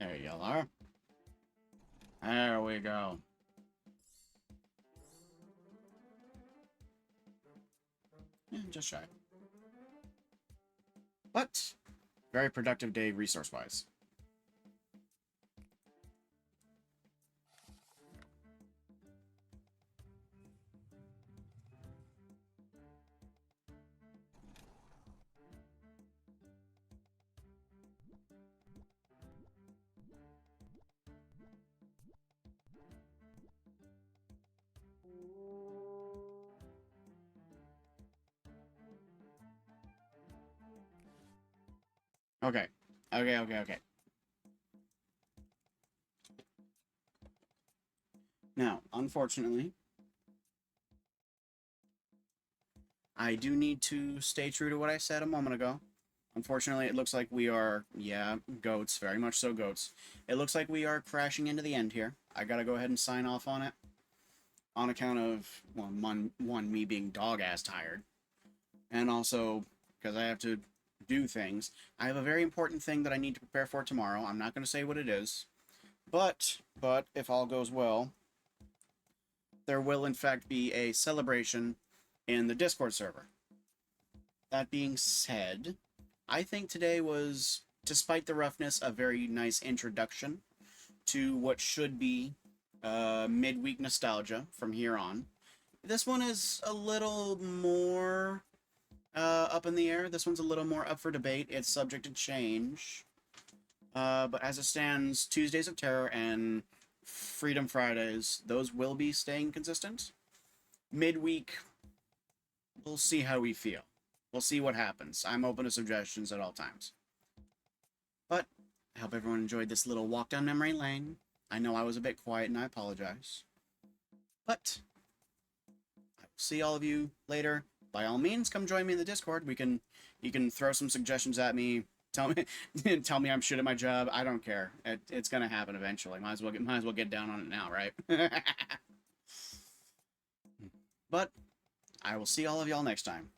[SPEAKER 2] There you are. There we go. Yeah, just shy. But, very productive day resource-wise. Okay. Okay. Now, unfortunately, I do need to stay true to what I said a moment ago. Unfortunately, it looks like we are, yeah, goats, very much so goats. It looks like we are crashing into the end here. I gotta go ahead and sign off on it. On account of, well, one, me being dog-ass tired. And also, because I have to do things. I have a very important thing that I need to prepare for tomorrow. I'm not going to say what it is. But, if all goes well, there will in fact be a celebration in the Discord server. That being said, I think today was, despite the roughness, a very nice introduction to what should be midweek nostalgia from here on. This one is a little more up in the air. This one's a little more up for debate. It's subject to change. But as it stands, Tuesdays of Terror and Freedom Fridays, those will be staying consistent. Midweek, we'll see how we feel. We'll see what happens. I'm open to suggestions at all times. But I hope everyone enjoyed this little walk down memory lane. I know I was a bit quiet and I apologize. But see all of you later. By all means, come join me in the Discord. You can throw some suggestions at me. Tell me, tell me I'm shit at my job. I don't care. It's gonna happen eventually. Might as well get down on it now, right? But I will see all of y'all next time.